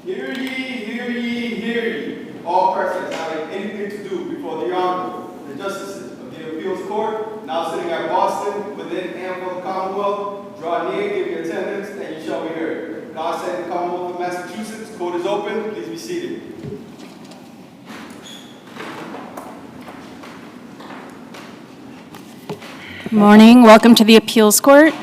Hear ye, hear ye, hear ye. All persons having anything to do before the Honorable, the Justices of the Appeals Court, now sitting at Boston, within and for the Commonwealth, draw near, give your attendance, and you shall be heard. God save the Commonwealth of Massachusetts. Court is open. Please be seated. Good morning. Welcome to the Appeals Court.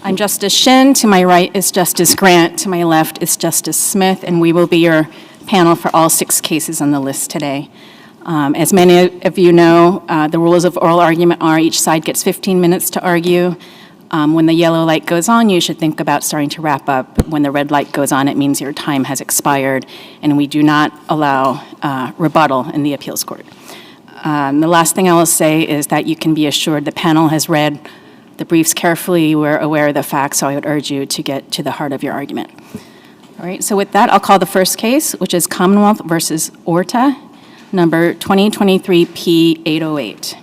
I'm Justice Shin. To my right is Justice Grant. To my left is Justice Smyth, and we will be your panel for all 6 cases on the list today. As many of you know, the rules of oral argument are each side gets 15 minutes to argue. When the yellow light goes on, you should think about starting to wrap up. When the red light goes on, it means your time has expired, and we do not allow rebuttal in the Appeals Court. The last thing I will say is that you can be assured the panel has read the briefs carefully. We're aware of the facts, so I would urge you to get to the heart of your argument. All right, so with that, I'll call the first case, which is Commonwealth versus ORTA, number 2023 P808.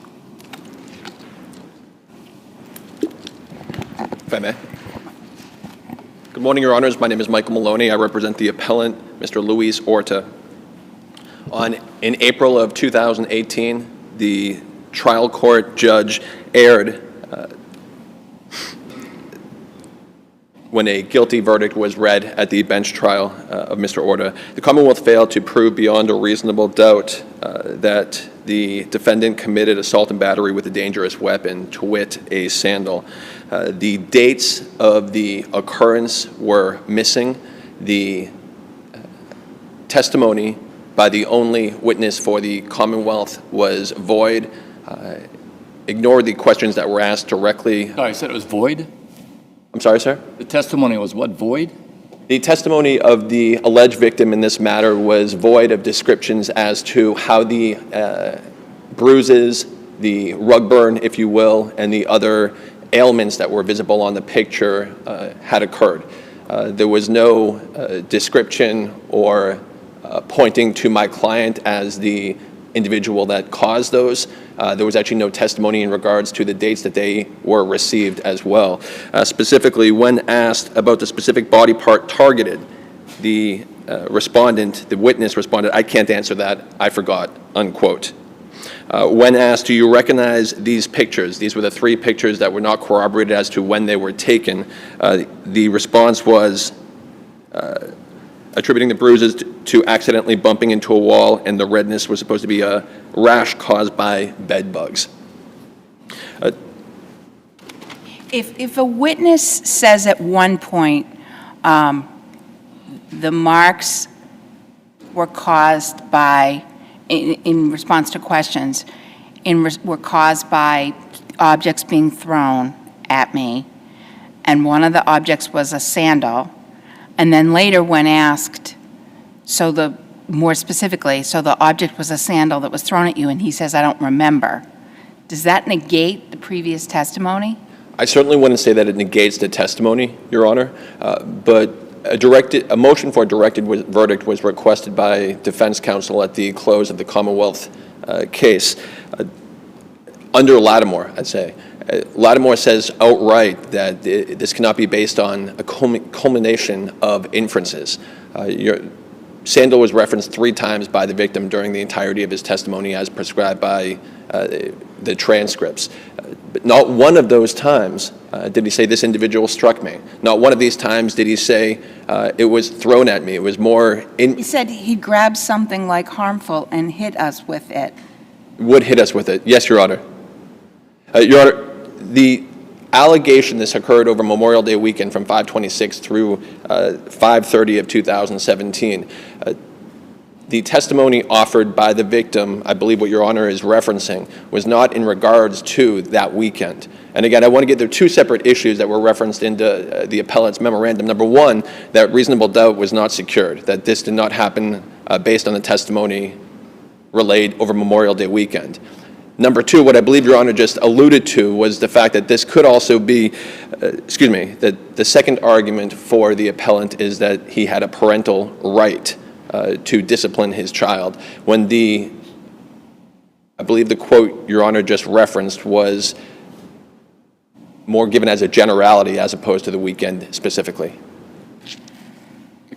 If I may. Good morning, Your Honors. My name is Michael Maloney. I represent the appellant, Mr. Luis ORTA. In April of 2018, the trial court judge erred when a guilty verdict was read at the bench trial of Mr. ORTA. The Commonwealth failed to prove beyond a reasonable doubt that the defendant committed assault and battery with a dangerous weapon, to wit, a sandal. The dates of the occurrence were missing. The testimony by the only witness for the Commonwealth was void. Ignored the questions that were asked directly. Sorry, you said it was void? I'm sorry, sir? The testimony was what, void? The testimony of the alleged victim in this matter was void of descriptions as to how the bruises, the rug burn, if you will, and the other ailments that were visible on the picture had occurred. There was no description or pointing to my client as the individual that caused those. There was actually no testimony in regards to the dates that they were received as well. Specifically, when asked about the specific body part targeted, the respondent, the witness responded, "I can't answer that, I forgot," unquote. When asked, "Do you recognize these pictures?" These were the 3 pictures that were not corroborated as to when they were taken. The response was attributing the bruises to accidentally bumping into a wall, and the redness was supposed to be a rash caused by bed bugs. If a witness says at one point the marks were caused by, in response to questions, were caused by objects being thrown at me, and one of the objects was a sandal, and then later when asked, more specifically, so the object was a sandal that was thrown at you, and he says, "I don't remember." Does that negate the previous testimony? I certainly wouldn't say that it negates the testimony, Your Honor, but a motion for a directed verdict was requested by defense counsel at the close of the Commonwealth case. Under Lattimore, I'd say. Lattimore says outright that this cannot be based on a culmination of inferences. Sandal was referenced 3 times by the victim during the entirety of his testimony as prescribed by the transcripts. But not one of those times did he say, "This individual struck me." Not one of these times did he say, "It was thrown at me." It was more... He said he grabbed something like harmful and hit us with it. Would hit us with it. Yes, Your Honor. Your Honor, the allegation this occurred over Memorial Day weekend from 5/26 through 5/30 of 2017. The testimony offered by the victim, I believe what Your Honor is referencing, was not in regards to that weekend. And again, I want to get there 2 separate issues that were referenced into the appellate's memorandum. Number 1, that reasonable doubt was not secured, that this did not happen based on the testimony relayed over Memorial Day weekend. Number 2, what I believe Your Honor just alluded to was the fact that this could also be, that the second argument for the appellant is that he had a parental right to discipline his child, when I believe the quote Your Honor just referenced was more given as a generality as opposed to the weekend specifically.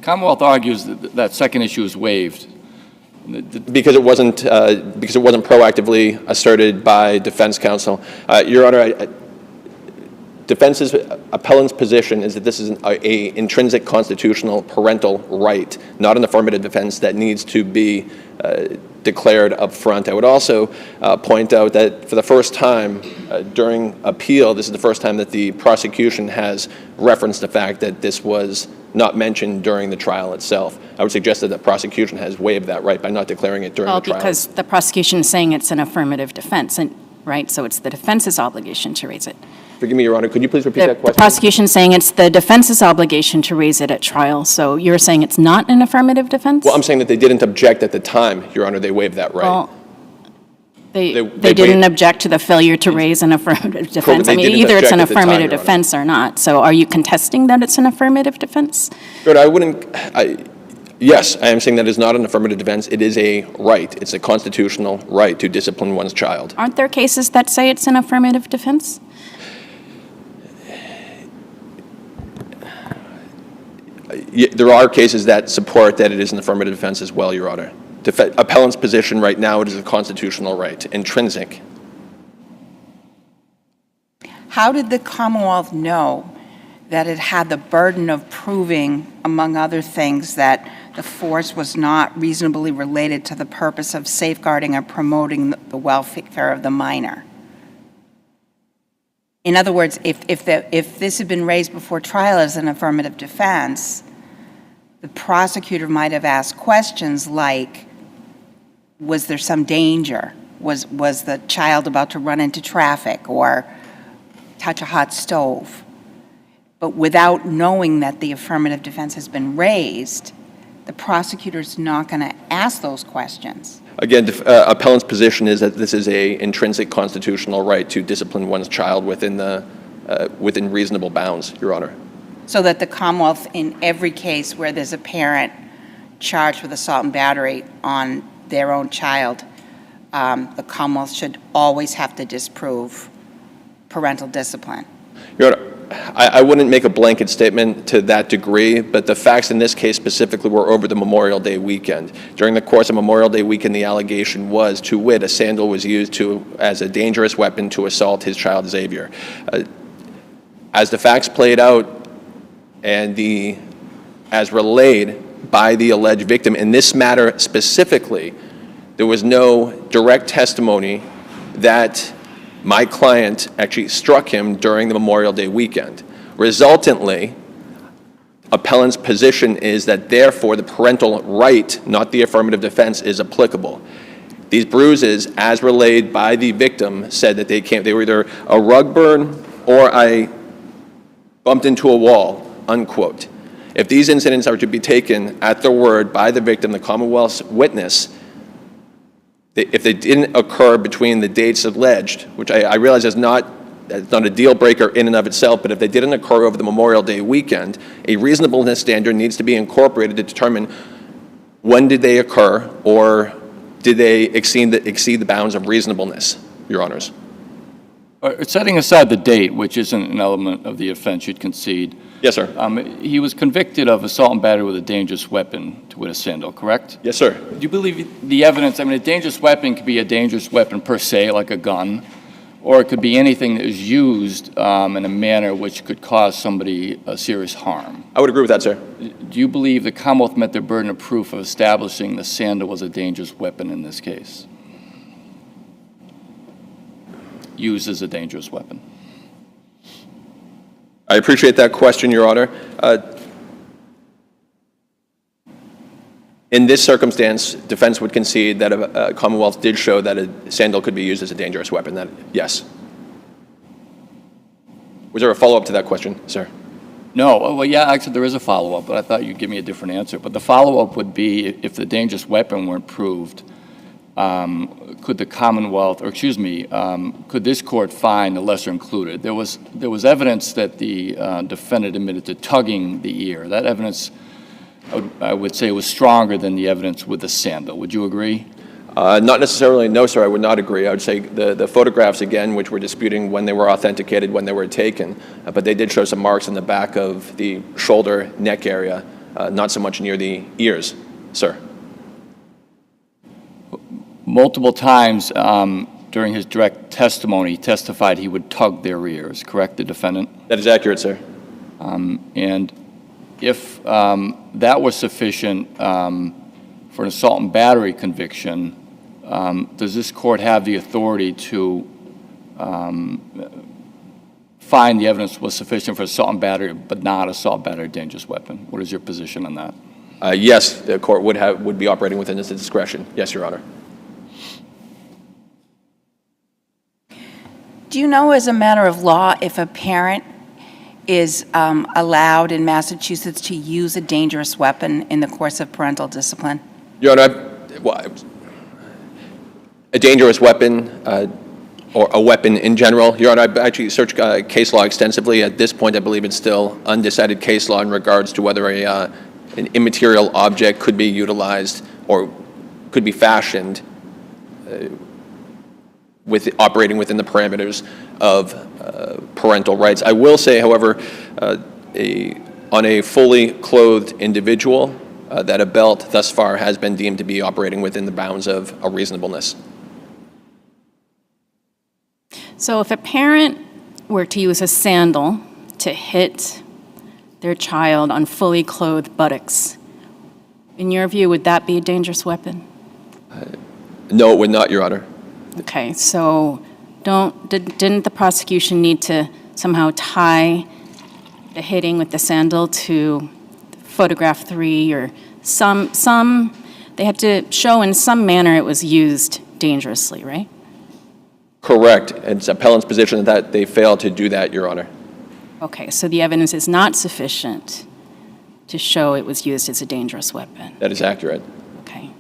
Commonwealth argues that that second issue is waived. Because it wasn't proactively asserted by defense counsel. Your Honor, defense's appellant's position is that this is a intrinsic constitutional parental right, not an affirmative defense that needs to be declared up front. I would also point out that for the first time during appeal, this is the first time that the prosecution has referenced the fact that this was not mentioned during the trial itself. I would suggest that the prosecution has waived that right by not declaring it during the trial. Well, because the prosecution is saying it's an affirmative defense, right? So it's the defense's obligation to raise it. Forgive me, Your Honor, could you please repeat that question? The prosecution is saying it's the defense's obligation to raise it at trial. So you're saying it's not an affirmative defense? Well, I'm saying that they didn't object at the time, Your Honor. They waived that right. Well, they They didn't waived- object to the failure to raise an affirmative defense. They I mean, didn't either it's an object at the time, affirmative Your Honor. defense or not. So are you contesting that it's an affirmative defense? Your Honor, yes, I am saying that it's not an affirmative defense. It is a right. It's a constitutional right to discipline one's child. Aren't there cases that say it's an affirmative defense? There are cases that support that it is an affirmative defense as well, Your Honor. Appellant's position right now, it is a constitutional right, intrinsic. How did the Commonwealth know that it had the burden of proving, among other things, that the force was not reasonably related to the purpose of safeguarding or promoting the welfare of the minor? In other words, if this had been raised before trial as an affirmative defense, the prosecutor might have asked questions like, was there some danger? Was the child about to run into traffic or touch a hot stove? But without knowing that the affirmative defense has been raised, the prosecutor's not going to ask those questions. Again, appellant's position is that this is a intrinsic constitutional right to discipline one's child within reasonable bounds, Your Honor. So that the Commonwealth, in every case where there's a parent charged with assault and battery on their own child, the Commonwealth should always have to disprove parental discipline. Your Honor, I wouldn't make a blanket statement to that degree, but the facts in this case specifically were over the Memorial Day weekend. During the course of Memorial Day weekend, the allegation was, to wit, a sandal was used as a dangerous weapon to assault his child Xavier. As the facts played out and as relayed by the alleged victim, in this matter specifically, there was no direct testimony that my client actually struck him during the Memorial Day weekend. Resultantly, appellant's position is that therefore the parental right, not the affirmative defense, is applicable. These bruises, as relayed by the victim, said that they were either a rug burn or I bumped into a wall, unquote. If these incidents are to be taken at their word by the victim, the Commonwealth's witness, if they didn't occur between the dates alleged, which I realize is not a deal breaker in and of itself, but if they didn't occur over the Memorial Day weekend, a reasonableness standard needs to be incorporated to determine when did they occur or did they exceed the bounds of reasonableness, Your Honors. Setting aside the date, which isn't an element of the offense, you'd concede. Yes, sir. He was convicted of assault and battery with a dangerous weapon, to wit a sandal, correct? Yes, sir. Do you believe the evidence, I mean, a dangerous weapon could be a dangerous weapon per se, like a gun, or it could be anything that is used in a manner which could cause somebody a serious harm? I would agree with that, sir. Do you believe the Commonwealth met their burden of proof of establishing the sandal was a dangerous weapon in this case? Used as a dangerous weapon. I appreciate that question, Your Honor. In this circumstance, defense would concede that a Commonwealth did show that a sandal could be used as a dangerous weapon. That, yes. Was there a follow-up to that question, sir? No, well, yeah, actually, there is a follow-up, but I thought you'd give me a different answer. But the follow-up would be, if the dangerous weapon weren't proved, could the Commonwealth, or excuse me, could this court find a lesser included? There was evidence that the defendant admitted to tugging the ear. That evidence, I would say, was stronger than the evidence with the sandal. Would you agree? Not necessarily, no, sir, I would not agree. I would say the photographs, again, which we're disputing when they were authenticated, when they were taken, but they did show some marks in the back of the shoulder, neck area, not so much near the ears, sir. Multiple times during his direct testimony, he testified he would tug their ears, correct, the defendant? That is accurate, sir. And if that was sufficient for an assault and battery conviction, does this court have the authority to find the evidence was sufficient for assault and battery, but not assault, battery, dangerous weapon? What is your position on that? Yes, the court would be operating within its discretion. Yes, Your Honor. Do you know, as a matter of law, if a parent is allowed in Massachusetts to use a dangerous weapon in the course of parental discipline? Your Honor, a dangerous weapon or a weapon in general. Your Honor, I've actually searched case law extensively. At this point, I believe it's still undecided case law in regards to whether an immaterial object could be utilized or could be fashioned with operating within the parameters of parental rights. I will say, however, on a fully clothed individual, that a belt thus far has been deemed to be operating within the bounds of a reasonableness. So if a parent were to use a sandal to hit their child on fully clothed buttocks, in your view, would that be a dangerous weapon? No, it would not, Your Honor. Okay, so didn't the prosecution need to somehow tie the hitting with the sandal to photograph 3 or they had to show in some manner it was used dangerously, right? Correct. It's appellant's position that they failed to do that, Your Honor. Okay, so the evidence is not sufficient to show it was used as a dangerous weapon. That is accurate. Okay.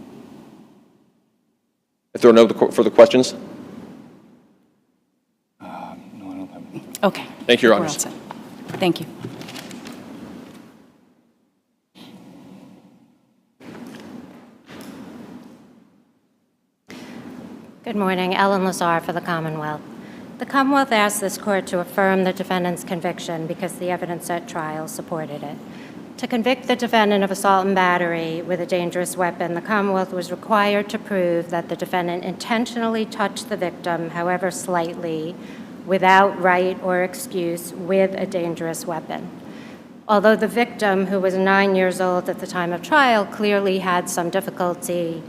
If there are no further questions? No, I don't have any. Okay. Thank you, Your We're Honor. all set. Thank you. Good morning. Ellen Lazar for the Commonwealth. The Commonwealth asks this court to affirm the defendant's conviction because the evidence at trial supported it. To convict the defendant of assault and battery with a dangerous weapon, the Commonwealth was required to prove that the defendant intentionally touched the victim, however slightly, without right or excuse, with a dangerous weapon. Although the victim, who was 9 years old at the time of trial, clearly had some difficulty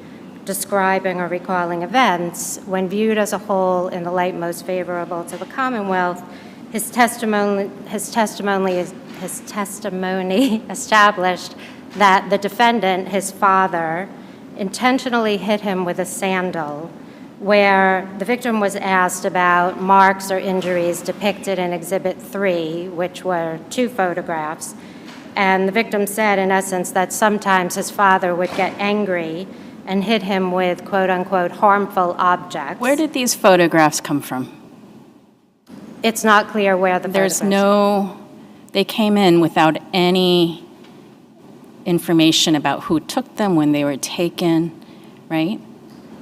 describing or recalling events, when viewed as a whole in the light most favorable to the Commonwealth, his testimony established that the defendant, his father, intentionally hit him with a sandal, where the victim was asked about marks or injuries depicted in Exhibit 3, which were 2 photographs. And the victim said, in essence, that sometimes his father would get angry and hit him with, quote-unquote, harmful objects. Where did these photographs come from? It's not clear where the photographs they came in without any information about who took them, when they were taken, right?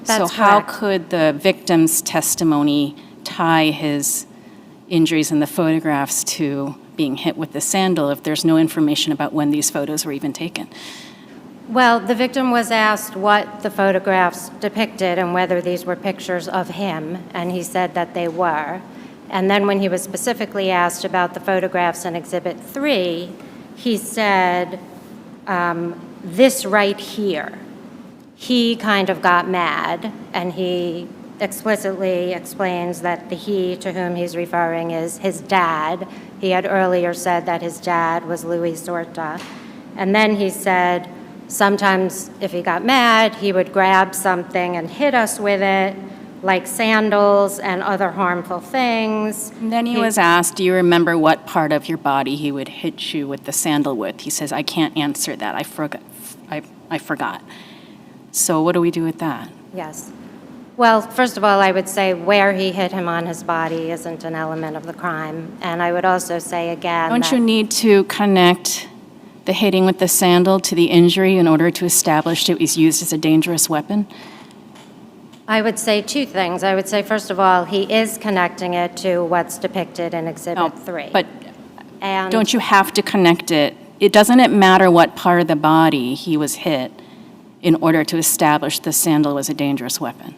That's so how correct. could the victim's testimony tie his injuries in the photographs to being hit with the sandal if there's no information about when these photos were even taken? Well, the victim was asked what the photographs depicted and whether these were pictures of him, and he said that they were. And then when he was specifically asked about the photographs in Exhibit 3, he said, this right here. He kind of got mad, and he explicitly explains that the he to whom he's referring is his dad. He had earlier said that his dad was Louis ORTA. And then he said, sometimes if he got mad, he would grab something and hit us with it, like sandals and other harmful things. And then he was asked, do you remember what part of your body he would hit you with the sandal with? He says, I can't answer that. I forgot. So what do we do with that? Yes. Well, first of all, I would say where he hit him on his body isn't an element of the crime. And I would also say again Don't you need to connect the hitting with the sandal to the injury in order to establish it was used as a dangerous weapon? I would say 2 things. I would say, first of all, he is connecting it to what's depicted in Exhibit 3. But And don't you have to connect it doesn't it matter what part of the body he was hit in order to establish the sandal was a dangerous weapon?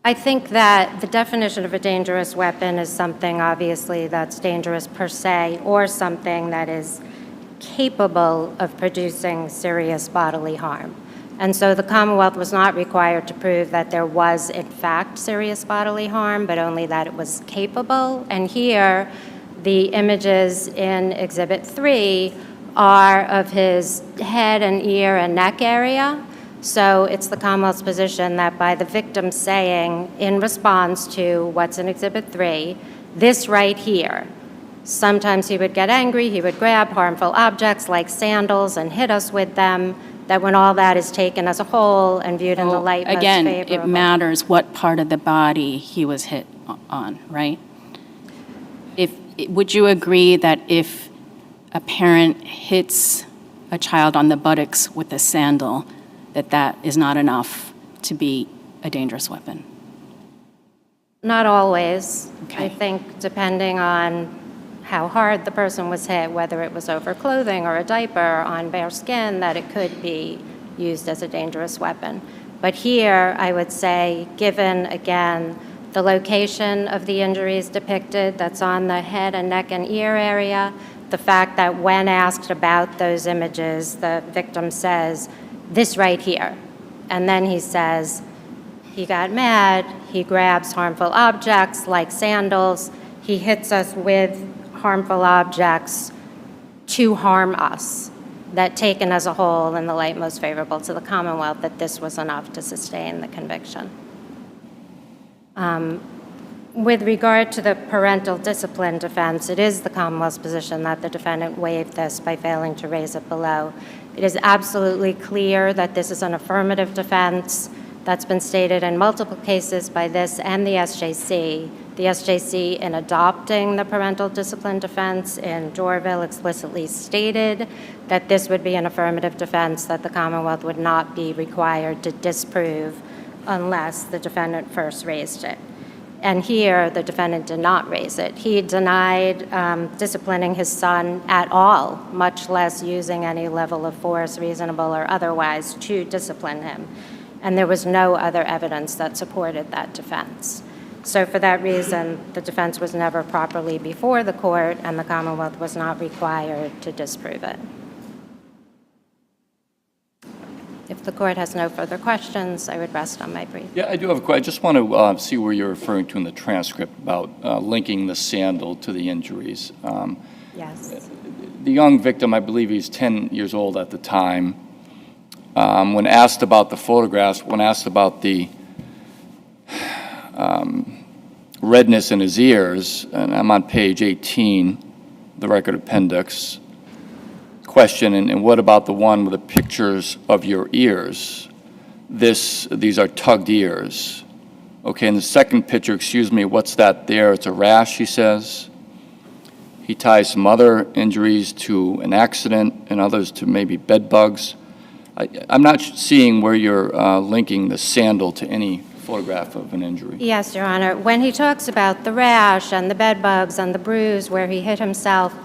I think that the definition of a dangerous weapon is something, obviously, that's dangerous per se, or something that is capable of producing serious bodily harm. And so the Commonwealth was not required to prove that there was, in fact, serious bodily harm, but only that it was capable. And here, the images in Exhibit 3 are of his head and ear and neck area. So it's the Commonwealth's position that by the victim saying, in response to what's in Exhibit 3, this right here, sometimes he would get angry, he would grab harmful objects like sandals and hit us with them, that when all that is taken as a whole and viewed in the light most Again, favorable. it matters what part of the body he was hit on, right? Would you agree that if a parent hits a child on the buttocks with a sandal, that is not enough to be a dangerous weapon? Not always. Okay. I think depending on how hard the person was hit, whether it was over clothing or a diaper on bare skin, that it could be used as a dangerous weapon. But here, I would say, given, again, the location of the injuries depicted, that's on the head and neck and ear area, the fact that when asked about those images, the victim says, this right here. And then he says, he got mad, he grabs harmful objects like sandals, he hits us with harmful objects to harm us, that taken as a whole in the light most favorable to the Commonwealth, that this was enough to sustain the conviction. With regard to the parental discipline defense, it is the Commonwealth's position that the defendant waived this by failing to raise it below. It is absolutely clear that this is an affirmative defense that's been stated in multiple cases by this and the SJC. The SJC, in adopting the parental discipline defense in Dorville, explicitly stated that this would be an affirmative defense that the Commonwealth would not be required to disprove unless the defendant first raised it. And here, the defendant did not raise it. He denied disciplining his son at all, much less using any level of force, reasonable or otherwise, to discipline him. And there was no other evidence that supported that defense. So for that reason, the defense was never properly before the court, and the Commonwealth was not required to disprove it. If the court has no further questions, I would rest on my brief. Yeah, I do have a question. I just want to see where you're referring to in the transcript about linking the sandal to the injuries. Yes. The young victim, I believe he's 10 years old at the time, when asked about the photographs, when asked about the redness in his ears, and I'm on page 18, the record appendix, question, and what about the one with the pictures of your ears? These are tugged ears. Okay, and the second picture, excuse me, what's that there? It's a rash, he says. He ties some other injuries to an accident and others to maybe bed bugs. I'm not seeing where you're linking the sandal to any photograph of an injury. Yes, Your Honor. When he talks about the rash and the bed bugs and the bruise where he hit himself,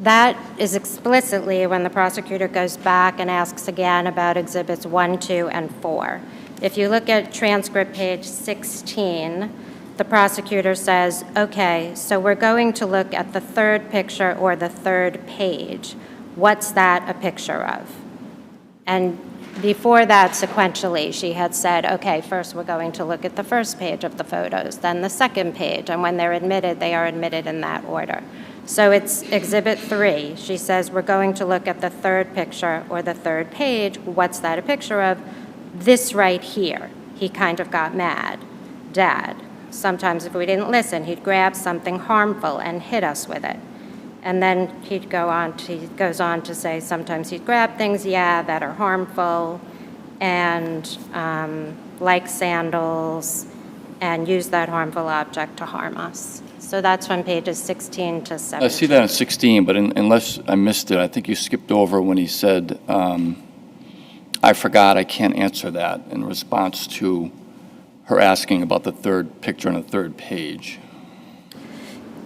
that is explicitly when the prosecutor goes back and asks again about Exhibits 1, 2, and 4. If you look at transcript page 16, the prosecutor says, okay, so we're going to look at the third picture or the third page. What's that a picture of? And before that, sequentially, she had said, okay, first we're going to look at the first page of the photos, then the second page, and when they're admitted, they are admitted in that order. So it's Exhibit 3. She says, we're going to look at the third picture or the third page. What's that a picture of? This right here. He kind of got mad. Dad. Sometimes if we didn't listen, he'd grab something harmful and hit us with it. And then he goes on to say sometimes he'd grab things, that are harmful, and like sandals, and use that harmful object to harm us. So that's from pages 16 to 17. I see that on 16, but unless I missed it, I think you skipped over when he said, I forgot, I can't answer that, in response to her asking about the third picture on the third page.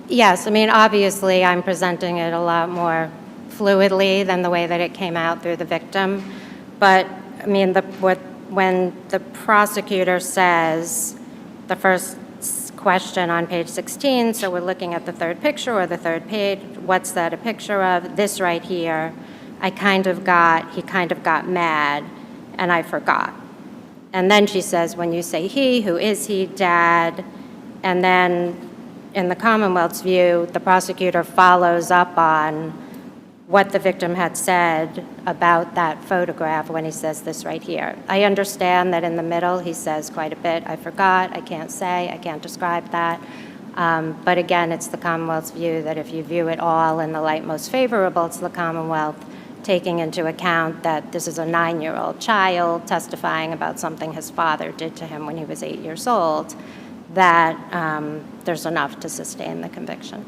Yes, I mean, obviously, I'm presenting it a lot more fluidly than the way that it came out through the victim. But, I mean, when the prosecutor says, the first question on page 16, so we're looking at the third picture or the third page, what's that a picture of? This right here, he kind of got mad, and I forgot. And then she says, when you say he, who is he, Dad? And then in the Commonwealth's view, the prosecutor follows up on what the victim had said about that photograph when he says this right here. I understand that in the middle he says quite a bit, I forgot, I can't say, I can't describe that. But again, it's the Commonwealth's view that if you view it all in the light most favorable to the Commonwealth, taking into account that this is a 9-year-old child testifying about something his father did to him when he was 8 years old, that there's enough to sustain the conviction.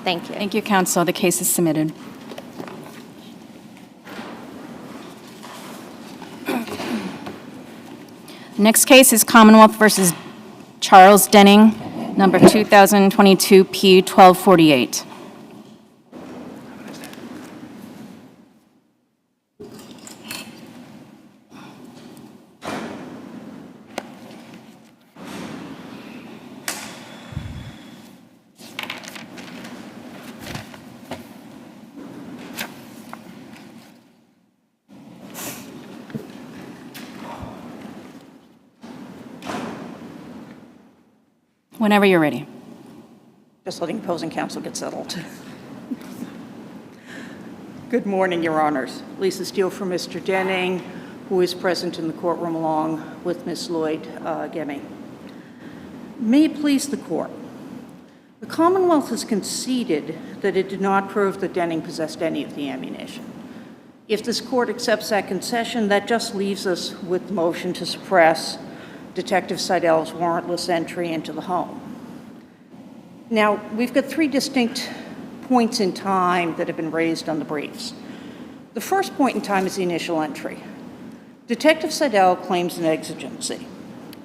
Thank you. Thank you, counsel. The case is submitted. Next case is Commonwealth versus Charles Denning, number 2022 P1248. Whenever you're ready. Just letting opposing counsel get settled. Good morning, Your Honors. Lisa Steele for Mr. Denning, who is present in the courtroom along with Ms. Lloyd Gemme. May it please the Court. The Commonwealth has conceded that it did not prove that Denning possessed any of the ammunition. If this Court accepts that concession, that just leaves us with the motion to suppress Detective Seidel's warrantless entry into the home. Now, we've got 3 distinct points in time that have been raised on the briefs. The first point in time is the initial entry. Detective Seidel claims an exigency,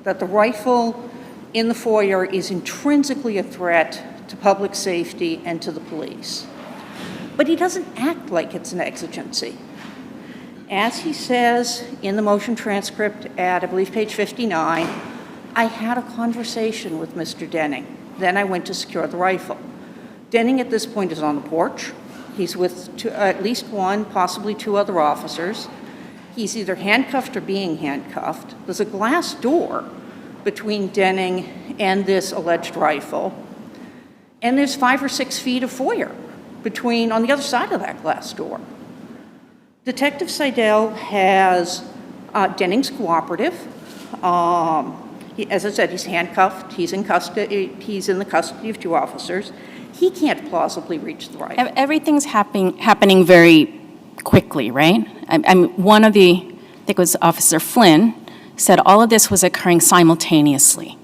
that the rifle in the foyer is intrinsically a threat to public safety and to the police. But he doesn't act like it's an exigency. As he says in the motion transcript at, I believe, page 59, I had a conversation with Mr. Denning. Then I went to secure the rifle. Denning at this point is on the porch. He's with at least 1, possibly 2 other officers. He's either handcuffed or being handcuffed. There's a glass door between Denning and this alleged rifle. And there's 5 or 6 feet of foyer on the other side of that glass door. Detective Seidel has Denning's cooperative. As I said, he's handcuffed. He's in custody. He's in the custody of 2 officers. He can't plausibly reach the rifle. Everything's happening very quickly, right? One of the, I think it was Officer Flynn, said all of this was occurring simultaneously.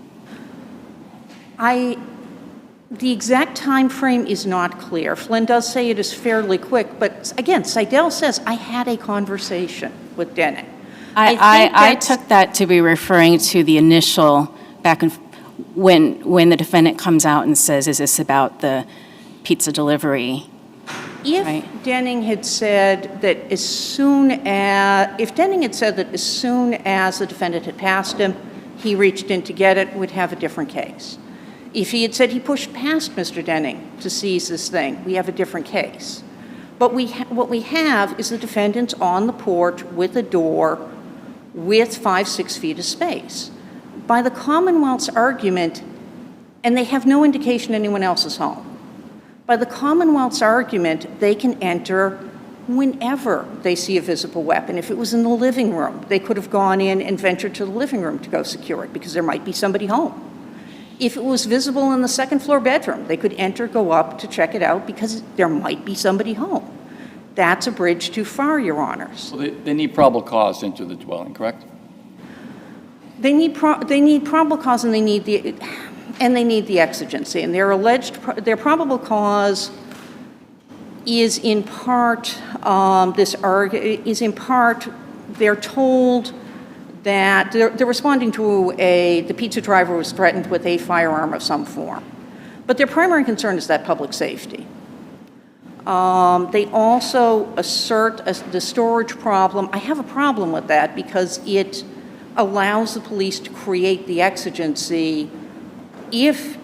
The exact time frame is not clear. Flynn does say it is fairly quick, but again, Seidel says, I had a conversation with Denning. I took that to be referring to the initial back and when the defendant comes out and says, is this about the pizza delivery? If Denning had said that as soon as the defendant had passed him, he reached in to get it, we'd have a different case. If he had said he pushed past Mr. Denning to seize this thing, we have a different case. But what we have is the defendant's on the porch with a door with 5-6 feet of space. By the Commonwealth's argument, and they have no indication anyone else is home, by the Commonwealth's argument, they can enter whenever they see a visible weapon. If it was in the living room, they could have gone in and ventured to the living room to go secure it because there might be somebody home. If it was visible in the second floor bedroom, they could enter, go up to check it out because there might be somebody home. That's a bridge too far, Your Honors. Well, they need probable cause into the dwelling, correct? They need probable cause and they need the exigency. And their probable cause is in part they're told that they're responding to the pizza driver was threatened with a firearm of some form. But their primary concern is that public safety. They also assert the storage problem. I have a problem with that because it allows the police to create the exigency if,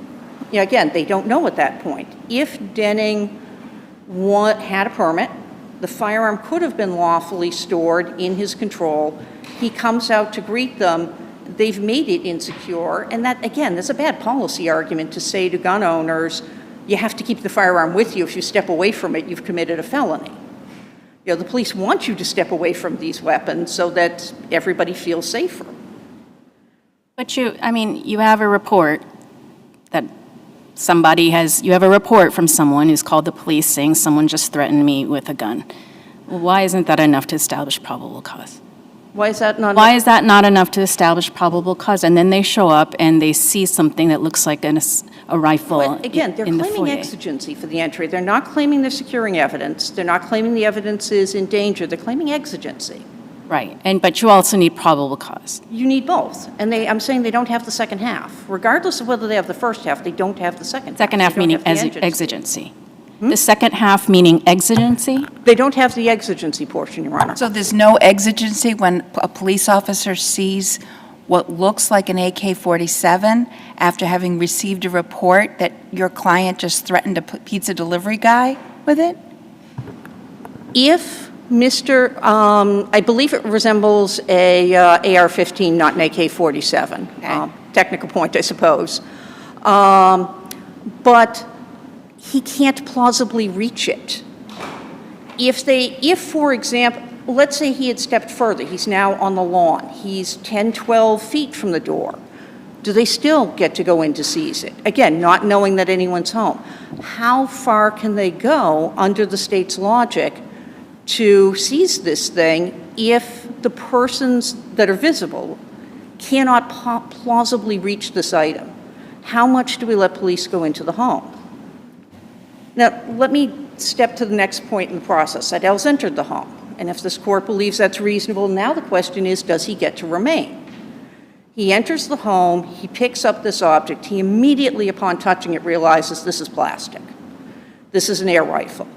again, they don't know at that point. If Denning had a permit, the firearm could have been lawfully stored in his control. He comes out to greet them. They've made it insecure. And that, again, there's a bad policy argument to say to gun owners, you have to keep the firearm with you. If you step away from it, you've committed a felony. The police want you to step away from these weapons so that everybody feels safer. But you have a report that you have a report from someone who's called the police saying someone just threatened me with a gun. Why isn't that enough to establish probable cause? Why is that not? Why is that not enough to establish probable cause? And then they show up and they see something that looks like a rifle But again, they're in the claiming foyer. exigency for the entry. They're not claiming they're securing evidence. They're not claiming the evidence is in danger. They're claiming exigency. Right, but you also need probable cause. You need both. And I'm saying they don't have the second half. Regardless of whether they have the first half, they don't have the second half. Second half They don't meaning have the exigency. The second half meaning exigency? They don't have the exigency portion, Your Honor. So there's no exigency when a police officer sees what looks like an AK-47 after having received a report that your client just threatened a pizza delivery guy with it? If I believe it resembles a AR-15, not an AK-47. Okay. Technical point, I suppose. But he can't plausibly reach it. If, for example, let's say he had stepped further, he's now on the lawn, he's 10, 12 feet from the door, do they still get to go in to seize it? Again, not knowing that anyone's home. How far can they go under the state's logic to seize this thing if the persons that are visible cannot plausibly reach this item? How much do we let police go into the home? Now, let me step to the next point in the process. Seidel's entered the home, and if this court believes that's reasonable, now the question is, does he get to remain? He enters the home, he picks up this object, he immediately, upon touching it, realizes this is plastic. This is an air rifle.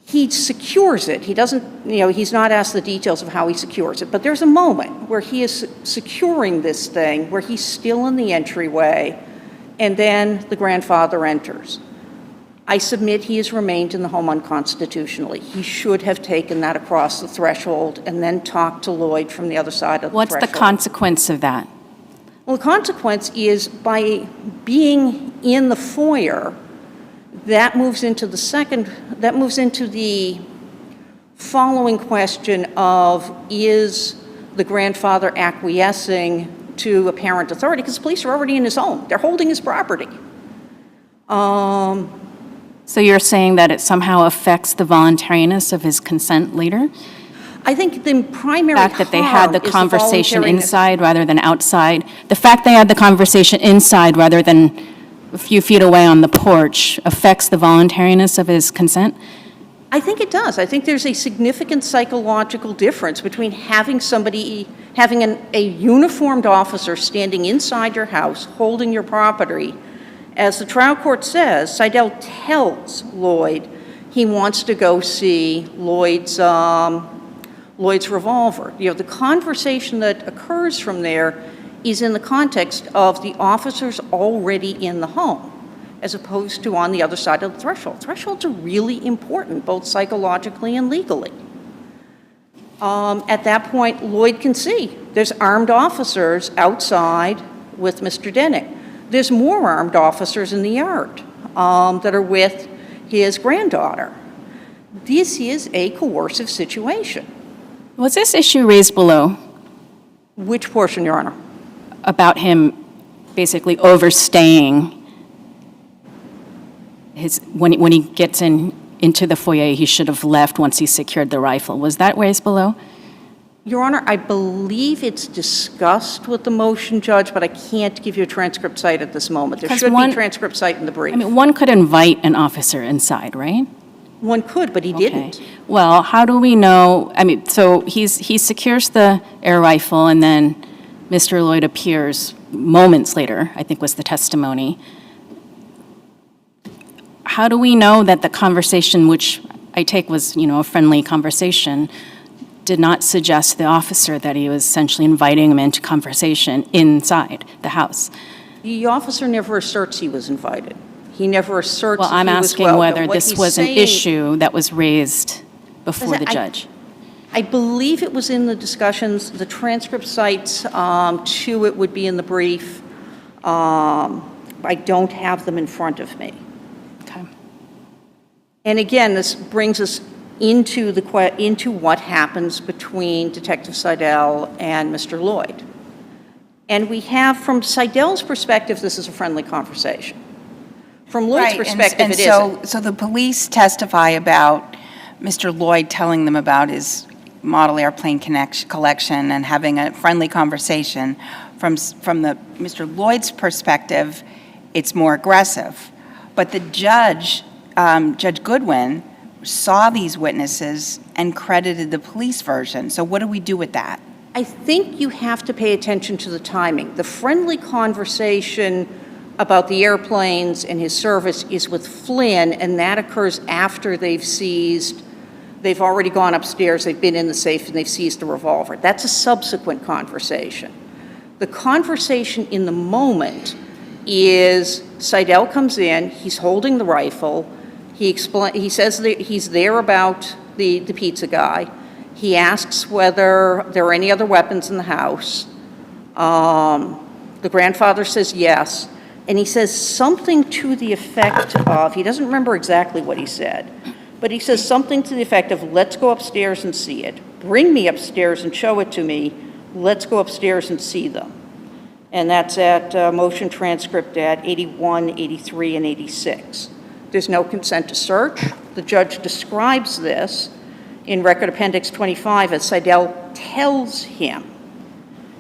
He secures it. He doesn't, he's not asked the details of how he secures it, but there's a moment where he is securing this thing, where he's still in the entryway, and then the grandfather enters. I submit he has remained in the home unconstitutionally. He should have taken that across the threshold and then talked to Lloyd from the other side of the What's threshold. the consequence of that? Well, the consequence is by being in the foyer, that moves into the following question of, is the grandfather acquiescing to apparent authority? Because the police are already in his home. They're holding his property. So you're saying that it somehow affects the voluntariness of his consent later? I think the primary The fact that they had the harm is conversation voluntariness. inside rather than outside, the fact they had the conversation inside rather than a few feet away on the porch affects the voluntariness of his consent? I think it does. I think there's a significant psychological difference between having a uniformed officer standing inside your house holding your property. As the trial court says, Seidel tells Lloyd he wants to go see Lloyd's revolver. The conversation that occurs from there is in the context of the officers already in the home, as opposed to on the other side of the threshold. Thresholds are really important, both psychologically and legally. At that point, Lloyd can see there's armed officers outside with Mr. Denning. There's more armed officers in the yard that are with his granddaughter. This is a coercive situation. Was this issue raised below Which portion, Your Honor? about him basically overstaying when he gets into the foyer, he should have left once he secured the rifle? Was that raised below? Your Honor, I believe it's discussed with the motion judge, but I can't give you a transcript cite at this moment. There should be a transcript cite in the brief. One could invite an officer inside, right? One could, but he didn't. Okay. Well, how do we know? So he secures the air rifle, and then Mr. Lloyd appears moments later, I think was the testimony. how do we know that the conversation, which I take was, a friendly conversation, did not suggest to the officer that he was essentially inviting him into conversation inside the house? The officer never asserts he was invited. He never asserts Well, that I'm he was asking welcome. whether What this he's was an saying- issue that was raised before the Listen, judge. I believe it was in the discussions. The transcript cites to it would be in the brief. I don't have them in front of me. Okay. And again, this brings us into into what happens between Detective Seidel and Mr. Lloyd. And we have, from Seidel's perspective, this is a friendly conversation. From Lloyd's Right, perspective, it so, isn't. So the police testify about Mr. Lloyd telling them about his model airplane collection and having a friendly conversation. From Mr. Lloyd's perspective, it's more aggressive. But the judge, Judge Goodwin, saw these witnesses and credited the police version. So what do we do with that? I think you have to pay attention to the timing. The friendly conversation about the airplanes and his service is with Flynn, and that occurs after they've already gone upstairs, they've been in the safe, and they've seized the revolver. That's a subsequent conversation. The conversation in the moment is Seidel comes in, he's holding the rifle, he says that he's there about the pizza guy. He asks whether there are any other weapons in the house. The grandfather says yes, and he says something to the effect of, he doesn't remember exactly what he said, but he says something to the effect of, let's go upstairs and see it. Bring me upstairs and show it to me. Let's go upstairs and see them. And that's at motion transcript at 81, 83, and 86. There's no consent to search. The judge describes this in Record Appendix 25 as Seidel tells him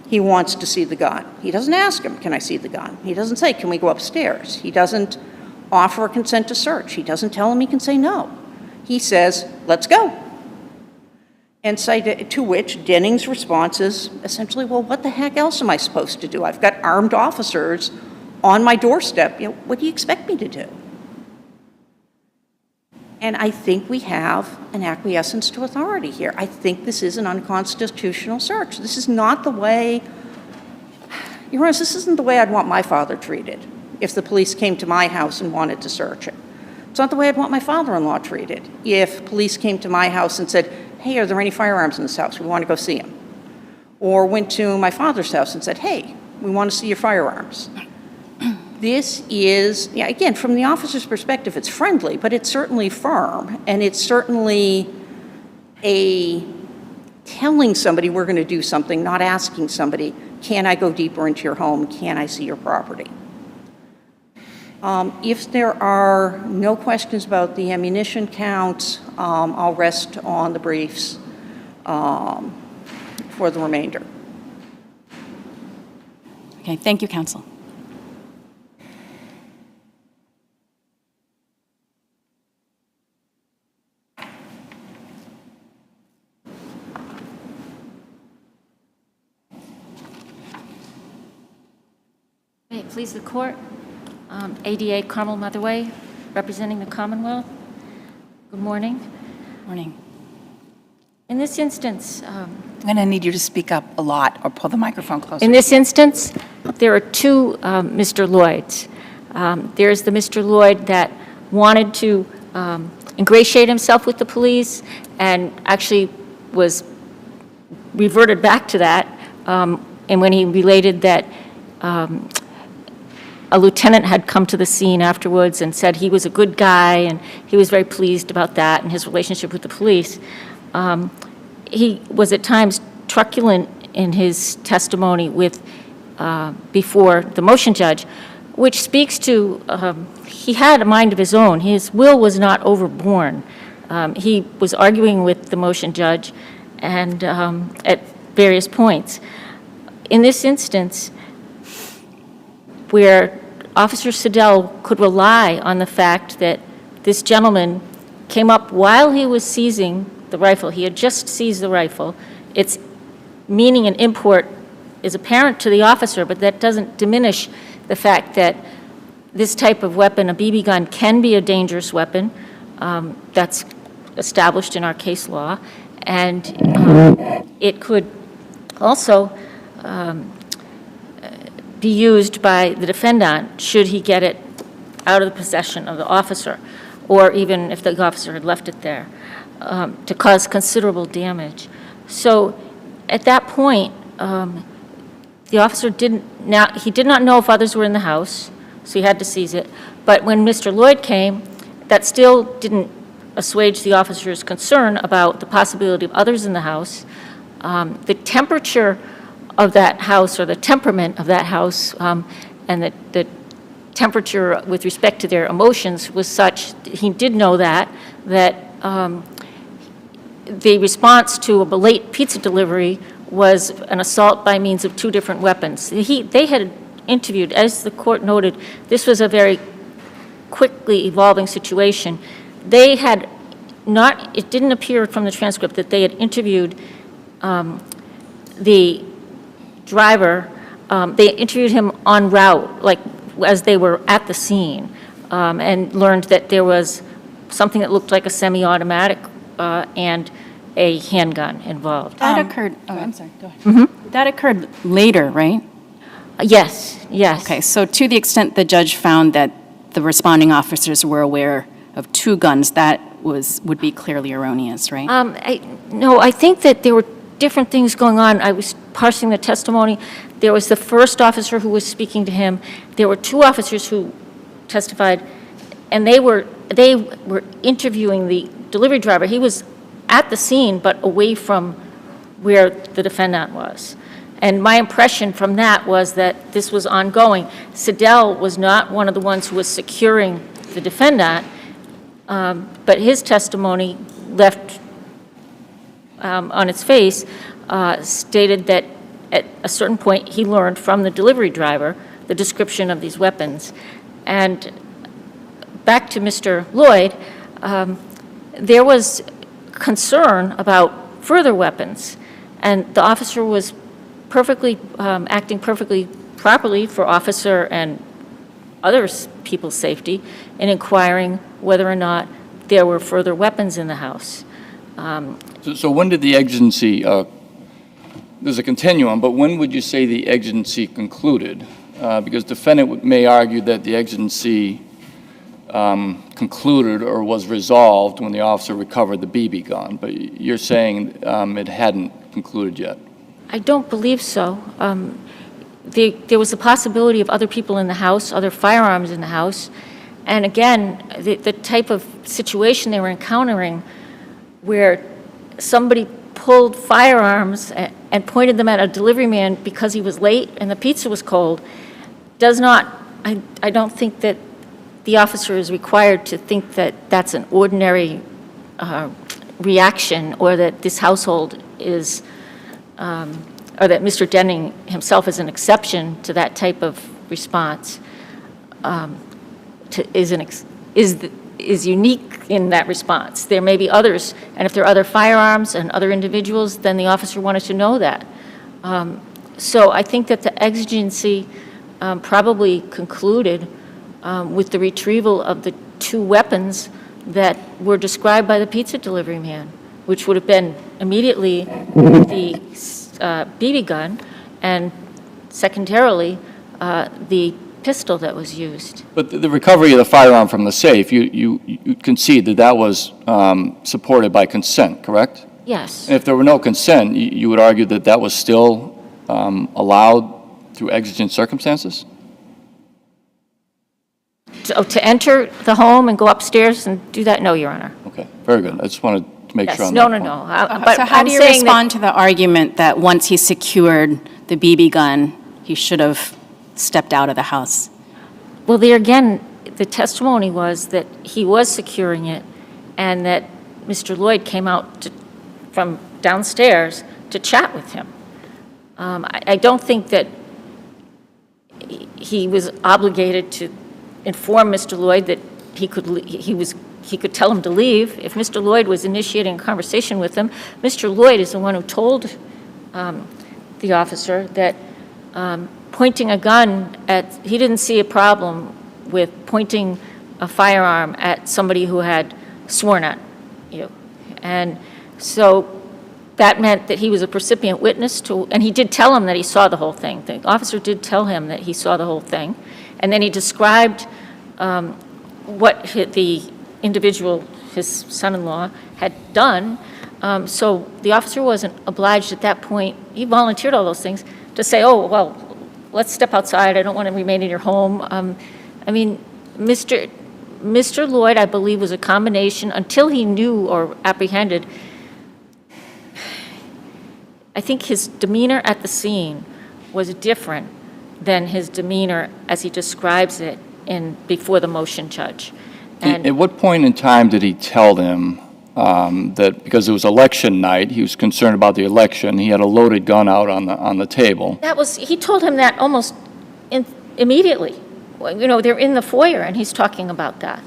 he wants to see the gun. He doesn't ask him, can I see the gun? He doesn't say, can we go upstairs? He doesn't offer a consent to search. He doesn't tell him he can say no. He says, let's go. And to which Denning's response is essentially, well, what the heck else am I supposed to do? I've got armed officers on my doorstep. What do you expect me to do? And I think we have an acquiescence to authority here. I think this is an unconstitutional search. This is not the way, Your Honor, this isn't the way I'd want my father treated if the police came to my house and wanted to search it. It's not the way I'd want my father-in-law treated if police came to my house and said, hey, are there any firearms in this house? We want to go see them. Or went to my father's house and said, hey, we want to see your firearms. This is, again, from the officer's perspective, it's friendly, but it's certainly firm, and it's certainly telling somebody we're going to do something, not asking somebody, can I go deeper into your home? Can I see your property? If there are no questions about the ammunition counts, I'll rest on the briefs for the remainder. Okay, thank you, counsel. May it please the court, ADA Carmel Motherway, representing the Commonwealth. Good morning. Morning. In this instance, I'm going to need you to speak up a lot or pull the microphone closer. in this instance, there are two Mr. Lloyds. There's the Mr. Lloyd that wanted to ingratiate himself with the police and actually was reverted back to that. And when he related that a lieutenant had come to the scene afterwards and said he was a good guy and he was very pleased about that and his relationship with the police. He was at times truculent in his testimony with before the motion judge, which speaks to he had a mind of his own. His will was not overborne. He was arguing with the motion judge and at various points. In this instance, where Officer Seidel could rely on the fact that this gentleman came up while he was seizing the rifle. He had just seized the rifle. Its meaning and import is apparent to the officer, but that doesn't diminish the fact that this type of weapon, a BB gun, can be a dangerous weapon. That's established in our case law. And it could also be used by the defendant should he get it out of the possession of the officer, or even if the officer had left it there, to cause considerable damage. So at that point, the officer did not know if others were in the house, so he had to seize it. But when Mr. Lloyd came, that still didn't assuage the officer's concern about the possibility of others in the house. The temperature of that house, or the temperament of that house, and the temperature with respect to their emotions was such, he did know that the response to a late pizza delivery was an assault by means of two different weapons. They had interviewed, as the court noted, this was a very quickly evolving situation. They had not, it didn't appear from the transcript that they had interviewed the driver. They interviewed him en route, like as they were at the scene, and learned that there was something that looked like a semi-automatic and a handgun involved. That occurred, oh, I'm sorry, go ahead. That occurred later, right? Yes, yes. Okay, so to the extent the judge found that the responding officers were aware of two guns, that would be clearly erroneous, right? No, I think that there were different things going on. I was parsing the testimony. There was the first officer who was speaking to him. There were two officers who testified, and they were interviewing the delivery driver. He was at the scene, but away from where the defendant was. And my impression from that was that this was ongoing. Siddell was not one of the ones who was securing the defendant, but his testimony left on its face stated that at a certain point he learned from the delivery driver the description of these weapons. And back to Mr. Lloyd, there was concern about further weapons, and the officer was acting perfectly properly for officer and other people's safety in inquiring whether or not there were further weapons in the house. So when did the exigency, there's a continuum, but when would you say the exigency concluded? Because defendant may argue that the exigency concluded or was resolved when the officer recovered the BB gun, but you're saying it hadn't concluded yet. I don't believe so. There was a possibility of other people in the house, other firearms in the house, and again, the type of situation they were encountering where somebody pulled firearms and pointed them at a delivery man because he was late and the pizza was cold does not, I don't think that the officer is required to think that that's an ordinary reaction, or that this household is, or that Mr. Denning himself is an exception to that type of response, is unique in that response. There may be others, and if there are other firearms and other individuals, then the officer wanted to know that. So I think that the exigency probably concluded with the retrieval of the two weapons that were described by the pizza delivery man, which would have been immediately the BB gun and secondarily the pistol that was used. But the recovery of the firearm from the safe, you concede that that was supported by consent, correct? Yes. And if there were no consent, you would argue that that was still allowed through exigent circumstances? To enter the home and go upstairs and do that? No, Your Honor. Okay, very good. I just wanted to make sure Yes, on no, that no, point. no. But So how I'm do you saying that- respond to the argument that once he secured the BB gun, he should have stepped out of the house? Well, there again, the testimony was that he was securing it and that Mr. Lloyd came out from downstairs to chat with him. I don't think that he was obligated to inform Mr. Lloyd that he could tell him to leave. If Mr. Lloyd was initiating a conversation with him, Mr. Lloyd is the one who told the officer that pointing a gun at, he didn't see a problem with pointing a firearm at somebody who had sworn at you. And so that meant that he was a precipient witness to, and he did tell him that he saw the whole thing. The officer did tell him that he saw the whole thing. And then he described what the individual, his son-in-law, had done. So the officer wasn't obliged at that point, he volunteered all those things, to say, oh, well, let's step outside, I don't want to remain in your home. I mean, Mr. Lloyd, I believe, was a combination, until he knew or apprehended, I think his demeanor at the scene was different than his demeanor as he describes it before the motion judge. And At what point in time did he tell them that, because it was election night, he was concerned about the election, he had a loaded gun out on the table? he told him that almost immediately. You know, they're in the foyer and he's talking about that.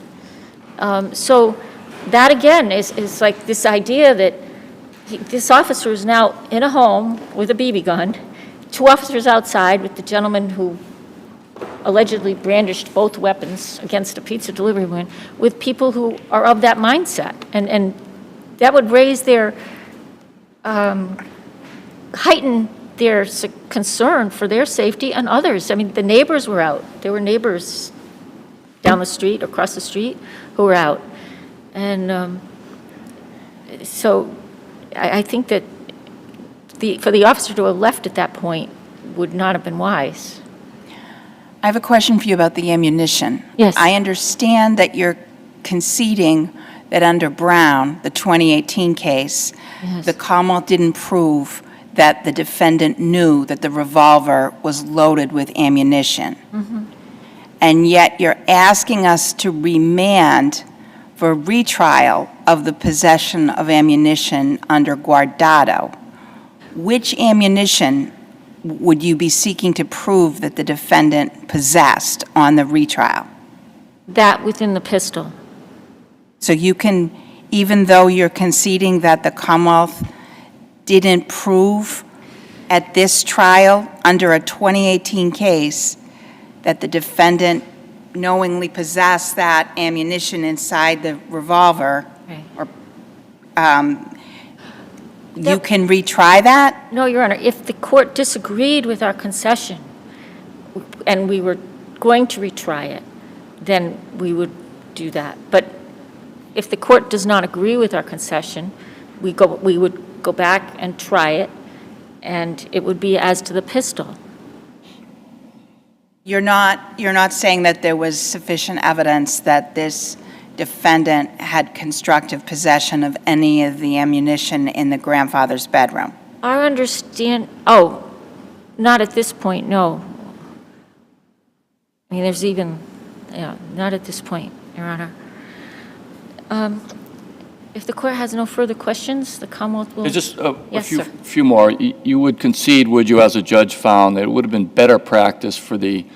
So that again is like this idea that this officer is now in a home with a BB gun, two officers outside with the gentleman who allegedly brandished both weapons against a pizza delivery man, with people who are of that mindset. And that would raise their, heighten their concern for their safety and others. I mean, the neighbors were out. There were neighbors down the street, across the street, who were out. And so I think that for the officer to have left at that point would not have been wise. I have a question for you about the ammunition. Yes. I understand that you're conceding that under Brown, the 2018 case, Yes. the Commonwealth didn't prove that the defendant knew that the revolver was loaded with ammunition. And yet you're asking us to remand for retrial of the possession of ammunition under Guardado. Which ammunition would you be seeking to prove that the defendant possessed on the retrial? That within the pistol. So you can, even though you're conceding that the Commonwealth didn't prove at this trial under a 2018 case that the defendant knowingly possessed that ammunition inside the revolver, Right. or you can retry that? No, Your Honor, if the court disagreed with our concession and we were going to retry it, then we would do that. But if the court does not agree with our concession, we would go back and try it, and it would be as to the pistol. You're not saying that there was sufficient evidence that this defendant had constructive possession of any of the ammunition in the grandfather's bedroom? Not at this point, no. I mean, there's even, not at this point, Your Honor. If the court has no further questions, the Commonwealth will... There's just a Yes, sir. few more. You would concede, would you, as a judge found, that it would have been better practice for the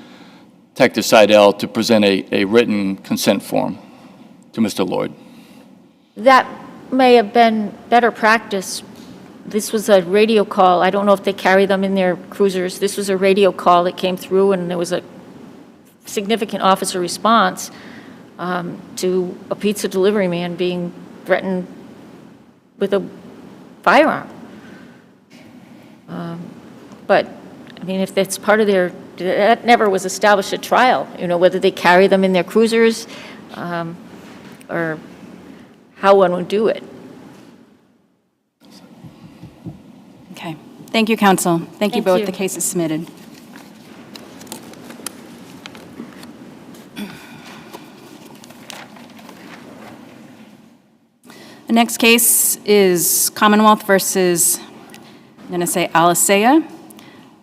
Detective Seidel to present a written consent form to Mr. Lloyd? That may have been better practice. This was a radio call. I don't know if they carry them in their cruisers. This was a radio call that came through, and there was a significant officer response to a pizza delivery man being threatened with a firearm. But, I mean, if that's part of their, that never was established at trial, whether they carry them in their cruisers or how one would do it. Okay. Thank you, counsel. Thank you Thank both. you. The case is submitted. The next case is Commonwealth versus, I'm going to say ALICEA,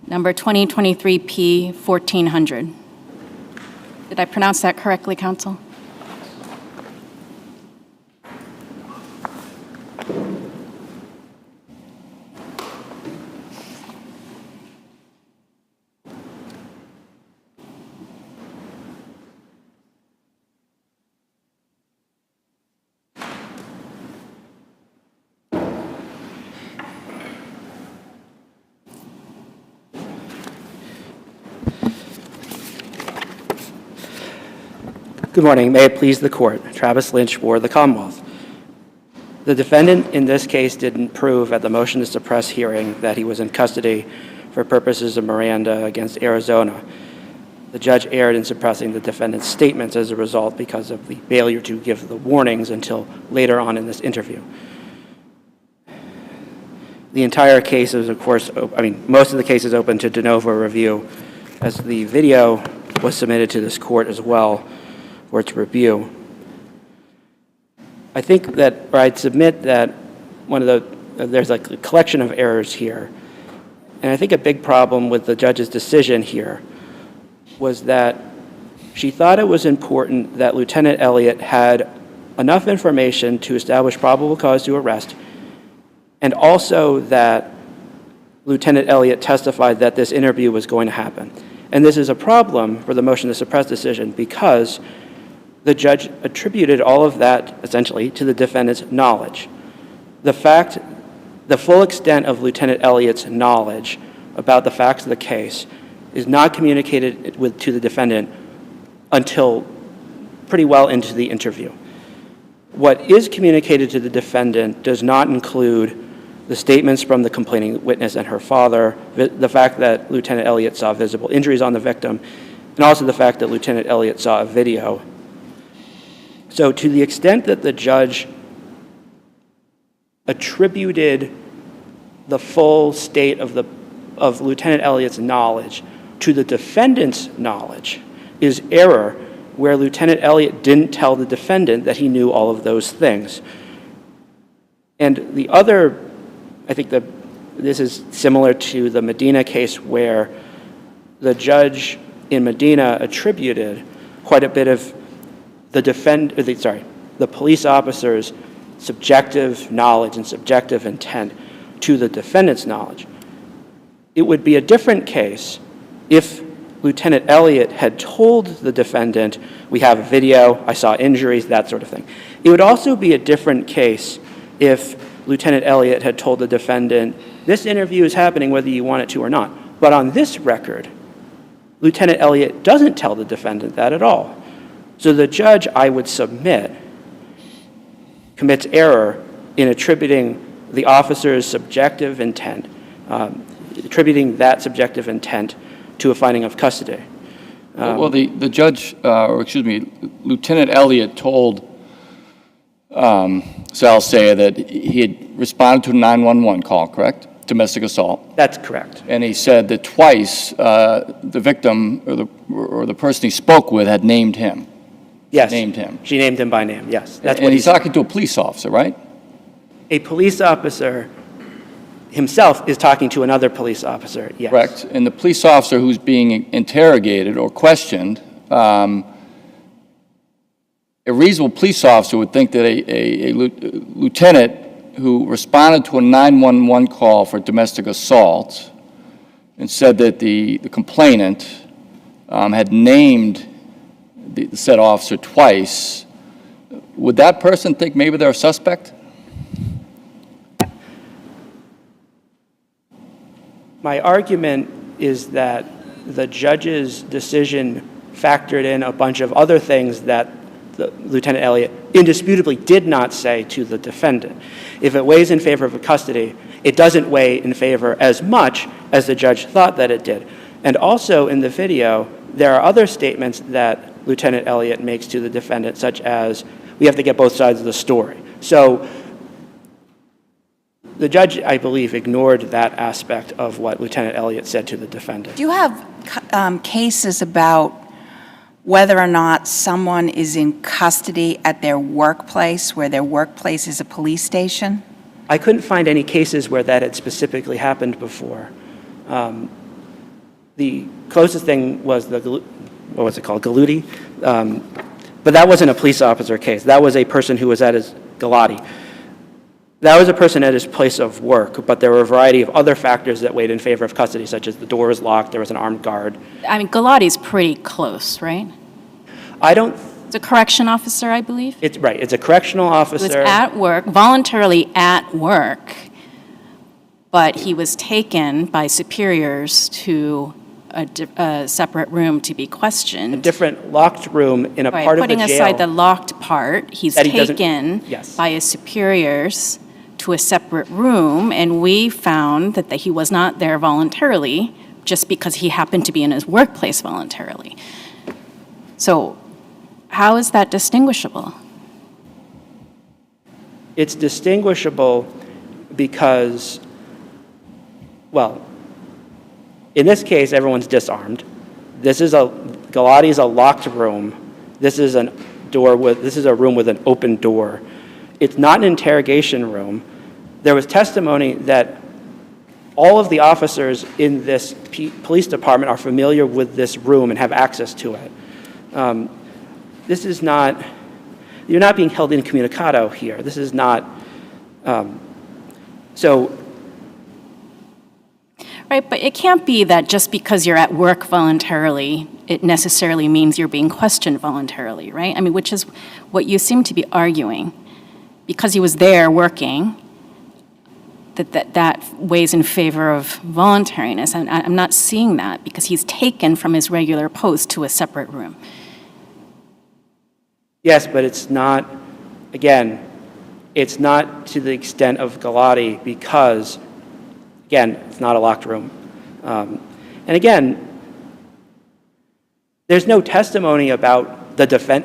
number 2023 P1400. Did I pronounce that correctly, counsel? Good morning. May it please the court. Travis Lynch for the Commonwealth. The defendant in this case didn't prove at the motion to suppress hearing that he was in custody for purposes of Miranda against Arizona. The judge erred in suppressing the defendant's statements as a result because of the failure to give the warnings until later on in this interview. The entire case is, of course, most of the case is open to de novo review, as the video was submitted to this court as well for its review. I think that, or I'd submit that there's like a collection of errors here. And I think a big problem with the judge's decision here was that she thought it was important that Lieutenant Elliott had enough information to establish probable cause to arrest, and also that Lieutenant Elliott testified that this interview was going to happen. And this is a problem for the motion to suppress decision because the judge attributed all of that, essentially, to the defendant's knowledge. The full extent of Lieutenant Elliott's knowledge about the facts of the case is not communicated to the defendant until pretty well into the interview. What is communicated to the defendant does not include the statements from the complaining witness and her father, the fact that Lieutenant Elliott saw visible injuries on the victim, and also the fact that Lieutenant Elliott saw a video. So to the extent that the judge attributed the full state of Lieutenant Elliott's knowledge to the defendant's knowledge is error, where Lieutenant Elliott didn't tell the defendant that he knew all of those things. And the other, I think this is similar to the Medina case where the judge in Medina attributed quite a bit of the police officer's subjective knowledge and subjective intent to the defendant's knowledge. It would be a different case if Lieutenant Elliott had told the defendant, we have a video, I saw injuries, that sort of thing. It would also be a different case if Lieutenant Elliott had told the defendant, this interview is happening whether you want it to or not. But on this record, Lieutenant Elliott doesn't tell the defendant that at all. So the judge, I would submit, commits error in attributing the officer's subjective intent, attributing that subjective intent to a finding of custody. Well, the judge, Lieutenant Elliott told ALICEA that he had responded to a 911 call, correct? Domestic assault. That's correct. And he said that twice the victim or the person he spoke with had named him. Yes. Named him. She named him by name, yes. That's and he's talking to a police officer, right? A police officer himself is talking to another police officer, yes. Correct. And the police officer who's being interrogated or questioned, a reasonable police officer would think that a lieutenant who responded to a 911 call for domestic assault and said that the complainant had named the said officer twice, would that person think maybe they're a suspect? My argument is that the judge's decision factored in a bunch of other things that Lieutenant Elliott indisputably did not say to the defendant. If it weighs in favor of custody, it doesn't weigh in favor as much as the judge thought that it did. And also in the video, there are other statements that Lieutenant Elliott makes to the defendant, such as, we have to get both sides of the story. So the judge, I believe, ignored that aspect of what Lieutenant Elliott said to the defendant. Do you have cases about whether or not someone is in custody at their workplace, where their workplace is a police station? I couldn't find any cases where that had specifically happened before. The closest thing was what was it called, Galudi? But that wasn't a police officer case. That was a person who was at his Galati. That was a person at his place of work, but there were a variety of other factors that weighed in favor of custody, such as the door was locked, there was an armed guard. I mean, Galati's pretty close, right? It's a correction officer, I believe? It's right. It's a correctional officer. He was at work, voluntarily at work, but he was taken by superiors to a separate room to be A questioned. different locked room in a Right, part of the putting jail. aside the locked part, he's That he doesn't- taken Yes. by his superiors to a separate room, and we found that he was not there voluntarily, just because he happened to be in his workplace voluntarily. So how is that distinguishable? It's distinguishable because, well, in this case, everyone's disarmed. Galati is a locked room. This is a room with an open door. It's not an interrogation room. There was testimony that all of the officers in this police department are familiar with this room and have access to it. This is not, you're not being held incommunicado here. This is not, so. Right, but it can't be that just because you're at work voluntarily, it necessarily means you're being questioned voluntarily, right? I mean, which is what you seem to be arguing. Because he was there working, that weighs in favor of voluntariness. And I'm not seeing that because he's taken from his regular post to a separate room. Yes, but it's not, again, it's not to the extent of Galati because, again, it's not a locked room. And again, there's no testimony about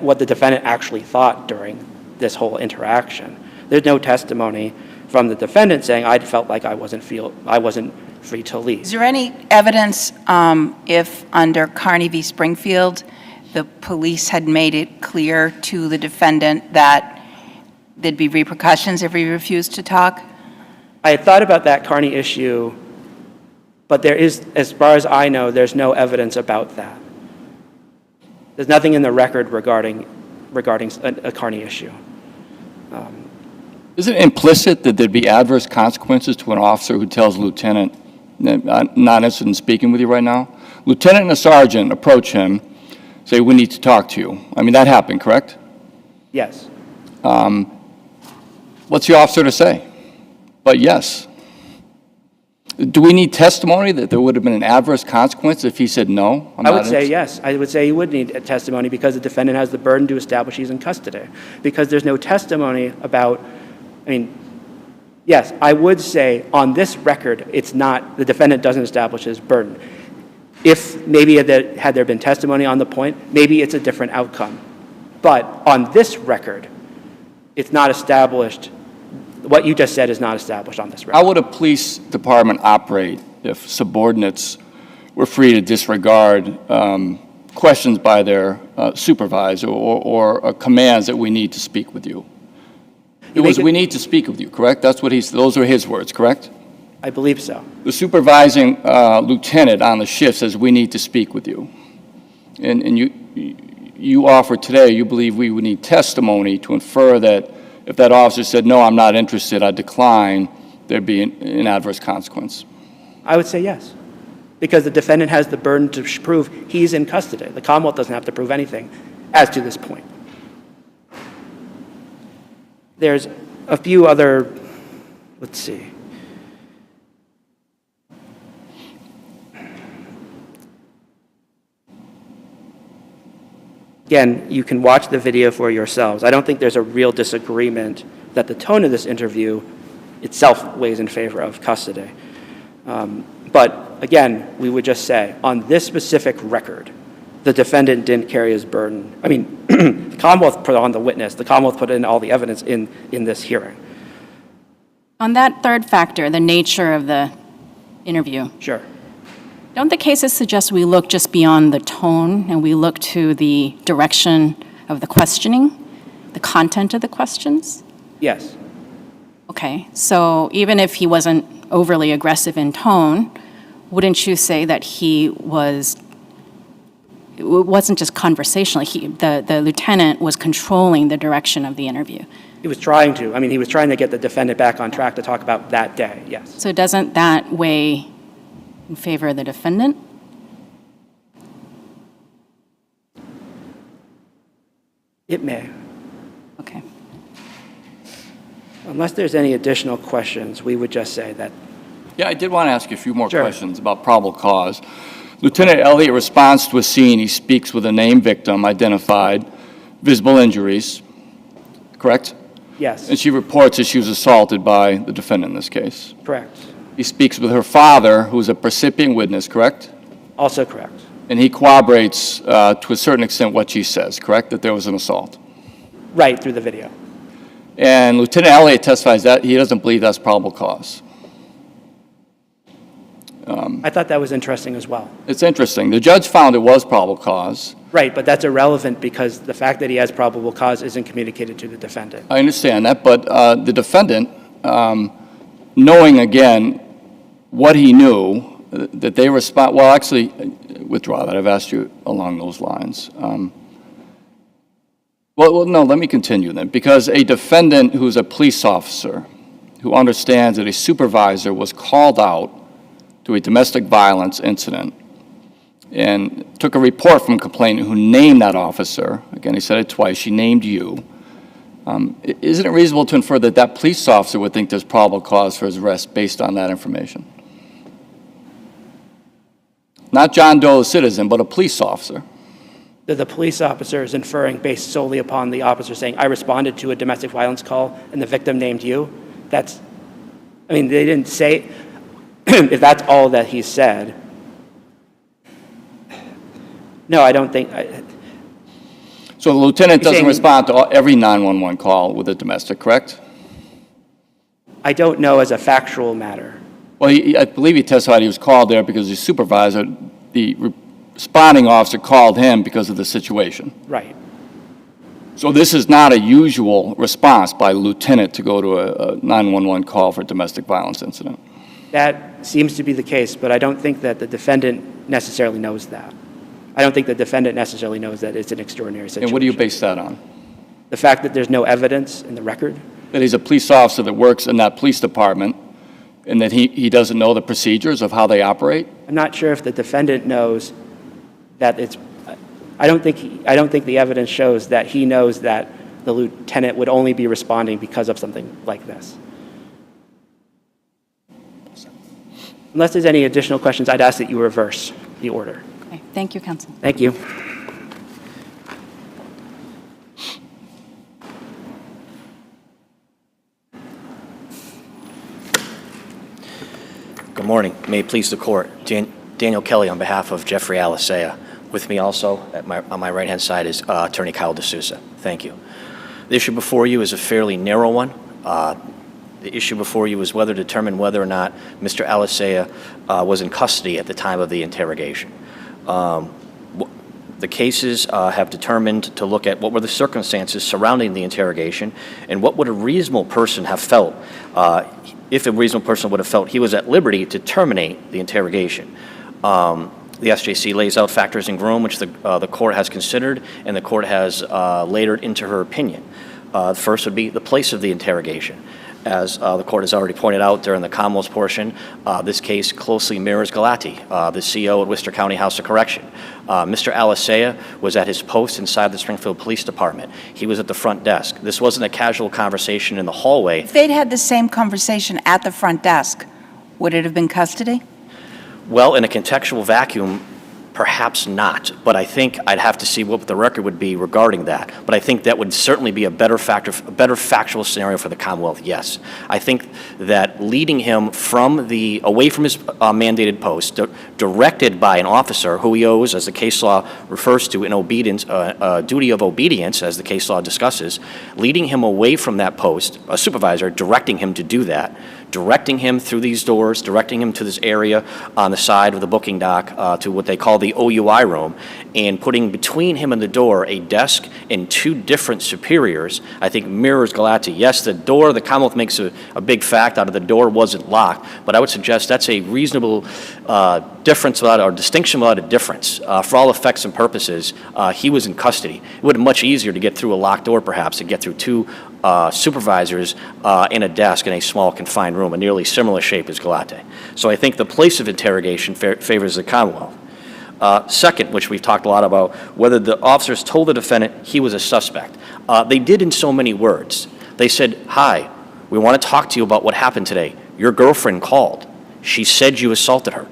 what the defendant actually thought during this whole interaction. There's no testimony from the defendant saying, I felt like I wasn't free to leave. Is there any evidence if under Carney v. Springfield, the police had made it clear to the defendant that there'd be repercussions if he refused to talk? I had thought about that Carney issue, but there is, as far as I know, there's no evidence about that. There's nothing in the record regarding a Carney issue. Is it implicit that there'd be adverse consequences to an officer who tells a lieutenant, I'm not interested in speaking with you right now? Lieutenant and a sergeant approach him, say, we need to talk to you. I mean, that happened, correct? Yes. What's the officer to say? But yes. Do we need testimony that there would have been an adverse consequence if he said no? I would say yes. I would say he would need a testimony because the defendant has the burden to establish he's in custody. Because there's no testimony about, I mean, yes, I would say on this record, it's not, the defendant doesn't establish his burden. If maybe had there been testimony on the point, maybe it's a different outcome. But on this record, it's not established. What you just said is not established on this record. How would a police department operate if subordinates were free to disregard questions by their supervisor or commands that we need to speak with you? It was, we need to speak with you, correct? That's what those are his words, correct? I believe so. The supervising lieutenant on the shift says, we need to speak with you. And you offer today, you believe we would need testimony to infer that if that officer said, no, I'm not interested, I decline, there'd be an adverse consequence. I would say yes. Because the defendant has the burden to prove he's in custody. The Commonwealth doesn't have to prove anything as to this point. There's a few other, let's see. Again, you can watch the video for yourselves. I don't think there's a real disagreement that the tone of this interview itself weighs in favor of custody. But again, we would just say, on this specific record, the defendant didn't carry his burden. I mean, the Commonwealth put on the witness. The Commonwealth put in all the evidence in this hearing. On that third factor, the nature of the interview, Sure. don't the cases suggest we look just beyond the tone and we look to the direction of the questioning, the content of the questions? Yes. Okay, so even if he wasn't overly aggressive in tone, wouldn't you say that it wasn't just conversational, the lieutenant was controlling the direction of the interview? He was trying to. I mean, he was trying to get the defendant back on track to talk about that day, yes. So doesn't that weigh in favor of the defendant? It may. Okay. Unless there's any additional questions, we would just say that. Yeah, I did want to ask you a few more Sure. questions about probable cause. Lieutenant Elliott responds to a scene. He speaks with a named victim, identified, visible injuries, correct? Yes, And she reports that she was assaulted by the defendant in this case. correct. He speaks with her father, who's a precipient witness, correct? Also correct. And he corroborates to a certain extent what she says, correct? That there was an assault. Right, through the video. And Lieutenant Elliott testifies that he doesn't believe that's probable cause. I thought that was interesting as well. It's interesting. The judge found it was probable cause. Right, but that's irrelevant because the fact that he has probable cause isn't communicated to the defendant. I understand that, but the defendant, knowing again what he knew, that they respond, well, actually, withdraw that. I've asked you along those lines. Well, no, let me continue then. Because a defendant who's a police officer who understands that a supervisor was called out to a domestic violence incident and took a report from a complainant who named that officer, again, he said it twice, she named you, isn't it reasonable to infer that that police officer would think there's probable cause for his arrest based on that information? Not John Doe, a citizen, but a police officer. That the police officer is inferring based solely upon the officer saying, I responded to a domestic violence call and the victim named you. That's, I mean, they didn't say, if that's all that he said. No, I don't think, So the lieutenant doesn't saying- respond to every 911 call with a domestic, correct? I don't know as a factual matter. Well, I believe he testified he was called there because the supervisor, the responding officer called him because of the situation. Right. So this is not a usual response by a lieutenant to go to a 911 call for a domestic violence incident. That seems to be the case, but I don't think that the defendant necessarily knows that. I don't think the defendant necessarily knows that it's an extraordinary situation. And what do you base that on? The fact that there's no evidence in the record? That he's a police officer that works in that police department and that he doesn't know the procedures of how they operate? I'm not sure if the defendant knows that it's, I don't think the evidence shows that he knows that the lieutenant would only be responding because of something like this. Unless there's any additional questions, I'd ask that you reverse the order. Okay, thank you, counsel. Thank you. Good morning. May it please the court. Daniel Kelly on behalf of Jeffrey ALICEA. With me also on my right-hand side is Attorney Kyle D'Souza. Thank you. The issue before you is a fairly narrow one. The issue before you is whether to determine whether or not Mr. ALICEA was in custody at the time of the interrogation. The cases have determined to look at what were the circumstances surrounding the interrogation and what would a reasonable person have felt if a reasonable person would have felt he was at liberty to terminate the interrogation. The SJC lays out factors in Groom, which the court has considered and the court has layered into her opinion. The first would be the place of the interrogation. As the court has already pointed out during the Commonwealth portion, this case closely mirrors Galati, the CO at Worcester County House of Correction. Mr. ALICEA was at his post inside the Springfield Police Department. He was at the front desk. This wasn't a casual conversation in the hallway. If they'd had the same conversation at the front desk, would it have been custody? Well, in a contextual vacuum, perhaps not, but I think I'd have to see what the record would be regarding that. But I think that would certainly be a better factual scenario for the Commonwealth, yes. I think that leading him away from his mandated post, directed by an officer who he owes, as the case law refers to, an obedience, duty of obedience, as the case law discusses, leading him away from that post, a supervisor directing him to do that, directing him through these doors, directing him to this area on the side of the booking dock to what they call the OUI room, and putting between him and the door a desk and two different superiors, I think mirrors Galati. Yes, the door, the Commonwealth makes a big fact out of the door wasn't locked, but I would suggest that's a reasonable difference or distinction without a difference. For all effects and purposes, he was in custody. It would have been much easier to get through a locked door, perhaps, to get through two supervisors in a desk in a small confined room, a nearly similar shape as Galati. So I think the place of interrogation favors the Commonwealth. Second, which we've talked a lot about, whether the officers told the defendant he was a suspect. They did in so many words. They said, "Hi, we want to talk to you about what happened today. Your girlfriend called. She said you assaulted her."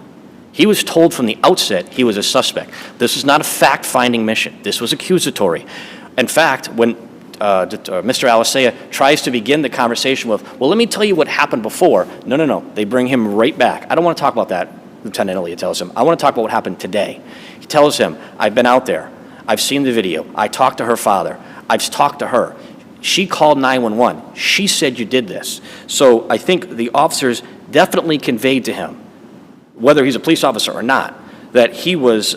He was told from the outset he was a suspect. This is not a fact-finding mission. This was accusatory. In fact, when Mr. ALICEA tries to begin the conversation with, well, let me tell you what happened before. No, no, no. They bring him right back. I don't want to talk about that, Lieutenant Elliott tells him. I want to talk about what happened today. He tells him, I've been out there. I've seen the video. I talked to her father. I've talked to her. She called 911. She said you did this. So I think the officers definitely conveyed to him, whether he's a police officer or not, that he was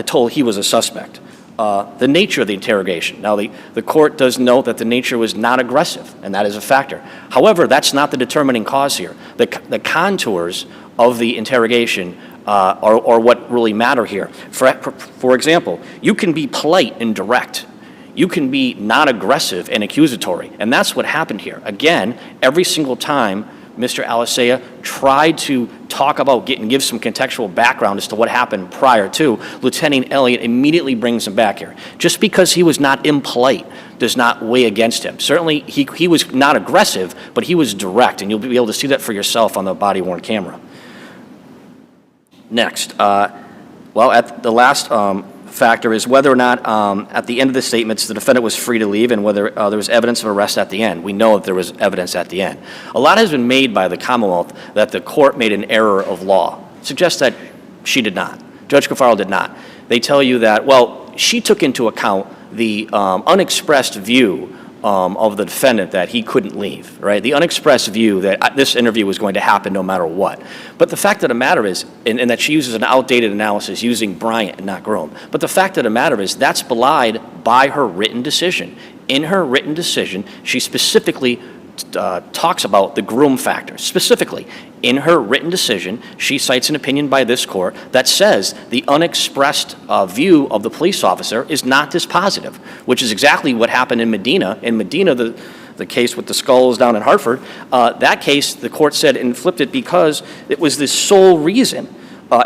told he was a suspect. The nature of the interrogation. Now, the court does note that the nature was not aggressive, and that is a factor. However, that's not the determining cause here. The contours of the interrogation are what really matter here. For example, you can be polite and direct. You can be non-aggressive and accusatory, and that's what happened here. Again, every single time Mr. ALICEA tried to talk about and give some contextual background as to what happened prior to, Lieutenant Elliott immediately brings him back here. Just because he was not impolite does not weigh against him. Certainly, he was not aggressive, but he was direct, and you'll be able to see that for yourself on the body-worn camera. Next, at the last factor is whether or not at the end of the statements the defendant was free to leave and whether there was evidence of arrest at the end. We know that there was evidence at the end. A lot has been made by the Commonwealth that the court made an error of law. It suggests that she did not. Judge Cafaro did not. They tell you that, well, she took into account the unexpressed view of the defendant that he couldn't leave, right? The unexpressed view that this interview was going to happen no matter what. But the fact of the matter is, and that she uses an outdated analysis using Bryant and not Groom, but the fact of the matter is that's belied by her written decision. In her written decision, she specifically talks about the Groom factor. Specifically, in her written decision, she cites an opinion by this court that says the unexpressed view of the police officer is not dispositive, which is exactly what happened in Medina. In Medina, the case with the skulls down in Hartford, that case, the court said and flipped it because it was the sole reason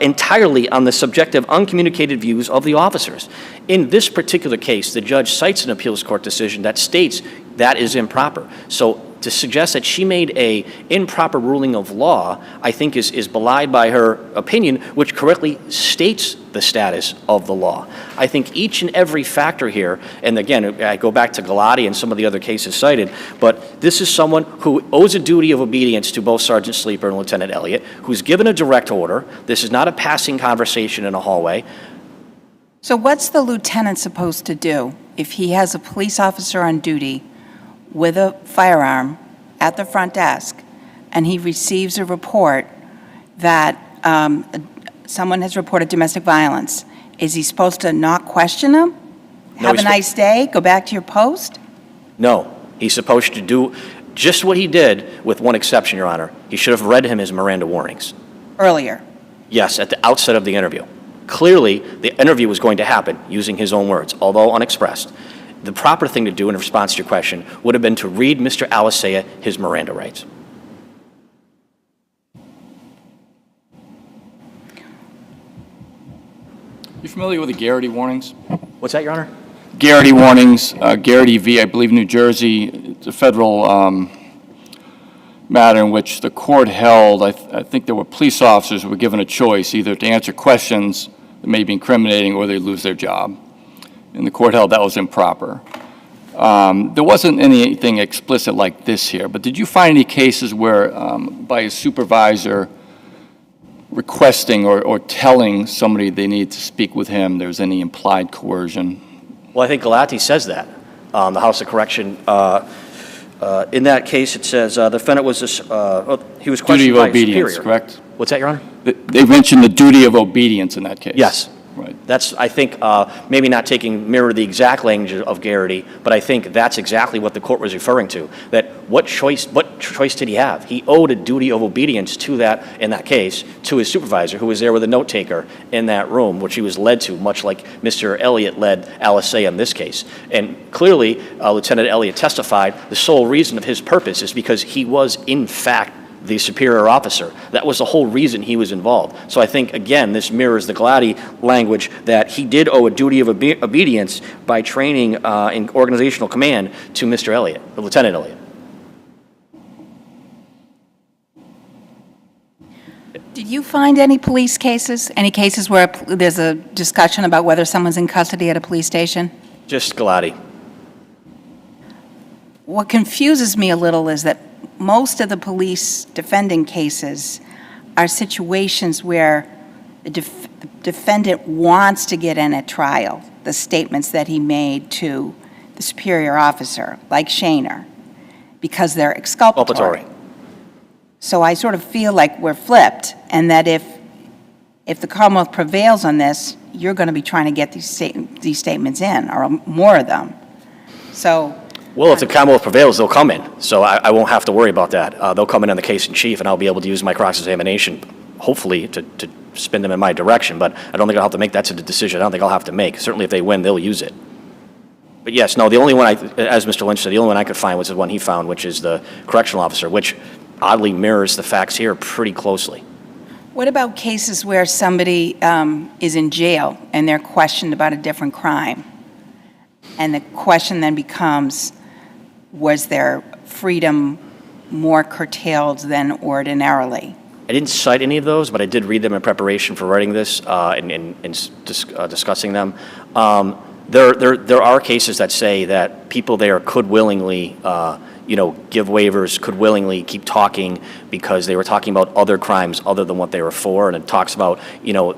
entirely on the subjective, uncommunicated views of the officers. In this particular case, the judge cites an appeals court decision that states that is improper. So to suggest that she made a improper ruling of law, I think is belied by her opinion, which correctly states the status of the law. I think each and every factor here, and again, I go back to Galati and some of the other cases cited, but this is someone who owes a duty of obedience to both Sergeant Sleeper and Lieutenant Elliott, who's given a direct order. This is not a passing conversation in a hallway. So what's the lieutenant supposed to do if he has a police officer on duty with a firearm at the front desk and he receives a report that someone has reported domestic violence? Is he supposed to not question him? Have a nice day, go back to your post? No, he's supposed to do just what he did, with one exception, Your Honor. He should have read him his Miranda warnings. Earlier? Yes, at the outset of the interview. Clearly, the interview was going to happen using his own words, although unexpressed. The proper thing to do in response to your question would have been to read Mr. ALICEA his Miranda rights. You familiar with the Garrity warnings? What's that, Your Honor? Garrity warnings, Garrity v. I believe New Jersey. It's a federal matter in which the court held, I think there were police officers who were given a choice either to answer questions that may be incriminating or they lose their job. And the court held that was improper. There wasn't anything explicit like this here, but did you find any cases where by a supervisor requesting or telling somebody they need to speak with him, there's any implied coercion? Well, I think Galati says that. The House of Correction, in that case, it says the defendant was, he was questioned by a superior. Duty of obedience, correct? What's that, Your Honor? They mentioned the duty of obedience in that case. Yes. Right. That's, I think, maybe not mirror the exact language of Garrity, but I think that's exactly what the court was referring to. That what choice did he have? He owed a duty of obedience to that, in that case, to his supervisor, who was there with a note taker in that room, which he was led to, much like Mr. Elliott led ALICEA in this case. And clearly, Lieutenant Elliott testified the sole reason of his purpose is because he was, in fact, the superior officer. That was the whole reason he was involved. So I think, again, this mirrors the Galati language that he did owe a duty of obedience by training in organizational command to Mr. Elliott, Lieutenant Elliott. Did you find any police cases, any cases where there's a discussion about whether someone's in custody at a police station? Just Galati. What confuses me a little is that most of the police defending cases are situations where the defendant wants to get in at trial the statements that he made to the superior officer, like Shaner, because they're exculpatory. So I sort of feel like we're flipped, and that if the Commonwealth prevails on this, you're going to be trying to get these statements in, or more of them. So. Well, if the Commonwealth prevails, they'll come in, so I won't have to worry about that. They'll come in on the case in chief, and I'll be able to use my cross-examination, hopefully, to spin them in my direction, but I don't think I'll have to make that decision. I don't think I'll have to make. Certainly, if they win, they'll use it. But yes, no, the only one, as Mr. Lynch said, the only one I could find was the one he found, which is the correctional officer, which oddly mirrors the facts here pretty closely. What about cases where somebody is in jail and they're questioned about a different crime? And the question then becomes, was their freedom more curtailed than ordinarily? I didn't cite any of those, but I did read them in preparation for writing this and discussing them. There are cases that say that people there could willingly, give waivers, could willingly keep talking because they were talking about other crimes other than what they were for, and it talks about,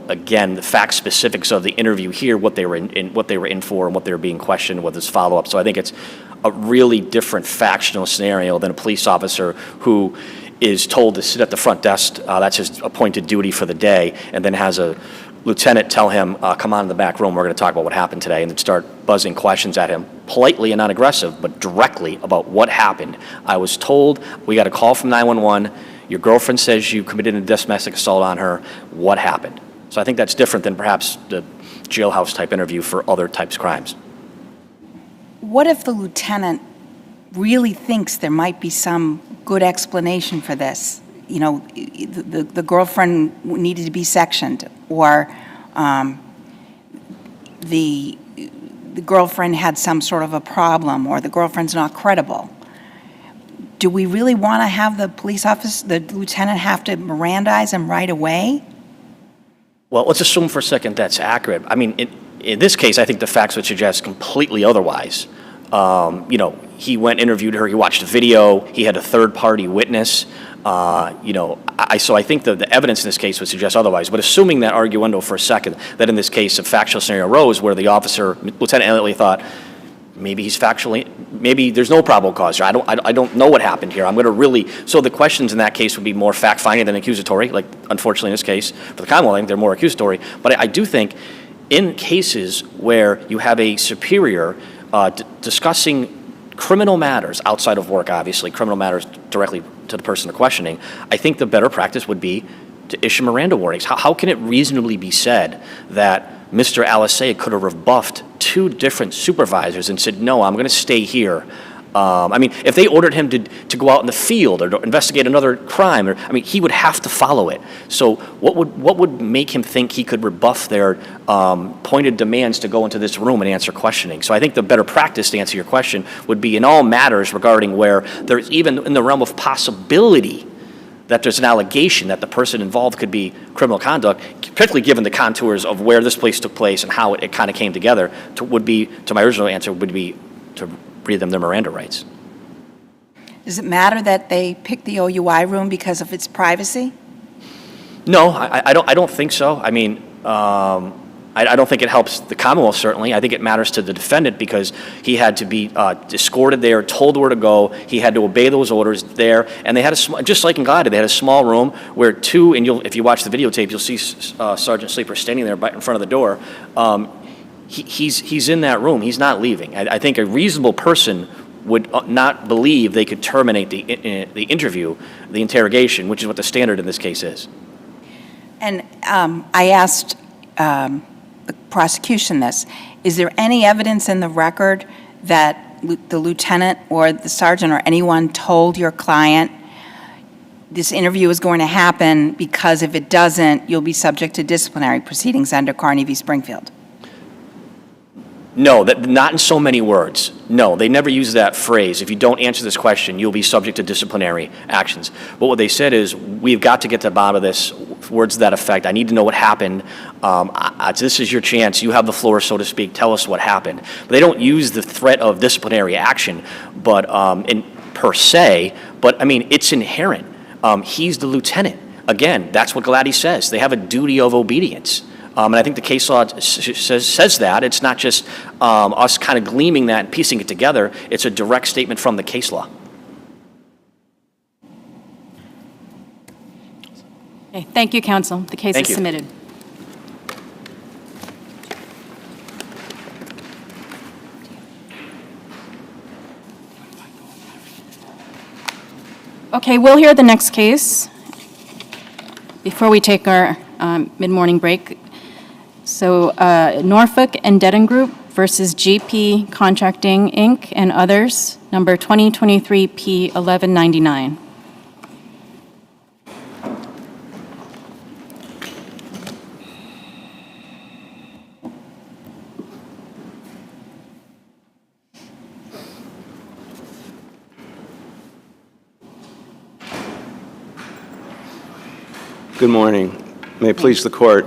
again, the fact specifics of the interview here, what they were in for, and what they were being questioned with this follow-up. So I think it's a really different factional scenario than a police officer who is told to sit at the front desk, that's his appointed duty for the day, and then has a lieutenant tell him, come on in the back room, we're going to talk about what happened today, and then start buzzing questions at him, politely and not aggressive, but directly about what happened. I was told, we got a call from 911, your girlfriend says you committed a domestic assault on her, what happened? So I think that's different than perhaps the jailhouse type interview for other types of crimes. What if the lieutenant really thinks there might be some good explanation for this? The girlfriend needed to be sectioned, or the girlfriend had some sort of a problem, or the girlfriend's not credible. Do we really want to have the lieutenant have to Mirandize him right away? Well, let's assume for a second that's accurate. I mean, in this case, I think the facts would suggest completely otherwise. He went and interviewed her, he watched the video, he had a third-party witness. So I think the evidence in this case would suggest otherwise. But assuming that arguendo for a second, that in this case a factual scenario arose where the officer, Lieutenant Elliott, thought, maybe maybe there's no probable cause here. I don't know what happened here. So the questions in that case would be more fact-finding than accusatory, like unfortunately in this case for the Commonwealth, I think they're more accusatory. But I do think in cases where you have a superior discussing criminal matters outside of work, obviously, criminal matters directly to the person they're questioning, I think the better practice would be to issue Miranda warnings. How can it reasonably be said that Mr. ALICEA could have rebuffed two different supervisors and said, no, I'm going to stay here? If they ordered him to go out in the field or to investigate another crime, he would have to follow it. So what would make him think he could rebuff their pointed demands to go into this room and answer questioning? So I think the better practice, to answer your question, would be in all matters regarding where there's even in the realm of possibility that there's an allegation that the person involved could be criminal conduct, particularly given the contours of where this place took place and how it kind of came together, to my original answer would be to read them their Miranda rights. Does it matter that they picked the OUI room because of its privacy? No, I don't think so. I don't think it helps the Commonwealth, certainly. I think it matters to the defendant because he had to be escorted there, told where to go. He had to obey those orders there. And they had just like in Galati, they had a small room where if you watch the videotape, you'll see Sergeant Sleeper standing there in front of the door. He's in that room. He's not leaving. I think a reasonable person would not believe they could terminate the interview, the interrogation, which is what the standard in this case is. And I asked the prosecution this. Is there any evidence in the record that the lieutenant or the sergeant or anyone told your client this interview is going to happen because if it doesn't, you'll be subject to disciplinary proceedings under Carney v. Springfield? No, not in so many words. No, they never use that phrase. If you don't answer this question, you'll be subject to disciplinary actions. But what they said is, we've got to get to the bottom of this. words to that effect. I need to know what happened. This is your chance. You have the floor, so to speak. Tell us what happened. But they don't use the threat of disciplinary action, but per se. But I mean, it's inherent. He's the lieutenant. Again, that's what Gladdy says. They have a duty of obedience. And I think the case law says that. It's not just us kind of gleaming that and piecing it together. It's a direct statement from the case law. Okay, thank you, counsel. The case Thank is you. submitted. Okay, we'll hear the next case before we take our mid-morning break. So NORFOK and DEDHAM Group versus GP Contracting, Inc. and others, number 2023 P1199. Good morning. May it please the court.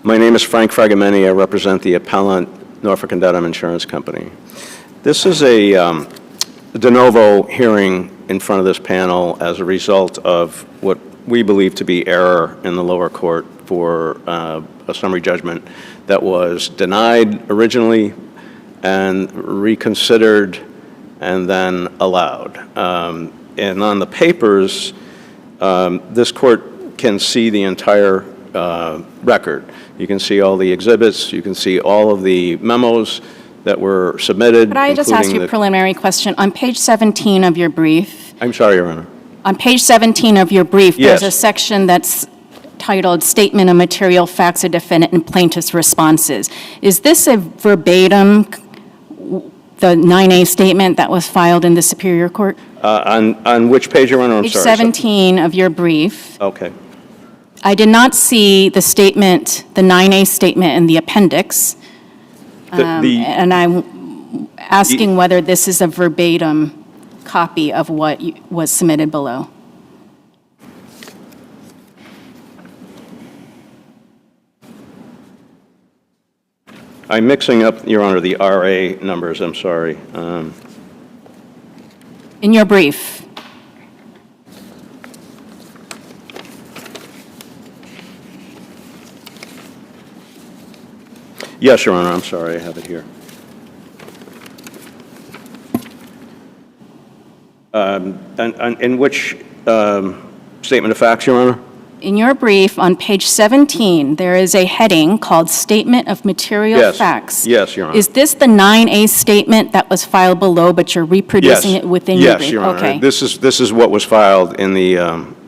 My name is Frank Fragamenti. I represent the appellant, Norfolk and Dedham Insurance Company. This is a de novo hearing in front of this panel as a result of what we believe to be error in the lower court for a summary judgment that was denied originally and reconsidered and then allowed. And on the papers, this court can see the entire record. You can see all the exhibits. You can see all of the memos that were submitted. Could I just ask you a preliminary question? On page 17 of your brief. I'm sorry, Your Honor. On page 17 of your brief, Yes. there's a section that's titled Statement of Material Facts of Defendant and Plaintiff's Responses. Is this a verbatim, the 9A statement that was filed in the Superior Court? On which page, Your Honor? I'm Page sorry. 17 of your brief. Okay. I did not see the statement, the 9A statement in the appendix. And I'm asking whether this is a verbatim copy of what was submitted below. I'm mixing up, Your Honor, the RA numbers. I'm sorry. In your brief. Yes, Your Honor. I'm sorry. I have it here. In which statement of facts, Your Honor? In your brief, on page 17, there is a heading called Statement of Material Yes. Facts. Yes, Your Honor. Is this the 9A statement that was filed below, but you're reproducing it within your brief? Yes, Your Honor. Okay. This is what was filed in the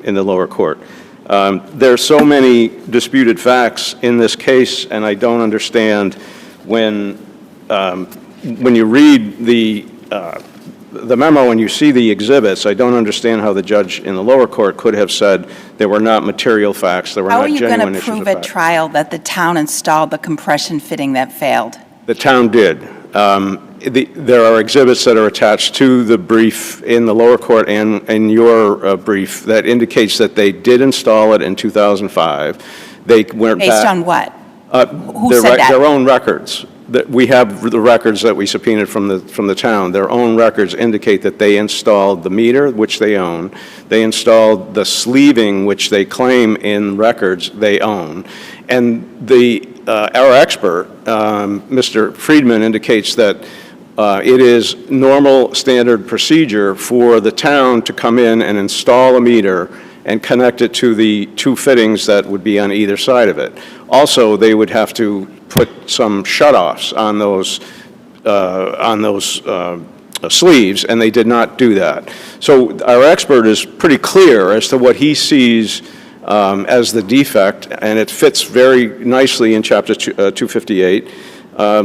lower court. There are so many disputed facts in this case, and I don't understand when you read the memo and you see the exhibits, I don't understand how the judge in the lower court could have said there were not material facts, there were How not are you genuine going to issues of prove at fact. trial that the town installed the compression fitting that failed? The town did. There are exhibits that are attached to the brief in the lower court and in your brief that indicates that they did install it in 2005. They went back. Based on what? Who said that? Their own records. We have the records that we subpoenaed from the town. Their own records indicate that they installed the meter, which they own. They installed the sleeving, which they claim in records they own. And our expert, Mr. Friedman, indicates that it is normal standard procedure for the town to come in and install a meter and connect it to the two fittings that would be on either side of it. Also, they would have to put some shutoffs on those sleeves, and they did not do that. So our expert is pretty clear as to what he sees as the defect, and it fits very nicely in Chapter 258.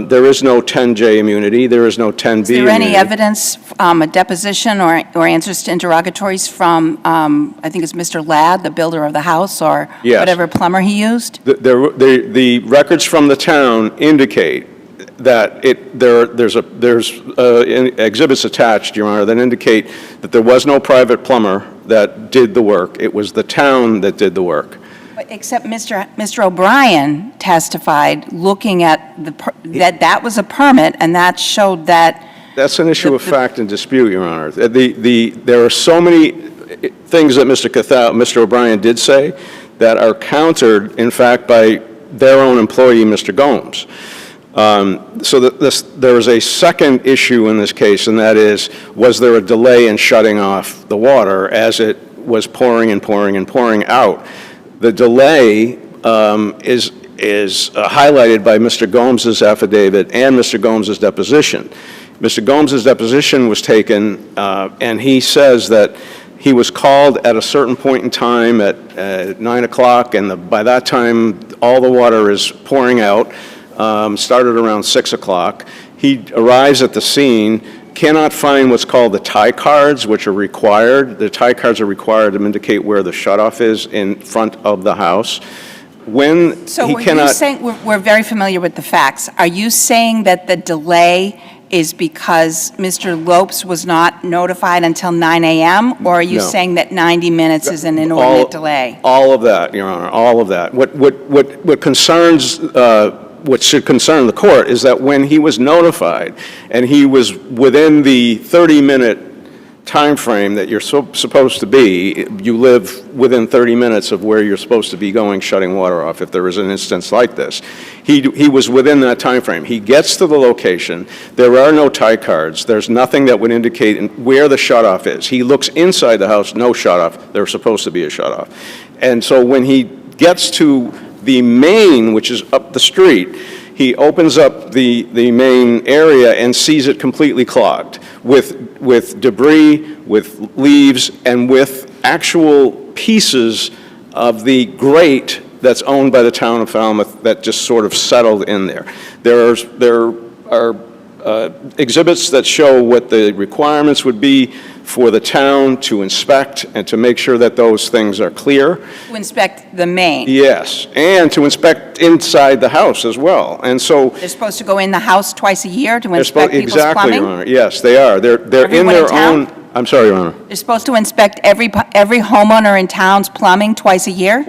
There is no 10J immunity. There is no 10B immunity. Is there any evidence, a deposition or answers to interrogatories from, I think it's Mr. Ladd, the builder of the house, or Yes. whatever plumber he used? The records from the town indicate that there's exhibits attached, Your Honor, that indicate that there was no private plumber that did the work. It was the town that did the work. Except Mr. O'Brien testified, looking at that was a permit, and that showed that. That's an issue of fact and dispute, Your Honor. There are so many things that Mr. O'Brien did say that are countered, in fact, by their own employee, Mr. Gomes. So there is a second issue in this case, and that is, was there a delay in shutting off the water as it was pouring and pouring and pouring out? The delay is highlighted by Mr. Gomes's affidavit and Mr. Gomes's deposition. Mr. Gomes's deposition was taken, and he says that he was called at a certain point in time at 9 o'clock, and by that time, all the water is pouring out, started around 6 o'clock. He arrives at the scene, cannot find what's called the tie cards, which are required. The tie cards are required to indicate where the shutoff is in front of the house. So you saying, we're very familiar with the facts. Are you saying that the delay is because Mr. Lopes was not notified until 9 a.m., or are you saying that 90 minutes is an inordinate delay? All of that, Your Honor, all of that. What concerns, what should concern the court is that when he was notified and he was within the 30-minute time frame that you're supposed to be, you live within 30 minutes of where you're supposed to be going, shutting water off, if there is an instance like this. He was within that time frame. He gets to the location. There are no tie cards. There's nothing that would indicate where the shutoff is. He looks inside the house, no shutoff. There's supposed to be a shutoff. And so when he gets to the main, which is up the street, he opens up the main area and sees it completely clogged with debris, with leaves, and with actual pieces of the grate that's owned by the town of Falmouth that just sort of settled in there. There are exhibits that show what the requirements would be for the town to inspect and to make sure that those things are clear. To inspect the main? Yes, and to inspect inside the house as well. And so they're supposed to go in the house twice a year to inspect people's exactly, plumbing? Your Honor. Yes, they are. They're in their own. I'm sorry, Your Honor. They're supposed to inspect every homeowner in town's plumbing twice a year?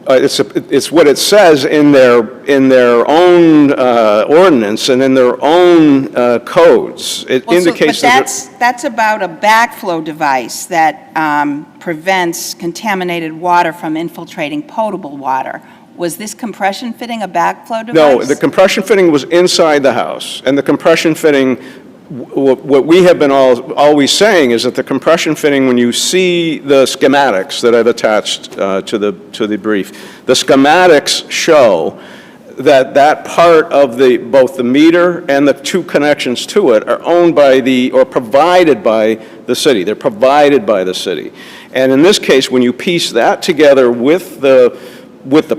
It's what it says in their own ordinance and in their own codes. It indicates that's about a backflow device that prevents contaminated water from infiltrating potable water. Was this compression fitting a backflow device? No, the compression fitting was inside the house, and the compression fitting, what we have been always saying is that the compression fitting, when you see the schematics that I've attached to the brief, the schematics show that part of both the meter and the two connections to it are owned by or provided by the city. They're provided by the city. And in this case, when you piece that together with the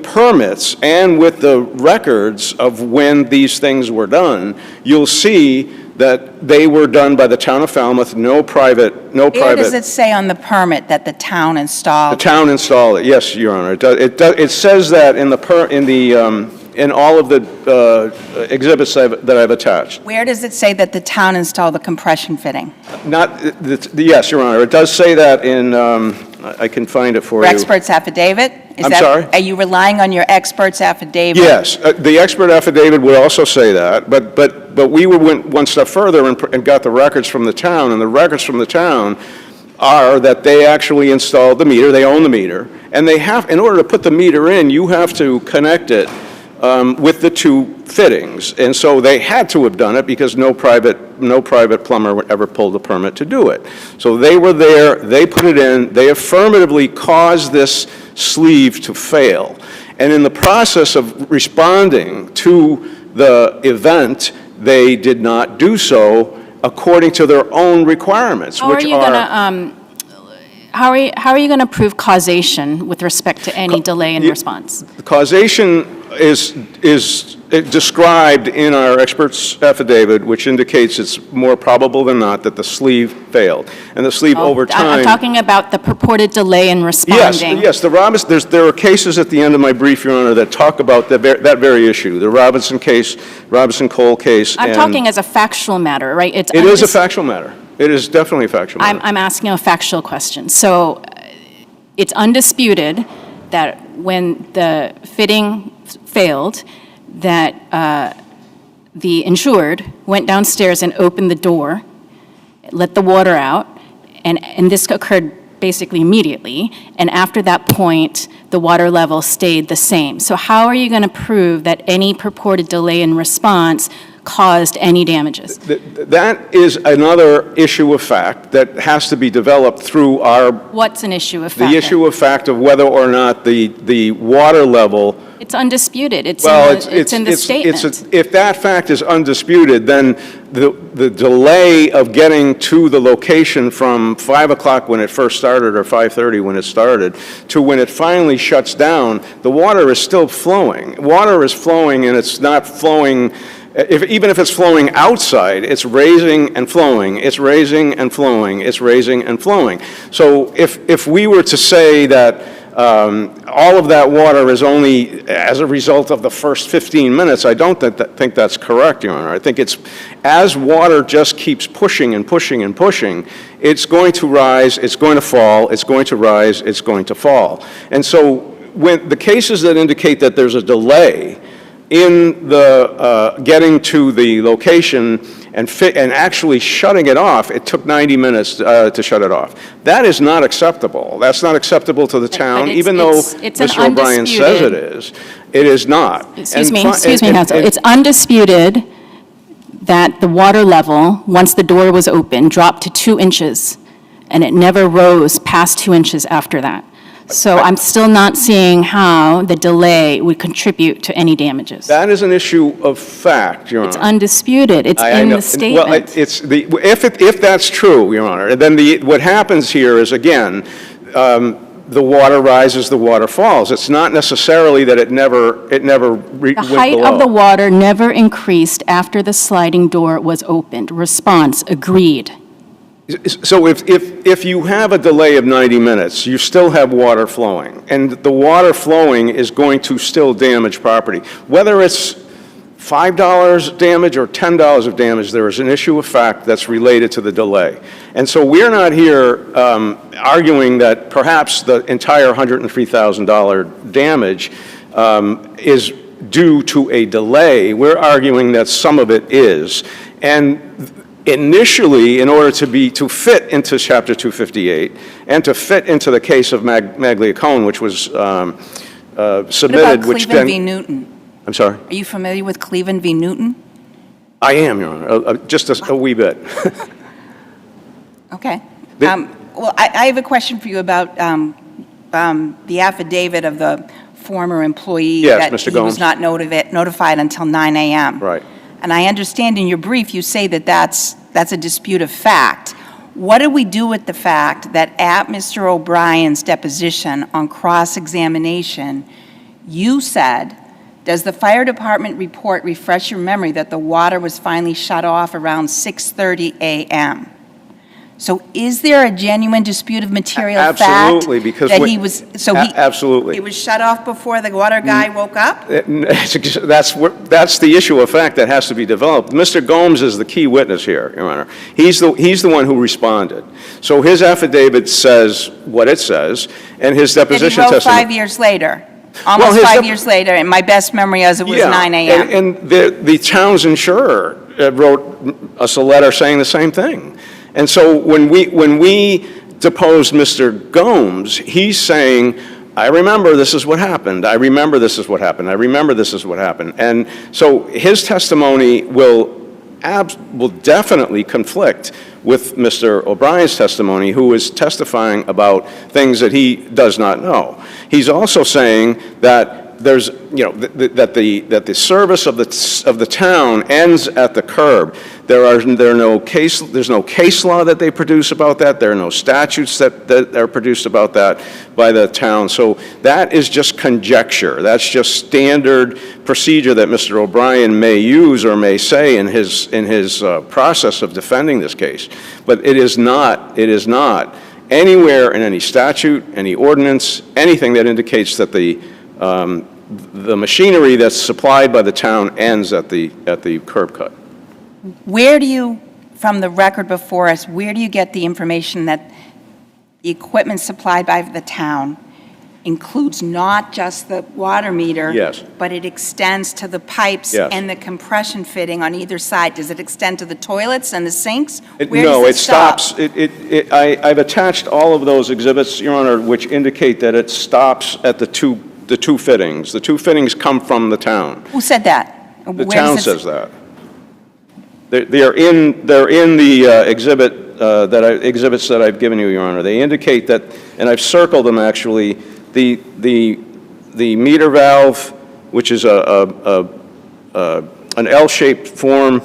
permits and with the records of when these things were done, you'll see that they were done by the town of Falmouth, no private. Where does it say on the permit that the town installed? The town installed it, yes, Your Honor. It says that in all of the exhibits that I've attached. Where does it say that the town installed the compression fitting? Yes, Your Honor. It does say that in, I can find it for you. Your expert's affidavit? I'm sorry? Are you relying on your expert's affidavit? Yes, the expert affidavit would also say that, but we went one step further and got the records from the town, and the records from the town are that they actually installed the meter, they own the meter, and they have, in order to put the meter in, you have to connect it with the two fittings, and so they had to have done it because no private plumber ever pulled a permit to do it. So they were there, they put it in, they affirmatively caused this sleeve to fail, and in the process of responding to the event, they did not do so according to their own requirements, How are you going to prove causation with respect to any delay in response? Causation is described in our expert's affidavit, which indicates it's more probable than not that the sleeve failed. And the sleeve over time... I'm talking about the purported delay in responding. Yes, there are cases at the end of my brief, Your Honor, that talk about that very issue. The Robinson case, Robinson-Cole case. I'm talking as a factual matter, right? It is a factual matter. It is definitely a factual matter. I'm asking a factual question. So it's undisputed that when the fitting failed, that the insured went downstairs and opened the door, let the water out, and this occurred basically immediately, and after that point, the water level stayed the same. So how are you going to prove that any purported delay in response caused any damages? That is another issue of fact that has to be developed through our... What's an issue of fact? The issue of fact of whether or not the water level... It's undisputed. It's in the statement. If that fact is undisputed, then the delay of getting to the location from 5 o'clock when it first started or 5:30 when it started to when it finally shuts down, the water is still flowing. Water is flowing, and it's not flowing... Even if it's flowing outside, it's raising and flowing, it's raising and flowing, it's raising and flowing. So if we were to say that all of that water is only as a result of the first 15 minutes, I don't think that's correct, Your Honor. I think it's as water just keeps pushing and pushing and pushing, it's going to rise, it's going to fall, it's going to rise, it's going to fall. And so when the cases that indicate that there's a delay in the getting to the location and actually shutting it off, it took 90 minutes to shut it off. That is not acceptable. That's not acceptable to the town, even though Mr. O'Brien says it is. It is not. Excuse me, counsel. It's undisputed that the water level, once the door was open, dropped to 2 inches, and it never rose past 2 inches after that. So I'm still not seeing how the delay would contribute to any damages. That is an issue of fact, Your Honor. It's undisputed. It's in the statement. Well, if that's true, Your Honor, then what happens here is, again, the water rises, the water falls. It's not necessarily that it never went below. The height of the water never increased after the sliding door was opened. Response, agreed. So if you have a delay of 90 minutes, you still have water flowing, and the water flowing is going to still damage property. Whether it's $5 damage or $10 of damage, there is an issue of fact that's related to the delay. And so we're not here arguing that perhaps the entire $103,000 damage is due to a delay. We're arguing that some of it is. And initially, in order to fit into Chapter 258 and to fit into the case of Maglia Cone, which was submitted, which then... Cleveland v. Newton? I'm sorry? Are you familiar with Cleveland v. Newton? I am, Your Honor, just a wee bit. Okay. Well, I have a question for you about the affidavit of the former employee that Mr. he Gomes was not notified until 9 a.m. Right. And I understand in your brief you say that that's a dispute of fact. What do we do with the fact that at Mr. O'Brien's deposition on cross-examination, you said, does the fire department report refresh your memory that the water was finally shut off around 6:30 a.m.? So is there a genuine dispute of material fact? Absolutely, because that he was, absolutely. It was shut off before the water guy woke up? That's the issue of fact that has to be developed. Mr. Gomes is the key witness here, Your Honor. He's the one who responded. So his affidavit says what it says, and his deposition That he wrote testimony. 5 years later. Almost 5 years later, and my best memory is it was 9 a.m. And the town's insurer wrote us a letter saying the same thing. And so when we deposed Mr. Gomes, he's saying, I remember this is what happened. I remember this is what happened. I remember this is what happened. And so his testimony will definitely conflict with Mr. O'Brien's testimony, who is testifying about things that he does not know. He's also saying that there's, that the service of the town ends at the curb. There's no case law that they produce about that. There are no statutes that are produced about that by the town. So that is just conjecture. That's just standard procedure that Mr. O'Brien may use or may say in his process of defending this case. But it is not anywhere in any statute, any ordinance, anything that indicates that the machinery that's supplied by the town ends at the curb cut. Where do you, from the record before us, where do you get the information that the equipment supplied by the town includes not just the water meter. Yes. But it extends to the pipes Yes. and the compression fitting on either side. Does it extend to the toilets and the sinks? Where No, does it stops, I've attached all of those exhibits, Your Honor, which indicate that it stops at the two fittings. The two fittings come from the town. Who said that? The town says that. They're in the exhibits that I've given you, Your Honor. They indicate that, and I've circled them actually, the meter valve, which is an L-shaped form,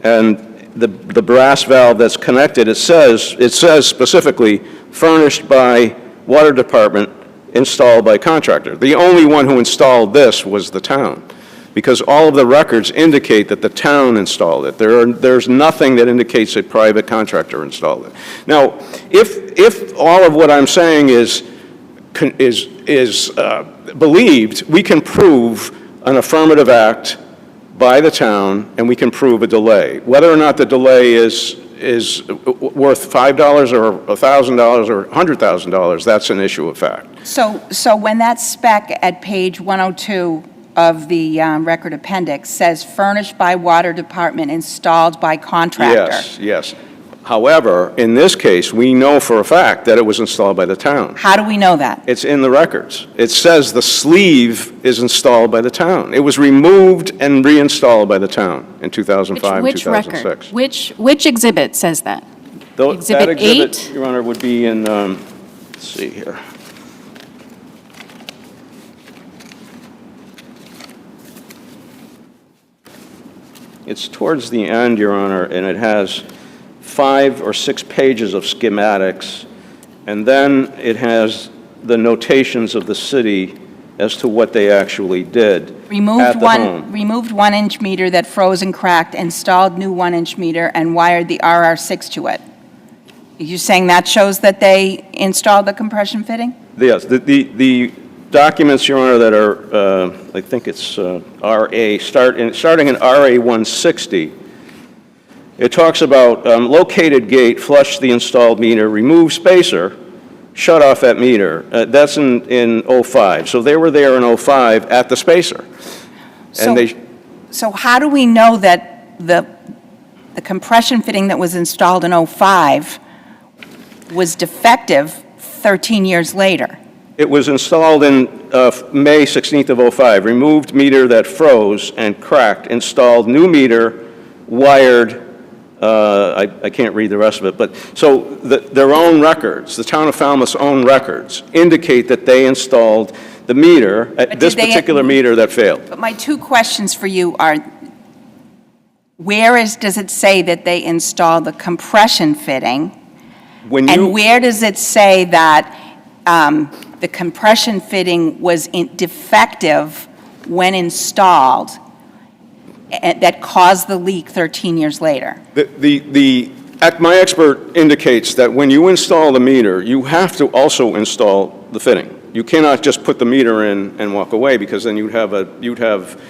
and the brass valve that's connected, it says specifically, furnished by Water Department, installed by contractor. The only one who installed this was the town, because all of the records indicate that the town installed it. There's nothing that indicates a private contractor installed it. Now, if all of what I'm saying is believed, we can prove an affirmative act by the town, and we can prove a delay. Whether or not the delay is worth $5 or $1,000 or $100,000, that's an issue of fact. So when that spec at page 102 of the record appendix says furnished by Water Department, installed by contractor. Yes. However, in this case, we know for a fact that it was installed by the town. How do we know that? It's in the records. It says the sleeve is installed by the town. It was removed and reinstalled by the town in 2005 and Which 2006. record? Which exhibit says that? Exhibit That exhibit, 8? Your Honor, would be in, let's see here. It's towards the end, Your Honor, and it has 5 or 6 pages of schematics, and then it has the notations of the city as to what they actually did at the home. Removed 1-inch meter that froze and cracked, installed new 1-inch meter, and wired the RR6 to it. Are you saying that shows that they installed the compression fitting? Yes, the documents, Your Honor, that are, I think it's RA, starting in RA 160, it talks about located gate, flush the installed meter, remove spacer, shut off that meter. That's in 05. So they were there in 05 at the spacer. So how do we know that the compression fitting that was installed in 05 was defective 13 years later? It was installed in May 16th of 05. Removed meter that froze and cracked, installed new meter, wired, I can't read the rest of it, but so their own records, the town of Falmouth's own records, indicate that they installed the meter, this particular meter that failed. But my two questions for you are, does it say that they installed the compression fitting? And where does it say that the compression fitting was defective when installed, that caused the leak 13 years later? My expert indicates that when you install the meter, you have to also install the fitting. You cannot just put the meter in and walk away, because then you'd have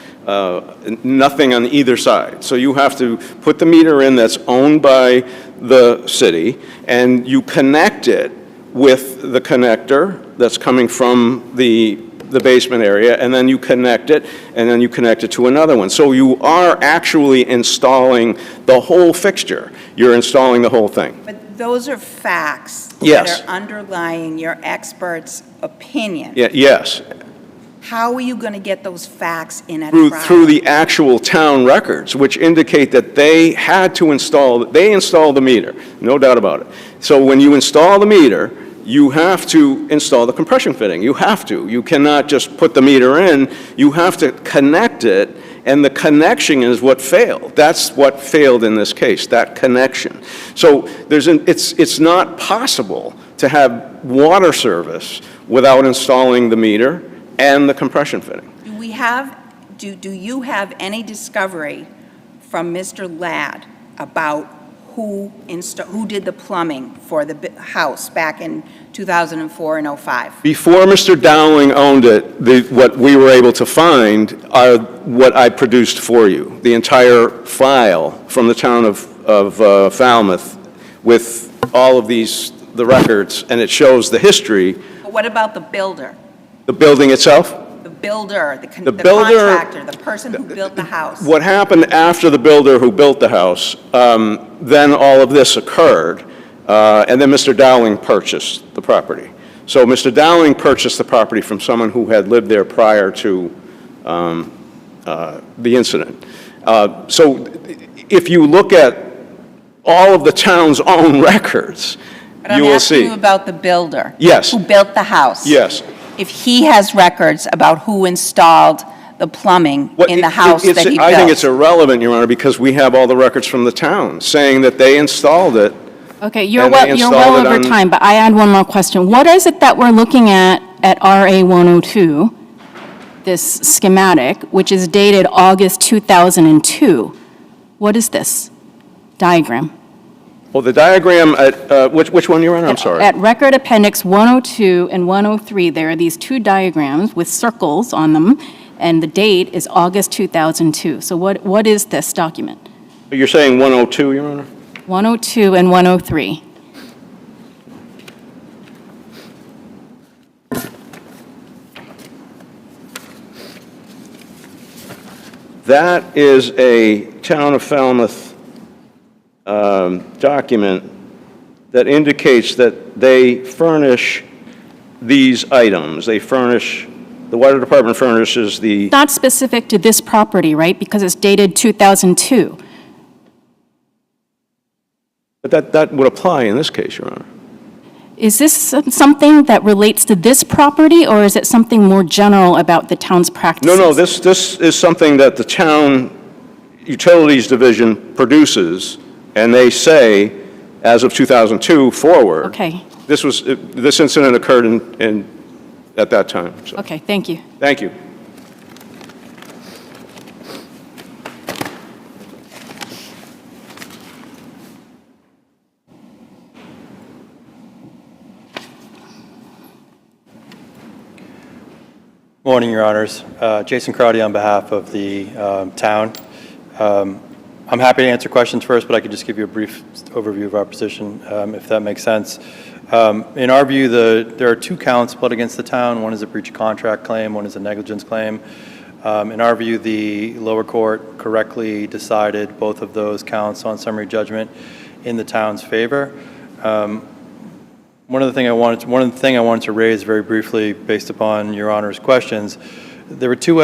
nothing on either side. So you have to put the meter in that's owned by the city, and you connect it with the connector that's coming from the basement area, and then you connect it, and then you connect it to another one. So you are actually installing the whole fixture. You're installing the whole thing. But those are facts Yes. that are underlying your expert's opinion. Yes. How are you going to get those facts in at Through trial? the actual town records, which indicate that they had to installed the meter, no doubt about it. So when you install the meter, you have to install the compression fitting. You have to. You cannot just put the meter in. You have to connect it, and the connection is what failed. That's what failed in this case, that connection. So it's not possible to have water service without installing the meter and the compression fitting. Do you have any discovery from Mr. Ladd about who did the plumbing for the house back in 2004 and 05? Before Mr. Dowling owned it, what we were able to find are what I produced for you, the entire file from the town of Falmouth with all of the records, and it shows the history. But what about the builder? The building itself? The builder, The builder- contractor, the person who built the house. What happened after the builder who built the house, then all of this occurred, and then Mr. Dowling purchased the property. So Mr. Dowling purchased the property from someone who had lived there prior to the incident. So if you look at all of the town's own records, But I'm you will asking see. you about the builder. Yes. Who built the house. Yes. If he has records about who installed the plumbing What- in the house it's- that he built. I think it's irrelevant, Your Honor, because we have all the records from the town saying that they installed it. Okay, you're And they well installed it over on- time, but I had one more question. What is it that we're looking at RA 102, this schematic, which is dated August 2002? What is this diagram? Well, the diagram at, which one, Your Honor? I'm sorry. At Record Appendix 102 and 103, there are these two diagrams with circles on them, and the date is August 2002. So what is this document? You're saying 102, Your Honor? 102 and 103. That is a Town of Falmouth document that indicates that they furnish these items. They furnish, the Water Department furnishes the, Not specific to this property, right? Because it's dated 2002. but that would apply in this case, Your Honor. Is this something that relates to this property, or is it something more general about the town's practices? No, this is something that the town utilities division produces, and they say, as of 2002 forward. Okay, This incident occurred at that time. So, okay, thank you. thank you. Morning, Your Honors. Jason Crowdy on behalf of the town. I'm happy to answer questions first, but I could just give you a brief overview of our position, if that makes sense. In our view, there are two counts pled against the town. One is a breach of contract claim, one is a negligence claim. In our view, the lower court correctly decided both of those counts on summary judgment in the town's favor. One thing I wanted to raise very briefly, based upon Your Honor's questions, there were two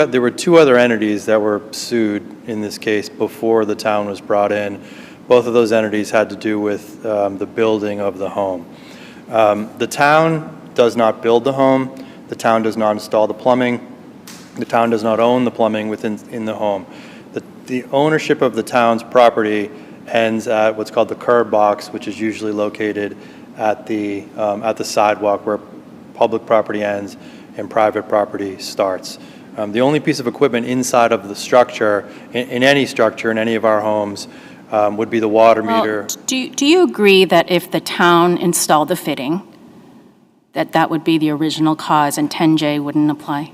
other entities that were sued in this case before the town was brought in. Both of those entities had to do with the building of the home. The town does not build the home. The town does not install the plumbing. The town does not own the plumbing in the home. The ownership of the town's property ends at what's called the curb box, which is usually located at the sidewalk where public property ends and private property starts. The only piece of equipment inside of the structure, in any structure, in any of our homes, would be the water meter. Do you agree that if the town installed the fitting, that would be the original cause and 10J wouldn't apply?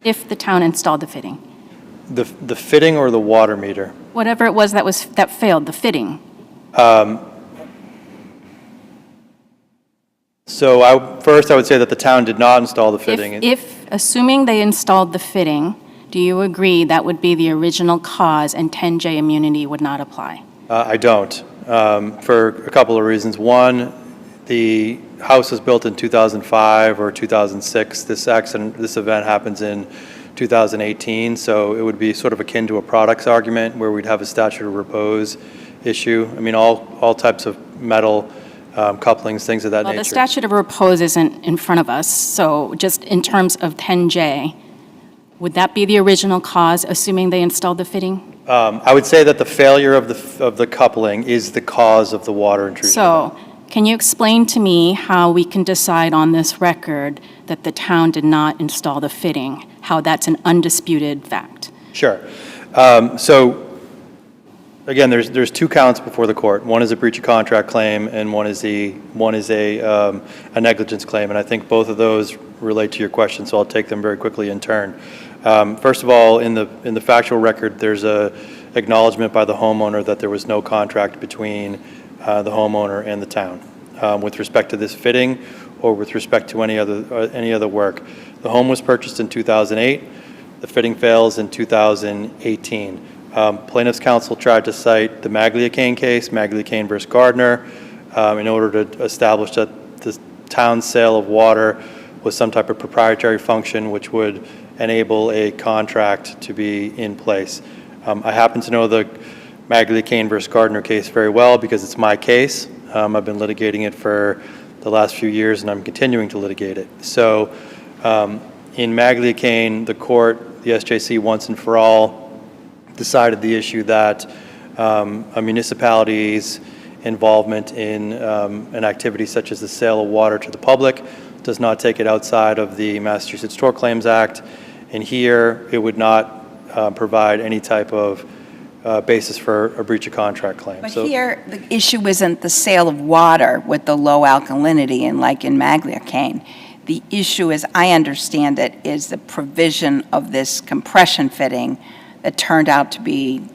If the town installed the fitting? The fitting or the water meter? Whatever it was that failed, the fitting. So first I would say that the town did not install the fitting. If, assuming they installed the fitting, do you agree that would be the original cause and 10J immunity would not apply? I don't, for a couple of reasons. One, the house was built in 2005 or 2006. This event happens in 2018, so it would be sort of akin to a products argument where we'd have a statute of repose issue. I mean, all types of metal couplings, things of that nature. Well, the statute of repose isn't in front of us, so just in terms of 10J, would that be the original cause, assuming they installed the fitting? I would say that the failure of the coupling is the cause of the water intrusion. So, can you explain to me how we can decide on this record that the town did not install the fitting, how that's an undisputed fact? Sure. So, again, there's two counts before the court. One is a breach of contract claim, and one is a negligence claim. And I think both of those relate to your question, so I'll take them very quickly in turn. First of all, in the factual record, there's a acknowledgement by the homeowner that there was no contract between the homeowner and the town with respect to this fitting or with respect to any other work. The home was purchased in 2008. The fitting fails in 2018. Plaintiff's counsel tried to cite the Maglia-Kane case, Maglia-Kane versus Gardner, in order to establish that the town's sale of water was some type of proprietary function which would enable a contract to be in place. I happen to know the Maglia-Kane versus Gardner case very well because it's my case. I've been litigating it for the last few years, and I'm continuing to litigate it. So in Maglia-Kane, the court, the SJC, once and for all, decided the issue that a municipality's involvement in an activity such as the sale of water to the public does not take it outside of the Massachusetts Tort Claims Act, and here it would not provide any type of basis for a breach of contract claim. But here, the issue isn't the sale of water with the low alkalinity, and like in Maglia-Kane. The issue, as I understand it, is the provision of this compression fitting that turned out to be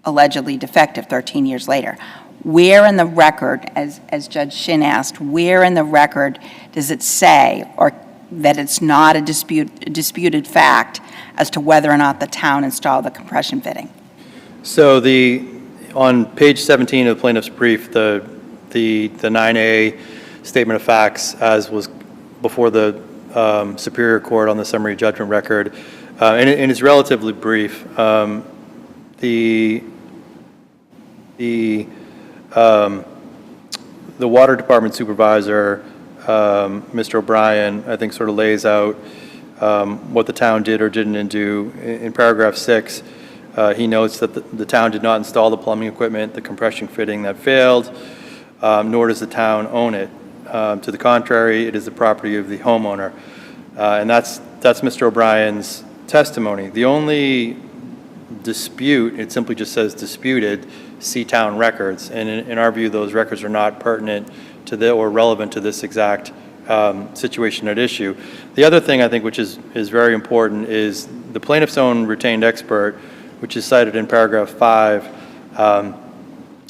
allegedly defective 13 years later. Where in the record, as Judge Shin asked, where in the record does it say or that it's not a disputed fact as to whether or not the town installed the compression fitting? So on page 17 of the plaintiff's brief, the 9A statement of facts, as was before the Superior Court on the summary judgment record, and it's relatively brief. The water department supervisor, Mr. O'Brien, I think sort of lays out what the town did or didn't do. In paragraph 6, he notes that the town did not install the plumbing equipment, the compression fitting that failed, nor does the town own it. To the contrary, it is the property of the homeowner. And that's Mr. O'Brien's testimony. The only dispute, it simply just says disputed, see town records. And in our view, those records are not pertinent to or relevant to this exact situation at issue. The other thing I think which is very important is the plaintiff's own retained expert, which is cited in paragraph 5.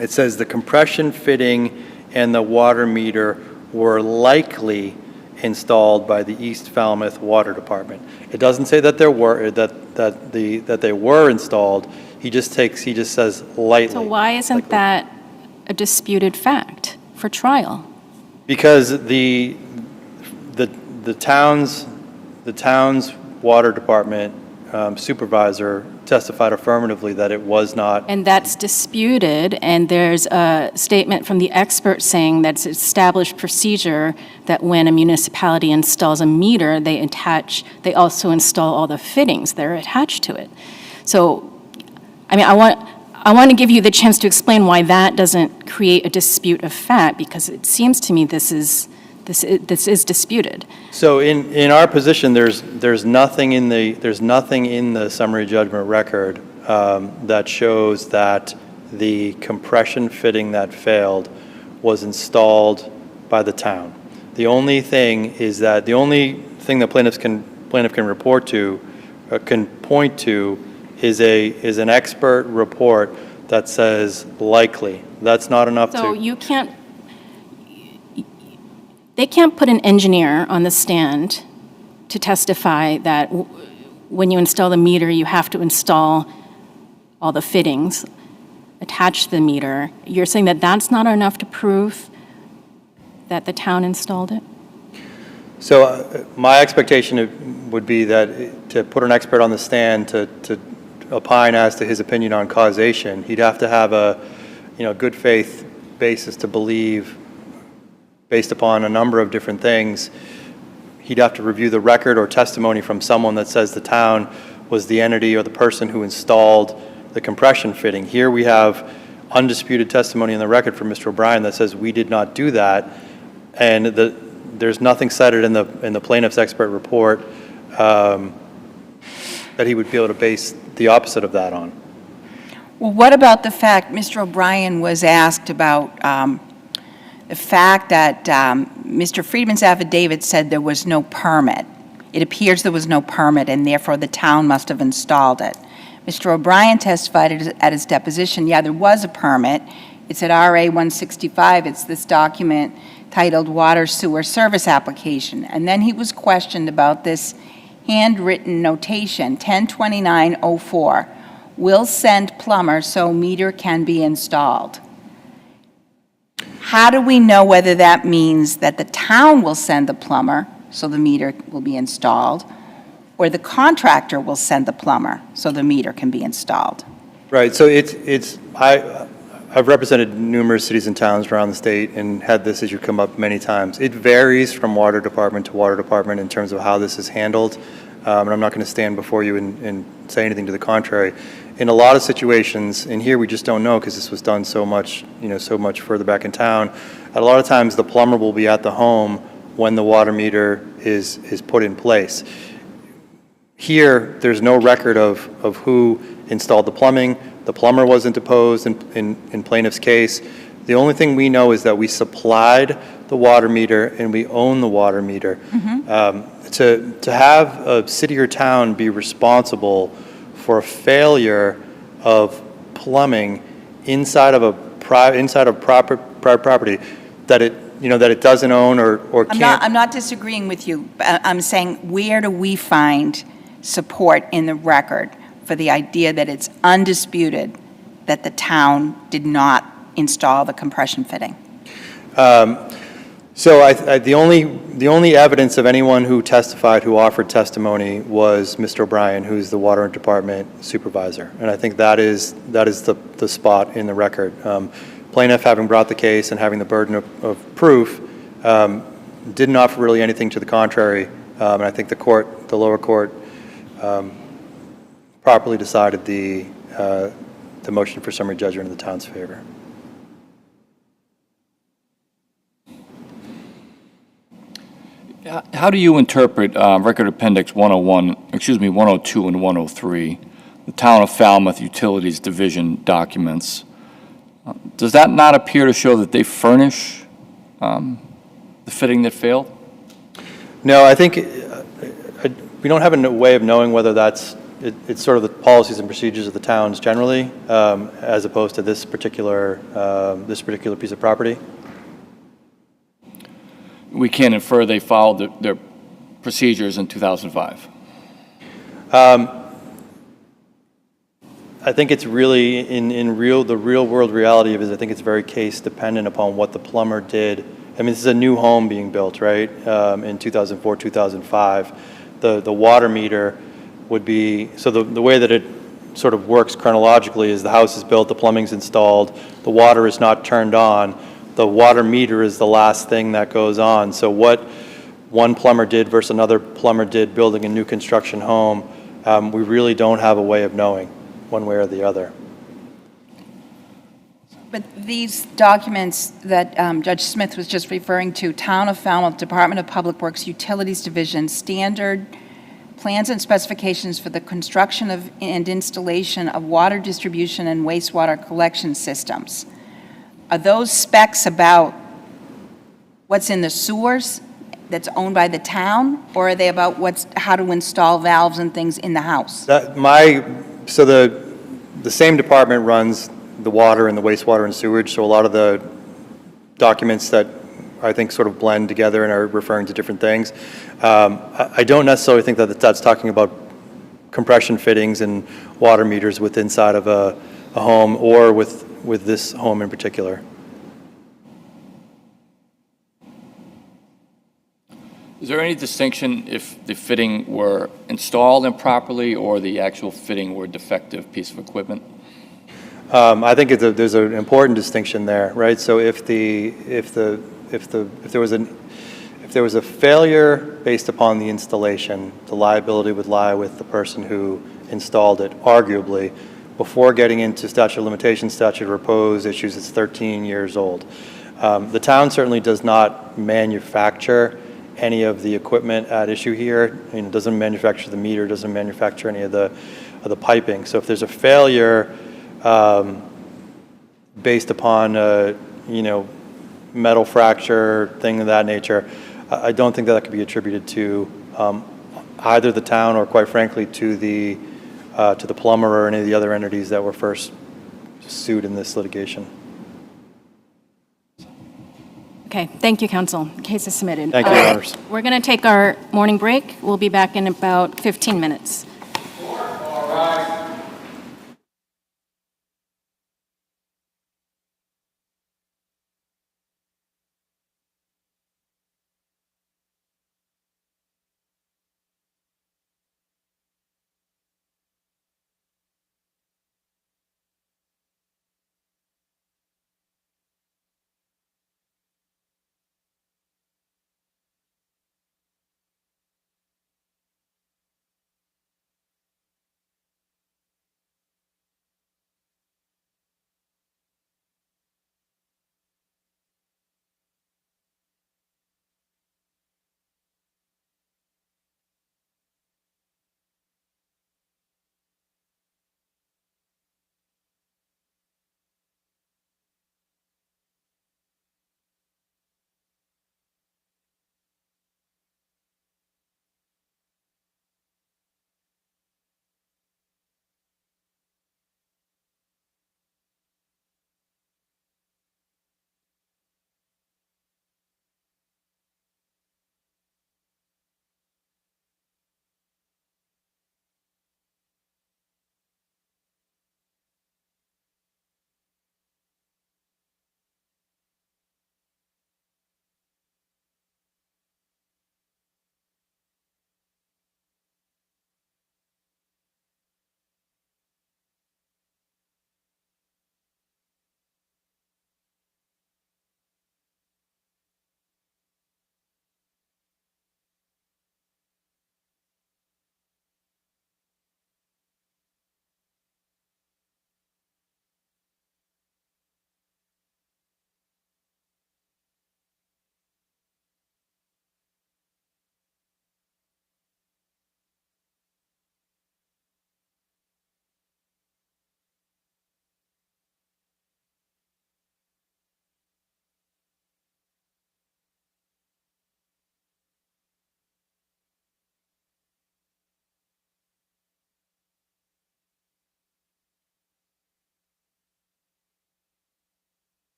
It says the compression fitting and the water meter were likely installed by the East Falmouth Water Department. It doesn't say that they were installed. He just says lightly. So why isn't that a disputed fact for trial? Because the town's water department supervisor testified affirmatively that it was not. And that's disputed, and there's a statement from the expert saying that's established procedure that when a municipality installs a meter, they also install all the fittings that are attached to it. So, I mean, I want to give you the chance to explain why that doesn't create a dispute of fact, because it seems to me this is disputed. So in our position, there's nothing in the summary judgment record that shows that the compression fitting that failed was installed by the town. The only thing that plaintiff can report to, can point to, is an expert report that says likely. That's not enough to. So they can't put an engineer on the stand to testify that when you install the meter, you have to install all the fittings, attach the meter. You're saying that that's not enough to prove that the town installed it? So my expectation would be that to put an expert on the stand to opine as to his opinion on causation, he'd have to have a good faith basis to believe, based upon a number of different things. He'd have to review the record or testimony from someone that says the town was the entity or the person who installed the compression fitting. Here we have undisputed testimony in the record from Mr. O'Brien that says we did not do that, and there's nothing cited in the plaintiff's expert report that he would be able to base the opposite of that on. Well, what about the fact Mr. O'Brien was asked about the fact that Mr. Friedman's affidavit said there was no permit. It appears there was no permit, and therefore the town must have installed it. Mr. O'Brien testified at his deposition, yeah, there was a permit. It's at RA 165. It's this document titled Water Sewer Service Application. And then he was questioned about this handwritten notation, 102904, will send plumber so meter can be installed. How do we know whether that means that the town will send the plumber so the meter will be installed, or the contractor will send the plumber so the meter can be installed? Right, so I've represented numerous cities and towns around the state and had this issue come up many times. It varies from water department to water department in terms of how this is handled, and I'm not going to stand before you and say anything to the contrary. In a lot of situations, and here we just don't know because this was done so much further back in town, a lot of times the plumber will be at the home when the water meter is put in place. Here, there's no record of who installed the plumbing. The plumber wasn't deposed in plaintiff's case. The only thing we know is that we supplied the water meter and we own the water meter. To have a city or town be responsible for a failure of plumbing inside of private property that it doesn't own or can't. I'm not disagreeing with you. I'm saying, where do we find support in the record for the idea that it's undisputed that the town did not install the compression fitting? So the only evidence of anyone who testified, who offered testimony, was Mr. O'Brien, who's the water department supervisor, and I think that is the spot in the record. Plaintiff, having brought the case and having the burden of proof, didn't offer really anything to the contrary, and I think the lower court, properly decided the motion for summary judgment in the town's favor. How do you interpret Record Appendix 102 and 103, the Town of Falmouth Utilities Division documents? Does that not appear to show that they furnish the fitting that failed? No, I think we don't have a way of knowing whether it's sort of the policies and procedures of the towns generally, as opposed to this particular piece of property. We can't infer they followed their procedures in 2005. I think it's really the real world reality of it is I think it's very case dependent upon what the plumber did. I mean, this is a new home being built, right? In 2004, 2005, the water meter would be, so the way that it sort of works chronologically is the house is built, the plumbing's installed, the water is not turned on, the water meter is the last thing that goes on. So what one plumber did versus another plumber did building a new construction home, we really don't have a way of knowing one way or the other. But these documents that Judge Smyth was just referring to, Town of Falmouth, Department of Public Works, Utilities Division, standard plans and specifications for the construction of and installation of water distribution and wastewater collection systems. Are those specs about what's in the sewers that's owned by the town, or are they about how to install valves and things in the house? So the same department runs the water and the wastewater and sewage, so a lot of the documents that I think sort of blend together and are referring to different things. I don't necessarily think that that's talking about compression fittings and water meters with inside of a home or with this home in particular. Is there any distinction if the fitting were installed improperly or the actual fitting were a defective piece of equipment? I think there's an important distinction there, right? So if there was a failure based upon the installation, the liability would lie with the person who installed it, arguably. Before getting into statute of limitations, statute of repose issues, it's 13 years old. The town certainly does not manufacture any of the equipment at issue here. I mean, it doesn't manufacture the meter, doesn't manufacture any of the piping. So if there's a failure based upon a metal fracture, thing of that nature, I don't think that could be attributed to either the town or, quite frankly, to the plumber or any of the other entities that were first sued in this litigation. Okay, thank you, counsel. Case is submitted. Thank you, Your Honors. We're going to take our morning break. We'll be back in about 15 minutes. All rise.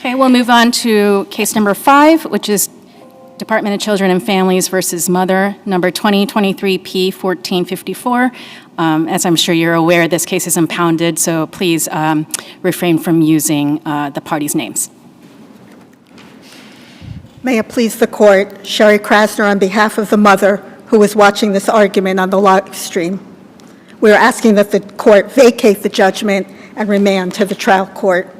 Okay, we'll move on to case number 5, which is Department of Children and Families versus Mother, number 2023P1454. As I'm sure you're aware, this case is impounded, so please refrain from using the parties' names. May it please the court, Sherry Krasner on behalf of the mother who is watching this argument on the live stream. We are asking that the court vacate the judgment and remand to the trial court.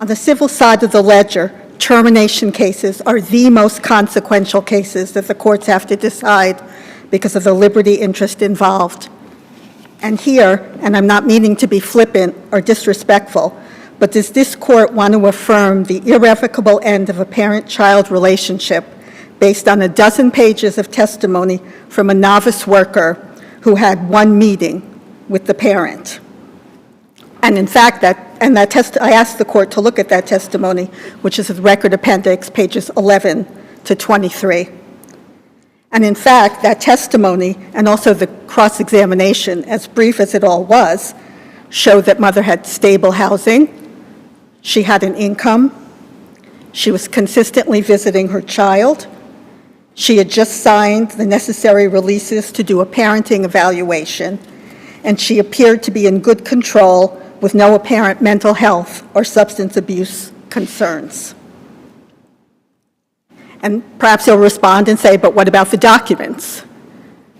On the civil side of the ledger, termination cases are the most consequential cases that the courts have to decide because of the liberty interest involved. And here, and I'm not meaning to be flippant or disrespectful, but does this court want to affirm the irrevocable end of a parent-child relationship based on a dozen pages of testimony from a novice worker who had one meeting with the parent? And in fact, I asked the court to look at that testimony, which is the record appendix, pages 11 to 23. And in fact, that testimony and also the cross-examination, as brief as it all was, showed that mother had stable housing, she had an income, she was consistently visiting her child, she had just signed the necessary releases to do a parenting evaluation, and she appeared to be in good control with no apparent mental health or substance abuse concerns. And perhaps you'll respond and say, but what about the documents?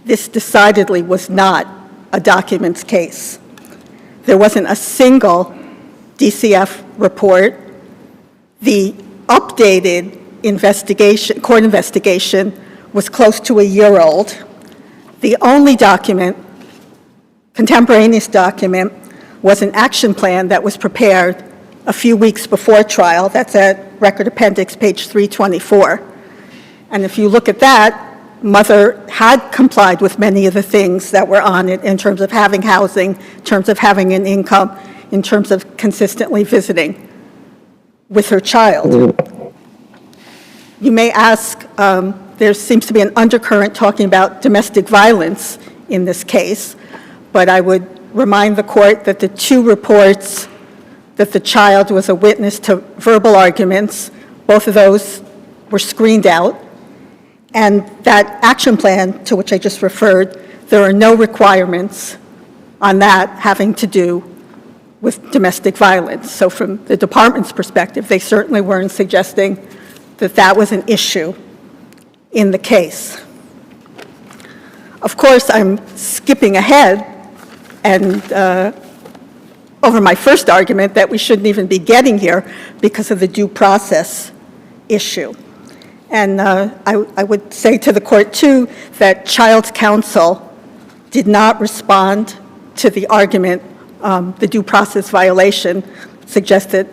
This decidedly was not a documents case. There wasn't a single DCF report. The updated court investigation was close to a year old. The only document, contemporaneous document, was an action plan that was prepared a few weeks before trial. That's at record appendix page 324. And if you look at that, mother had complied with many of the things that were on it in terms of having housing, in terms of having an income, in terms of consistently visiting with her child. You may ask, there seems to be an undercurrent talking about domestic violence in this case, but I would remind the court that the two reports that the child was a witness to verbal arguments, both of those were screened out. And that action plan to which I just referred, there are no requirements on that having to do with domestic violence. So from the department's perspective, they certainly weren't suggesting that that was an issue in the case. Of course, I'm skipping ahead and over my first argument that we shouldn't even be getting here because of the due process issue. And I would say to the court, too, that child's counsel did not respond to the argument, the due process violation suggested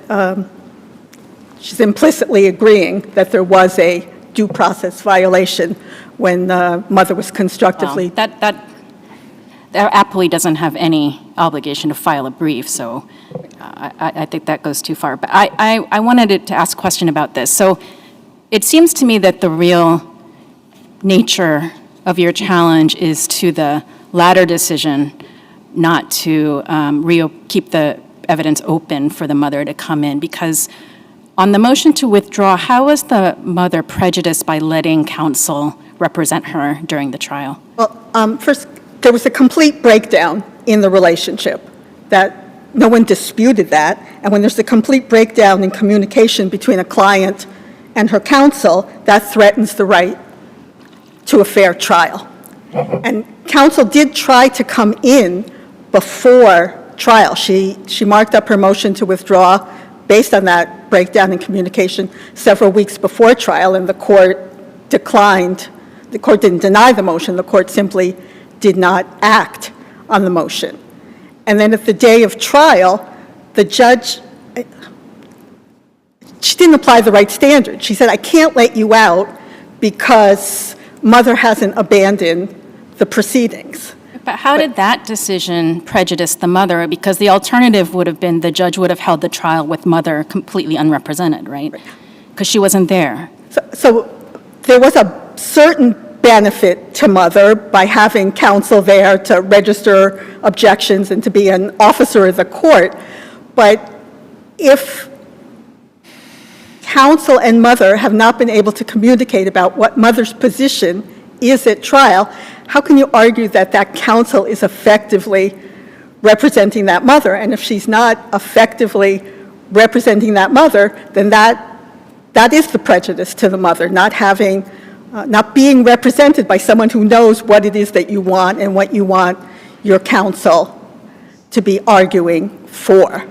she's implicitly agreeing that there was a due process violation when mother was constructively. That appellee doesn't have any obligation to file a brief, so I think that goes too far. But I wanted to ask a question about this. So it seems to me that the real nature of your challenge is to the latter decision, not to keep the evidence open for the mother to come in, because on the motion to withdraw, how was the mother prejudiced by letting counsel represent her during the trial? Well, first, there was a complete breakdown in the relationship. That no one disputed that. And when there's a complete breakdown in communication between a client and her counsel, that threatens the right to a fair trial. And counsel did try to come in before trial. She marked up her motion to withdraw based on that breakdown in communication several weeks before trial, and the court declined. The court didn't deny the motion. The court simply did not act on the motion. And then at the day of trial, the judge, she didn't apply the right standard. She said, I can't let you out because mother hasn't abandoned the proceedings. But how did that decision prejudice the mother? Because the alternative would have been the judge would have held the trial with mother completely unrepresented, right? Because she wasn't there. So there was a certain benefit to mother by having counsel there to register objections and to be an officer of the court. But if counsel and mother have not been able to communicate about what mother's position is at trial, how can you argue that that counsel is effectively representing that mother? And if she's not effectively representing that mother, then that is the prejudice to the mother, not being represented by someone who knows what it is that you want and what you want your counsel to be arguing for.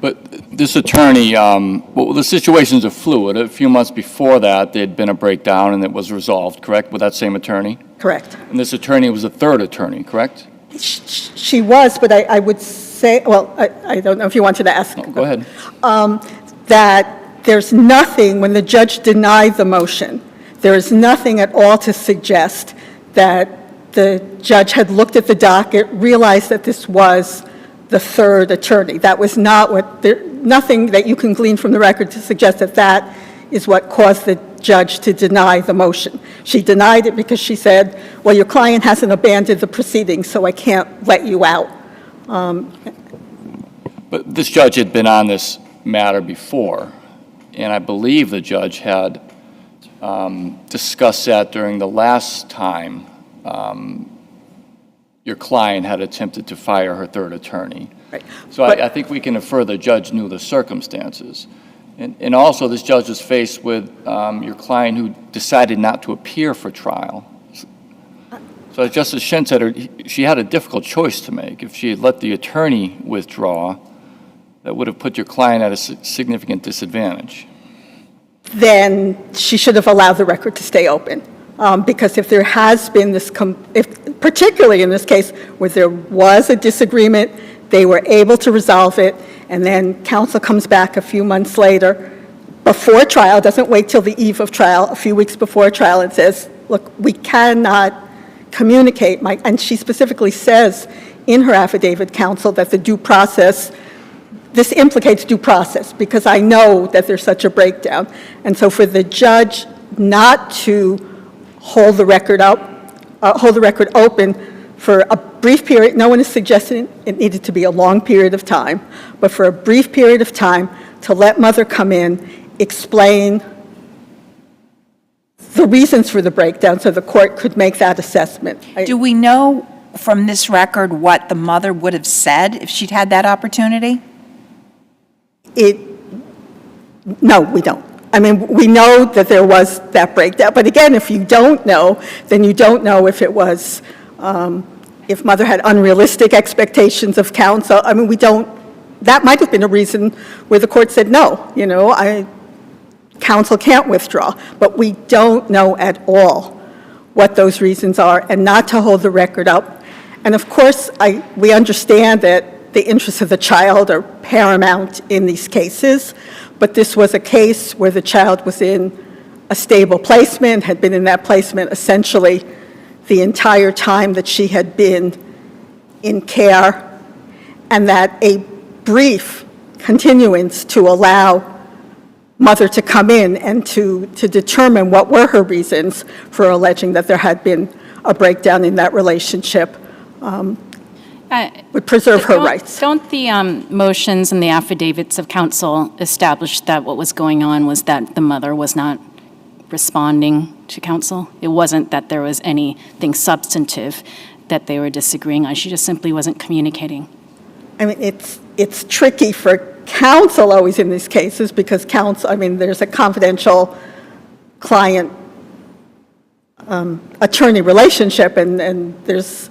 But this attorney, well, the situations are fluid. A few months before that, there had been a breakdown and it was resolved, correct, with that same attorney? Correct. And this attorney was a third attorney, correct? She was, but I would say, well, I don't know if you wanted to ask. No, go ahead. That there's nothing, when the judge denied the motion, there is nothing at all to suggest that the judge had looked at the docket, realized that this was the third attorney. That was not nothing that you can glean from the record to suggest that that is what caused the judge to deny the motion. She denied it because she said, well, your client hasn't abandoned the proceedings, so I can't let you out. But this judge had been on this matter before, and I believe the judge had discussed that during the last time your client had attempted to fire her third attorney. Right. So I think we can infer the judge knew the circumstances. And also, this judge was faced with your client who decided not to appear for trial. So as Justice Shin said, she had a difficult choice to make. If she had let the attorney withdraw, that would have put your client at a significant disadvantage. Then she should have allowed the record to stay open. Because if there has been this, particularly in this case, where there was a disagreement, they were able to resolve it, and then counsel comes back a few months later, before trial, doesn't wait till the eve of trial, a few weeks before trial, and says, look, we cannot communicate. And she specifically says in her affidavit, counsel, that the due process, this implicates due process, because I know that there's such a breakdown. And so for the judge not to hold the record open for a brief period, no one is suggesting it needed to be a long period of time, but for a brief period of time to let mother come in, explain the reasons for the breakdown so the court could make that assessment. Do we know from this record what the mother would have said if she'd had that opportunity? No, we don't. I mean, we know that there was that breakdown, but again, if you don't know, then you don't know if it was, if mother had unrealistic expectations of counsel. I mean, that might have been a reason where the court said, no, counsel can't withdraw, but we don't know at all what those reasons are, and not to hold the record up. And of course, we understand that the interests of the child are paramount in these cases, but this was a case where the child was in a stable placement, had been in that placement essentially the entire time that she had been in care, and that a brief continuance to allow mother to come in and to determine what were her reasons for alleging that there had been a breakdown in that relationship would preserve her rights. Don't the motions and the affidavits of counsel establish that what was going on was that the mother was not responding to counsel? It wasn't that there was anything substantive that they were disagreeing on. She just simply wasn't communicating. I mean, it's tricky for counsel always in these cases because counsel, I mean, there's a confidential client attorney relationship, and there's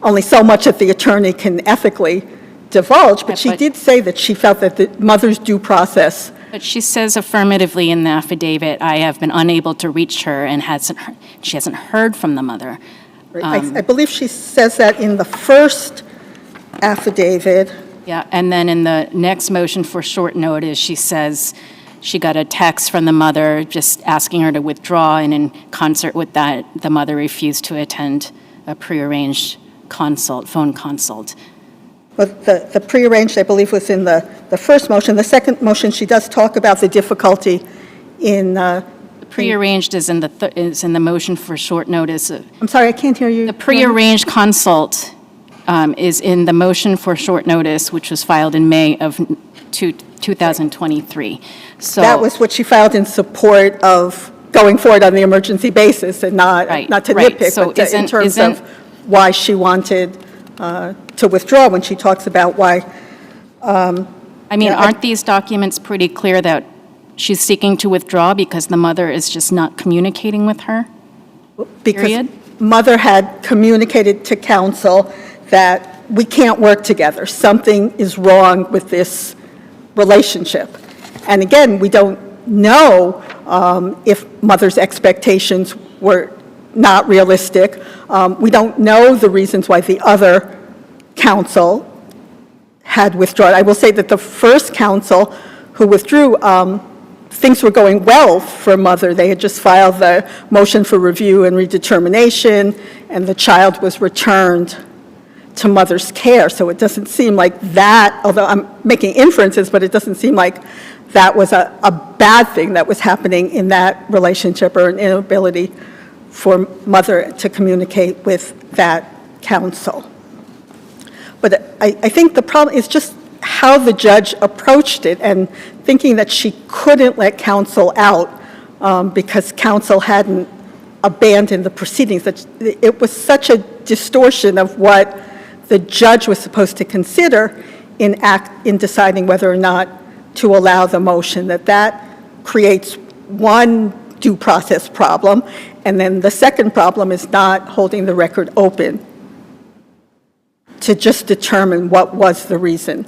only so much that the attorney can ethically divulge, but she did say that she felt that the mother's due process. But she says affirmatively in the affidavit, I have been unable to reach her, and she hasn't heard from the mother. I believe she says that in the first affidavit. Yeah, and then in the next motion for short notice, she says she got a text from the mother just asking her to withdraw, and in concert with that, the mother refused to attend a prearranged phone consult. But the prearranged, I believe, was in the first motion. The second motion, she does talk about the difficulty in... Prearranged is in the motion for short notice. I'm sorry, I can't hear you. The prearranged consult is in the motion for short notice, which was filed in May of 2023. So That was what she filed in support of going forward on the emergency basis, and not Right, to right. nitpick, So but in isn't- terms isn't- of why she wanted to withdraw, when she talks about why. I mean, aren't these documents pretty clear that she's seeking to withdraw because the mother is just not communicating with her? Because Period. mother had communicated to counsel that we can't work together. Something is wrong with this relationship. And again, we don't know if mother's expectations were not realistic. We don't know the reasons why the other counsel had withdrawn. I will say that the first counsel who withdrew, things were going well for mother. They had just filed the motion for review and redetermination, and the child was returned to mother's care. So it doesn't seem like that, although I'm making inferences, but it doesn't seem like that was a bad thing that was happening in that relationship, or an inability for mother to communicate with that counsel. But I think the problem is just how the judge approached it, and thinking that she couldn't let counsel out because counsel hadn't abandoned the proceedings. That it was such a distortion of what the judge was supposed to consider in deciding whether or not to allow the motion, that creates one due process problem, and then the second problem is not holding the record open to just determine what was the reason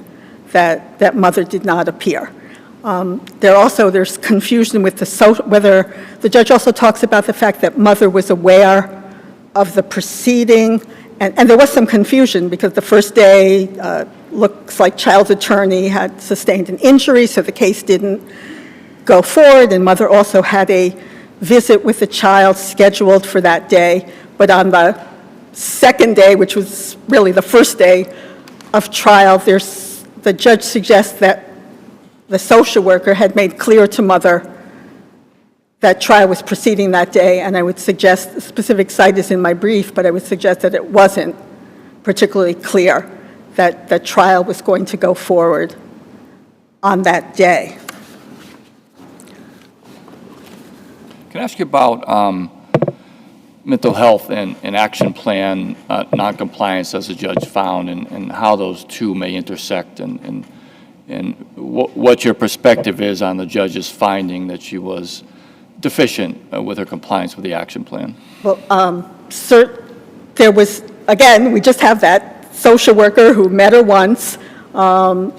that mother did not appear. There's confusion with whether the judge also talks about the fact that mother was aware of the proceeding, and there was some confusion because the first day looks like child's attorney had sustained an injury, so the case didn't go forward, and mother also had a visit with the child scheduled for that day, but on the second day, which was really the first day of trial, the judge suggests that the social worker had made clear to mother that trial was proceeding that day, and I would suggest, the specific site is in my brief, but I would suggest that it wasn't particularly clear that the trial was going to go forward on that day. Can I ask you about mental health and action plan noncompliance, as the judge found, and how those two may intersect, and what your perspective is on the judge's finding that she was deficient with her compliance with the action plan? Well, there was, again, we just have that social worker who met her once, or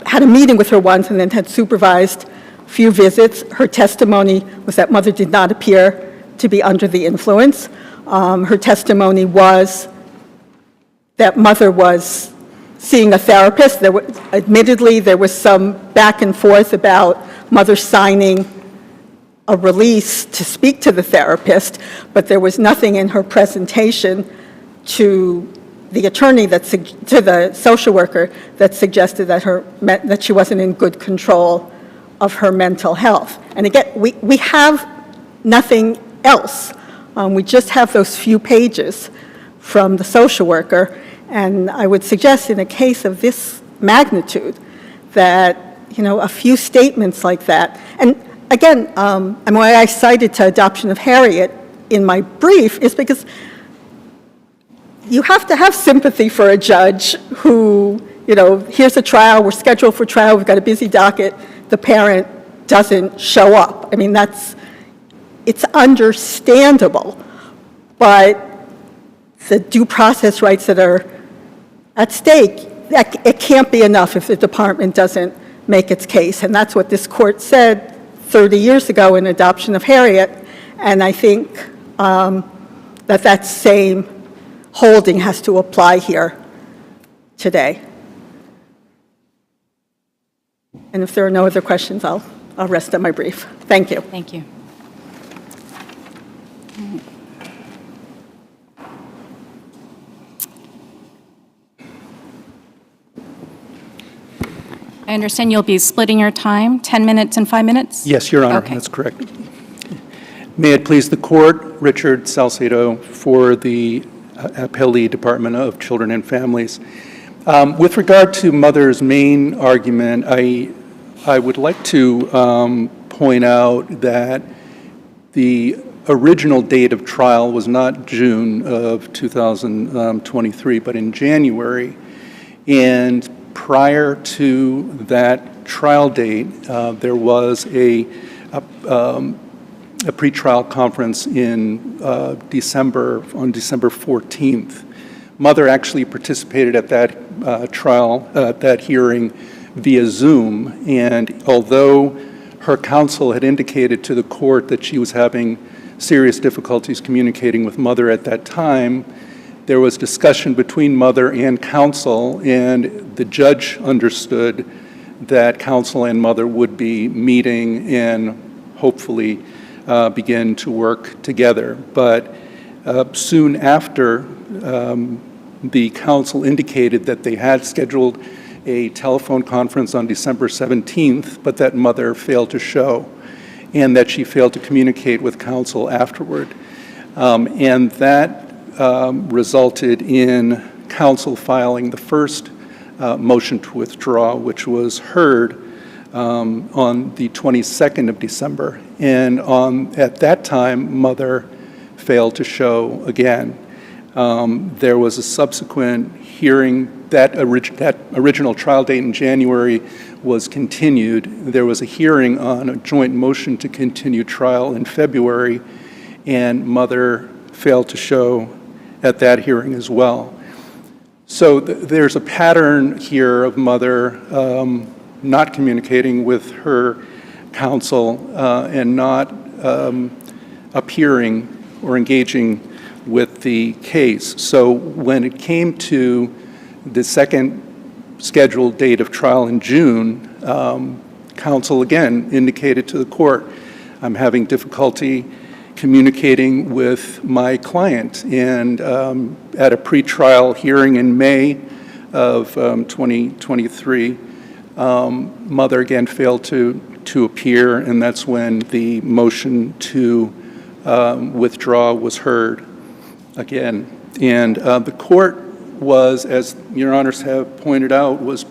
had a meeting with her once, and then had supervised a few visits. Her testimony was that mother did not appear to be under the influence. Her testimony was that mother was seeing a therapist. Admittedly, there was some back and forth about mother signing a release to speak to the therapist, but there was nothing in her presentation to the attorney, to the social worker, that suggested that she wasn't in good control of her mental health. And again, we have nothing else. We just have those few pages from the social worker, and I would suggest in a case of this magnitude that, a few statements like that, and again, and why I cited to adoption of Harriet in my brief is because you have to have sympathy for a judge who, here's a trial, we're scheduled for trial, we've got a busy docket, the parent doesn't show up. I mean, it's understandable, but the due process rights that are at stake, it can't be enough if the department doesn't make its case. And that's what this court said 30 years ago in adoption of Harriet, and I think that same holding has to apply here today. And if there are no other questions, I'll rest on my brief. Thank you. Thank you. I understand you'll be splitting your time, 10 minutes and 5 minutes? Yes, Your Honor, Okay. that's correct. May it please the court, Richard Salcedo for the Appellee Department of Children and Families. With regard to mother's main argument, I would like to point out that the original date of trial was not June of 2023, but in January. And prior to that trial date, there was a pretrial conference in December, on December 14th. Mother actually participated at that trial, that hearing via Zoom, and although her counsel had indicated to the court that she was having serious difficulties communicating with mother at that time, there was discussion between mother and counsel, and the judge understood that counsel and mother would be meeting and hopefully begin to work together. But soon after, the counsel indicated that they had scheduled a telephone conference on December 17th, but that mother failed to show, and that she failed to communicate with counsel afterward. And that resulted in counsel filing the first motion to withdraw, which was heard on the 22nd of December. And at that time, mother failed to show again. There was a subsequent hearing. That original trial date in January was continued. There was a hearing on a joint motion to continue trial in February, and mother failed to show at that hearing as well. So there's a pattern here of mother not communicating with her counsel and not appearing or engaging with the case. So when it came to the second scheduled date of trial in June, counsel again indicated to the court, I'm having difficulty communicating with my client. And at a pretrial hearing in May of 2023, mother again failed to appear, and that's when the motion to withdraw was heard again. And the court was, as your honors have pointed out, was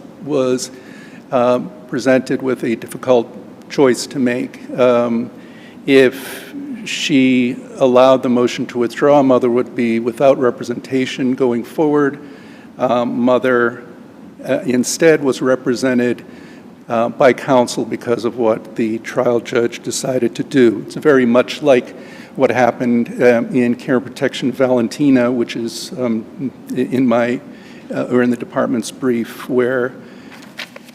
presented with a difficult choice to make. If she allowed the motion to withdraw, mother would be without representation going forward. Mother instead was represented by counsel because of what the trial judge decided to do. It's very much like what happened in Care and Protection Valentina, which is in my, or in the department's brief, where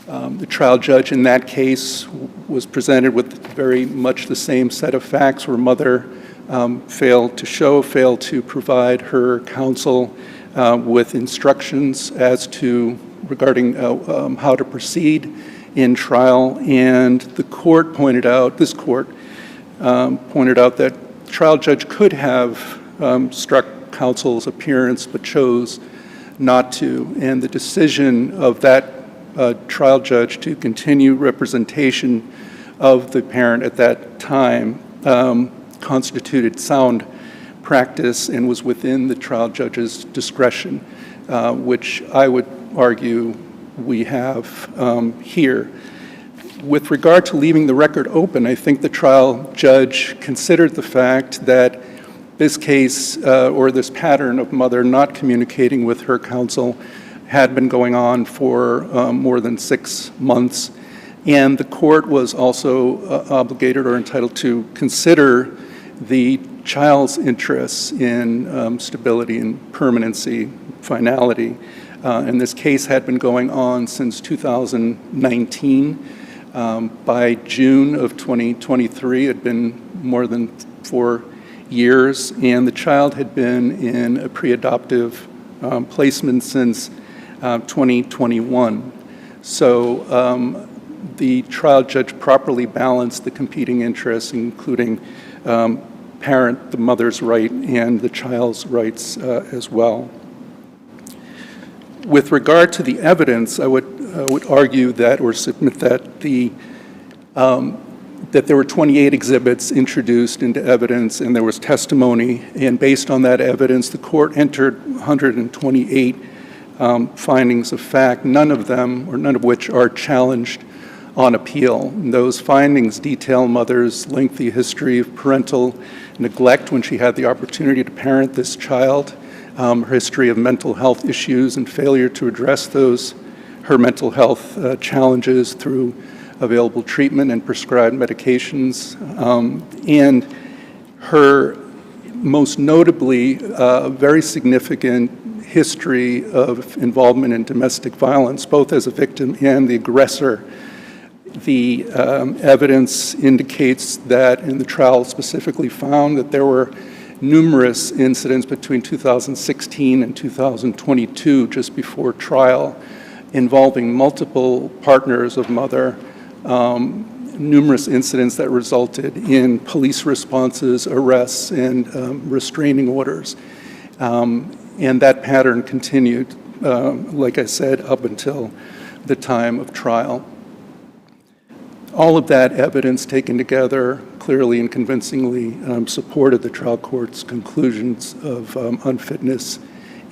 the trial judge in that case was presented with very much the same set of facts, where mother failed to provide her counsel with instructions as to regarding how to proceed in trial. And the court pointed out, this court pointed out that the trial judge could have struck counsel's appearance but chose not to. And the decision of that trial judge to continue representation of the parent at that time constituted sound practice and was within the trial judge's discretion, which I would argue we have here. With regard to leaving the record open, I think the trial judge considered the fact that this case or this pattern of mother not communicating with her counsel had been going on for more than 6 months, and the court was also obligated or entitled to consider the child's interests in stability and permanency, finality. And this case had been going on since 2019. By June of 2023, it had been more than 4 years, and the child had been in a pre-adoptive placement since 2021. So the trial judge properly balanced the competing interests, including the mother's right, and the child's rights as well. With regard to the evidence, I would argue that, or submit that, the that there were 28 exhibits introduced into evidence, and there was testimony, and based on that evidence, the court entered 128 findings of fact, none of which are challenged on appeal. And those findings detail mother's lengthy history of parental neglect when she had the opportunity to parent this child, her history of mental health issues and failure to address her mental health challenges through available treatment and prescribed medications, and her most notably very significant history of involvement in domestic violence, both as a victim and the aggressor. The evidence indicates that, and the trial specifically found, that there were numerous incidents between 2016 and 2022, just before trial, involving multiple partners of mother, numerous incidents that resulted in police responses, arrests, and restraining orders. And that pattern continued, like I said, up until the time of trial. All of that evidence taken together clearly and convincingly supported the trial court's conclusions of unfitness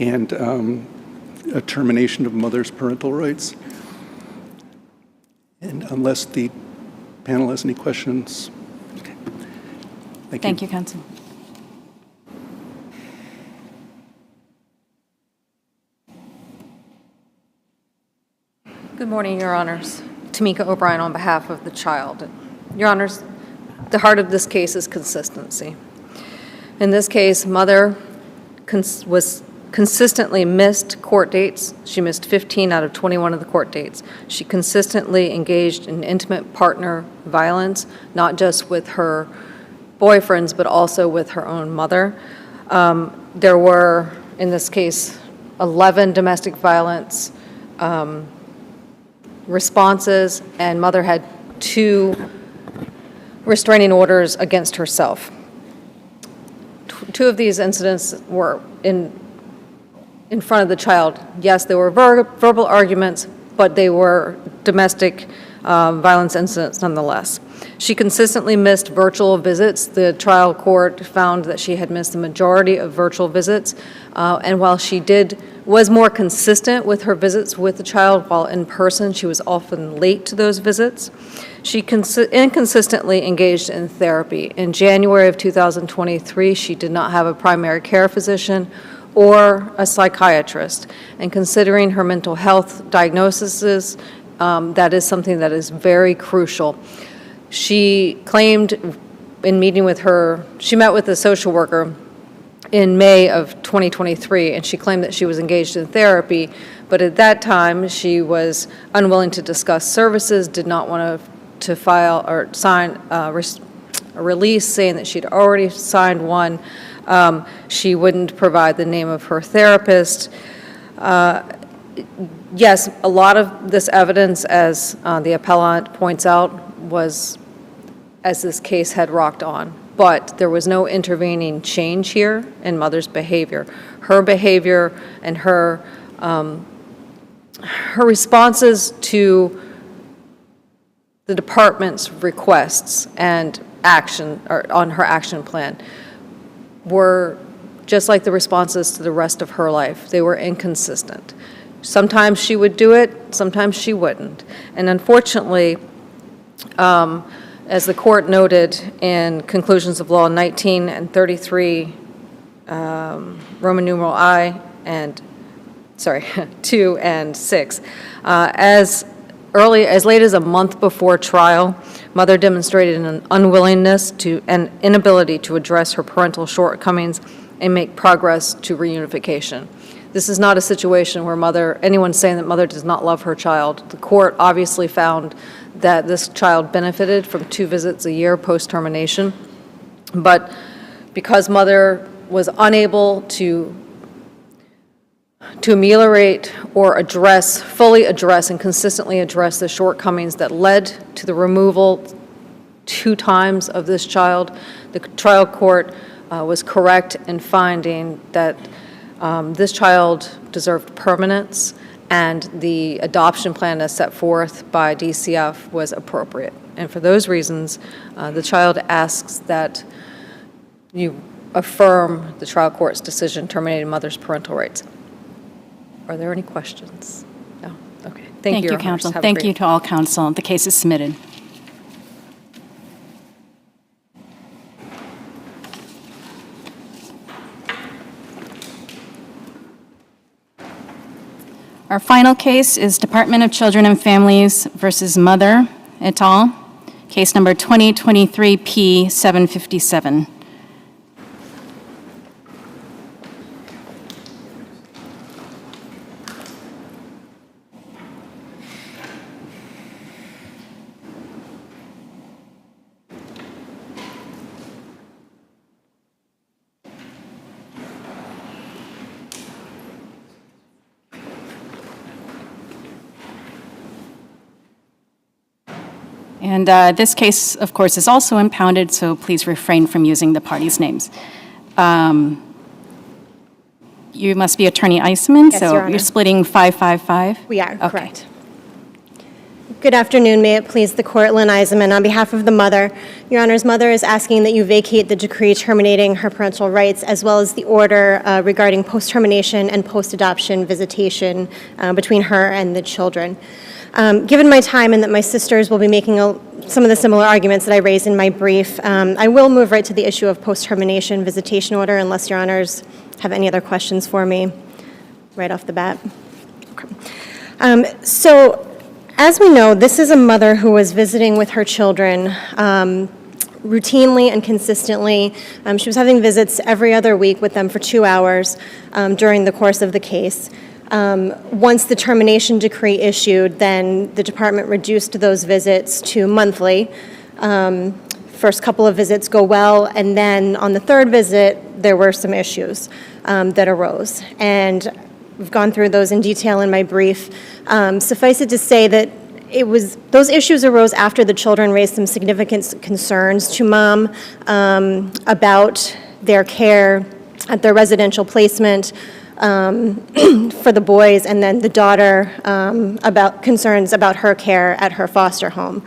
and a termination of mother's parental rights. And unless the panel has any questions. Okay. Thank you. Thank you, counsel. Good morning, Your Honors. Tamika O'Brien on behalf of the child. Your Honors, the heart of this case is consistency. In this case, mother was consistently missed court dates. She missed 15 out of 21 of the court dates. She consistently engaged in intimate partner violence, not just with her boyfriends, but also with her own mother. There were, in this case, 11 domestic violence responses, and mother had 2 restraining orders against herself. 2 of these incidents were in front of the child. Yes, there were verbal arguments, but they were domestic violence incidents nonetheless. She consistently missed virtual visits. The trial court found that she had missed the majority of virtual visits, and while she was more consistent with her visits with the child while in person, she was often late to those visits. She inconsistently engaged in therapy. In January of 2023, she did not have a primary care physician or a psychiatrist. And considering her mental health diagnoses, that is something that is very crucial. She claimed in meeting with she met with a social worker in May of 2023, and she claimed that she was engaged in therapy, but at that time she was unwilling to discuss services, did not want to file or sign a release saying that she'd already signed one. She wouldn't provide the name of her therapist. Yes, a lot of this evidence, as the appellant points out, was as this case had rocked on. But there was no intervening change here in mother's behavior. Her behavior and her responses to the department's requests and action, or on her action plan, were just like the responses to the rest of her life. They were inconsistent. Sometimes she would do it, sometimes she wouldn't. And unfortunately, as the court noted in Conclusions of Law 19 and 33, Roman numeral I, and, 2 and 6, as late as a month before trial, mother demonstrated an unwillingness and inability to address her parental shortcomings and make progress to reunification. This is not a situation where anyone's saying that mother does not love her child. The court obviously found that this child benefited from 2 visits a year post-termination, but because mother was unable to ameliorate or fully address and consistently address the shortcomings that led to the removal 2 times of this child, the trial court was correct in finding that this child deserved permanence and the adoption plan as set forth by DCF was appropriate. And for those reasons, the child asks that you affirm the trial court's decision terminating mother's parental rights. Are there any questions? No? Okay. Thank you, Your Honors. counsel. Have a Thank great you to all counsel. The case is submitted. Our final case is Department of Children and Families versus Mother et al., case number 2023-P757. And this case, of course, is also impounded, so please refrain from using the parties' names. You must be Attorney Eisman, Yes, so Your Honor. you're splitting 555? We are, Okay. correct. Good afternoon. May it please the Court, Lynn Eisenman, on behalf of the mother. Your Honor's mother is asking that you vacate the decree terminating her parental rights, as well as the order regarding post-termination and post-adoption visitation between her and the children. Given my time and that my sisters will be making some of the similar arguments that I raised in my brief, I will move right to the issue of post-termination visitation order, unless Your Honors have any other questions for me right off the bat. Okay. So, as we know, this is a mother who was visiting with her children routinely and consistently. She was having visits every other week with them for 2 hours during the course of the case. Once the termination decree issued, then the department reduced those visits to monthly. First couple of visits go well, and then on the third visit, there were some issues that arose. And we've gone through those in detail in my brief. Suffice it to say that those issues arose after the children raised some significant concerns to Mom about their care at their residential placement, for the boys, and then the daughter about concerns about her care at her foster home.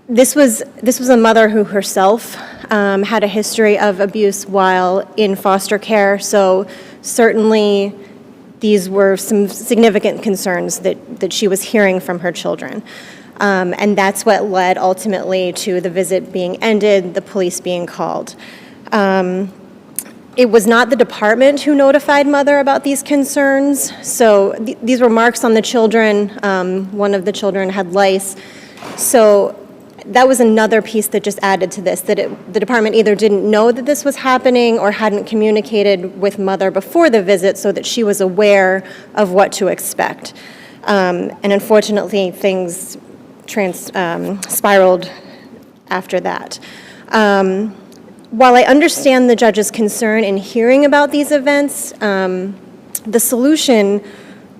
This was a mother who herself had a history of abuse while in foster care, so certainly these were some significant concerns that she was hearing from her children. And that's what led ultimately to the visit being ended, the police being called. It was not the department who notified Mother about these concerns. So these were marks on the children. One of the children had lice. So that was another piece that just added to this, that the department either didn't know that this was happening or hadn't communicated with Mother before the visit so that she was aware of what to expect. And unfortunately, things spiraled after that. While I understand the judge's concern in hearing about these events, the solution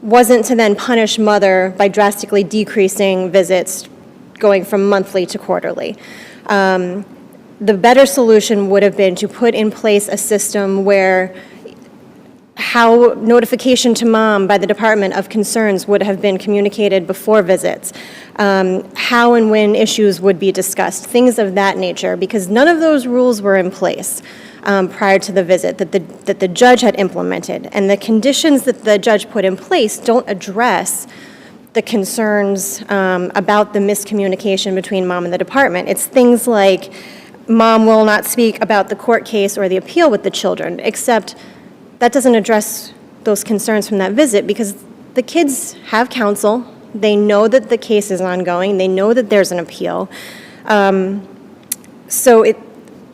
wasn't to then punish Mother by drastically decreasing visits going from monthly to quarterly. The better solution would have been to put in place a system where how notification to Mom by the department of concerns would have been communicated before visits, how and when issues would be discussed, things of that nature, because none of those rules were in place prior to the visit that the judge had implemented. And the conditions that the judge put in place don't address the concerns about the miscommunication between Mom and the department. It's things like Mom will not speak about the court case or the appeal with the children, except that doesn't address those concerns from that visit because the kids have counsel. They know that the case is ongoing. They know that there's an appeal. So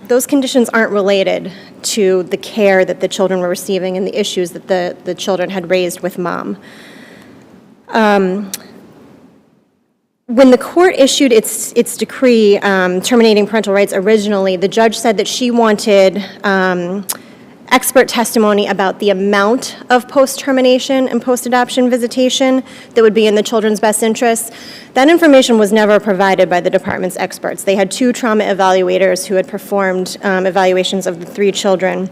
those conditions aren't related to the care that the children were receiving and the issues that the children had raised with Mom. When the court issued its decree terminating parental rights originally, the judge said that she wanted expert testimony about the amount of post-termination and post-adoption visitation that would be in the children's best interests. That information was never provided by the department's experts. They had 2 trauma evaluators who had performed evaluations of the 3 children.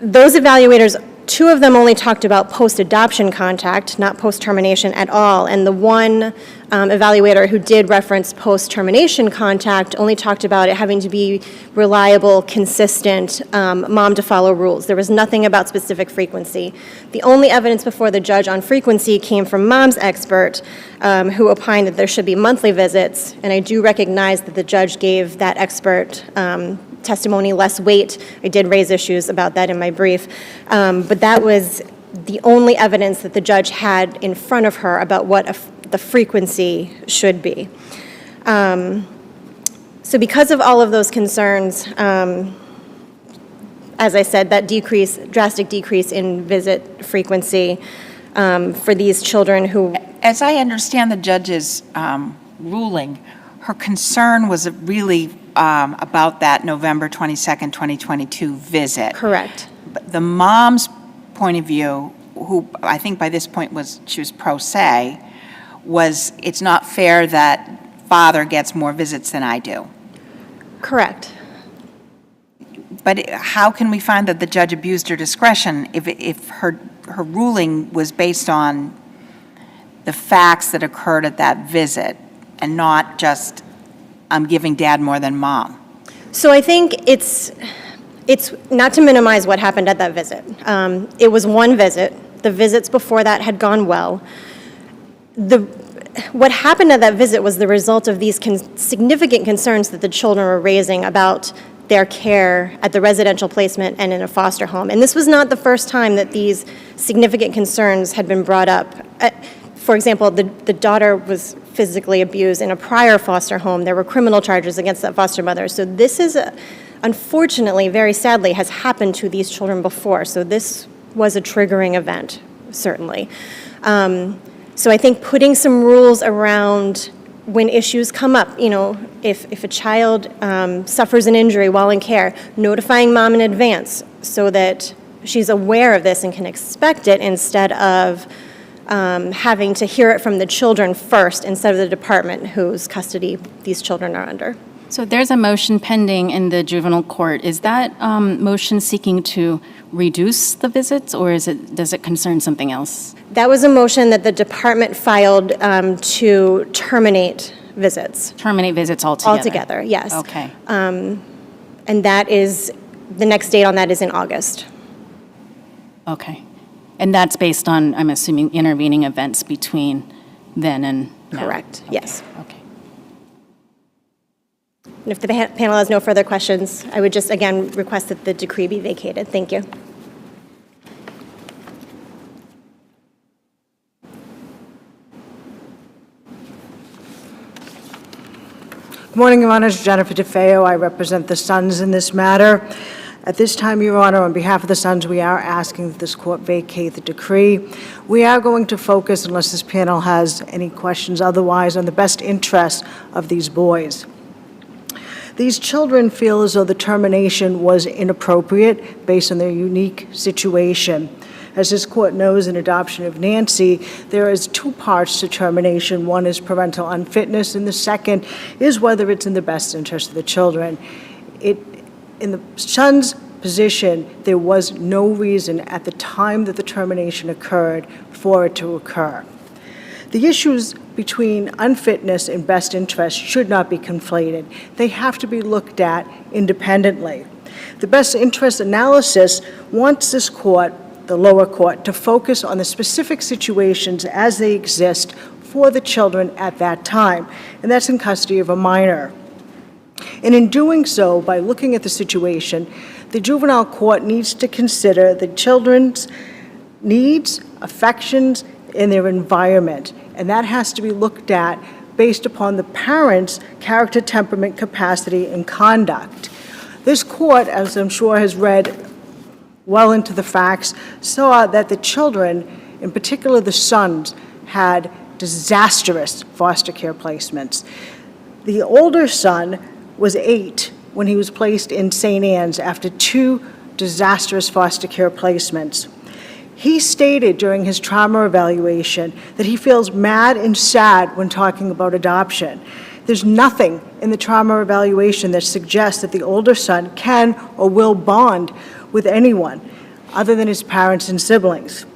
Those evaluators 2 of them only talked about post-adoption contact, not post-termination at all. And the one evaluator who did reference post-termination contact only talked about it having to be reliable, consistent, mom to follow rules. There was nothing about specific frequency. The only evidence before the judge on frequency came from mom's expert, who opined that there should be monthly visits. And I do recognize that the judge gave that expert testimony less weight. I did raise issues about that in my brief. But that was the only evidence that the judge had in front of her about what the frequency should be. So because of all of those concerns, as I said, that drastic decrease in visit frequency for these children who... As I understand the judge's ruling, her concern was really about that November 22nd, 2022 visit. Correct. But the mom's point of view, who I think by this point she was pro se, was it's not fair that father gets more visits than I do. Correct. But how can we find that the judge abused her discretion if her ruling was based on the facts that occurred at that visit and not just I'm giving dad more than mom? So I think it's not to minimize what happened at that visit. It was one visit. The visits before that had gone well. What happened at that visit was the result of these significant concerns that the children were raising about their care at the residential placement and in a foster home. And this was not the first time that these significant concerns had been brought up. For example, the daughter was physically abused in a prior foster home. There were criminal charges against that foster mother. So this is, unfortunately, very sadly, has happened to these children before. So this was a triggering event, certainly. So I think putting some rules around when issues come up, if a child suffers an injury while in care, notifying mom in advance so that she's aware of this and can expect it instead of having to hear it from the children first instead of the department whose custody these children are under. So there's a motion pending in the juvenile court. Is that motion seeking to reduce the visits, or does it concern something else? That was a motion that the department filed to terminate visits. Terminate visits altogether? Altogether, yes. Okay. And that is, the next date on that is in August. Okay. And that's based on, I'm assuming, intervening events between then and now? Correct, Okay. yes. Okay. And if the panel has no further questions, I would just, again, request that the decree be vacated. Thank you. Good morning, Your Honors. Jennifer DeFeo. I represent the Sons in this matter. At this time, Your Honor, on behalf of the Sons, we are asking that this court vacate the decree. We are going to focus, unless this panel has any questions otherwise, on the best interests of these boys. These children feel as though the termination was inappropriate based on their unique situation. As this court knows in adoption of Nancy, there is 2 parts to termination. One is parental unfitness, and the second is whether it's in the best interest of the children. In the Son's position, there was no reason at the time that the termination occurred for it to occur. The issues between unfitness and best interest should not be conflated. They have to be looked at independently. The best interest analysis wants this court, the lower court, to focus on the specific situations as they exist for the children at that time, and that's in custody of a minor. And in doing so, by looking at the situation, the juvenile court needs to consider the children's needs, affections, and their environment. And that has to be looked at based upon the parent's character, temperament, capacity, and conduct. This court, as I'm sure has read well into the facts, saw that the children, in particular the Sons, had disastrous foster care placements. The older son was 8 when he was placed in St. Anne's after 2 disastrous foster care placements. He stated during his trauma evaluation that he feels mad and sad when talking about adoption. There's nothing in the trauma evaluation that suggests that the older son can or will bond with anyone. other than his parents and siblings.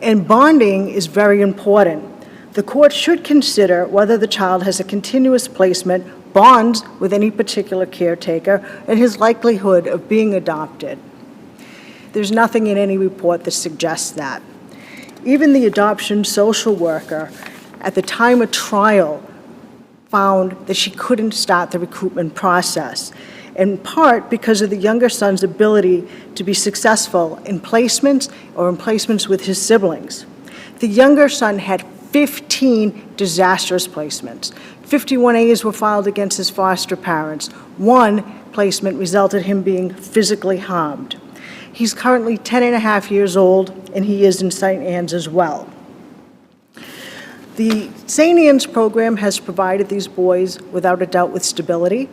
And bonding is very important. The court should consider whether the child has a continuous placement, bonds with any particular caretaker, and his likelihood of being adopted. There's nothing in any report that suggests that. Even the adoption social worker, at the time of trial, found that she couldn't start the recoupment process, in part because of the younger son's ability to be successful in placements or in placements with his siblings. The younger son had 15 disastrous placements. 51 A's were filed against his foster parents. One placement resulted in him being physically harmed. He's currently 10 and a half years old, and he is in St. Anne's as well. The St. Anne's program has provided these boys, without a doubt, with stability.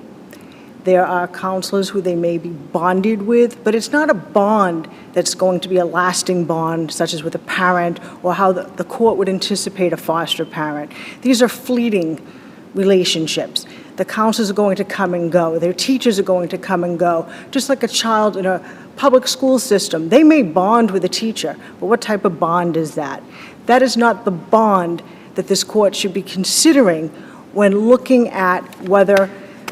There are counselors who they may be bonded with, but it's not a bond that's going to be a lasting bond, such as with a parent or how the court would anticipate a foster parent. These are fleeting relationships. The counselors are going to come and go. Their teachers are going to come and go. Just like a child in a public school system, they may bond with a teacher, but what type of bond is that? That is not the bond that this court should be considering when looking at whether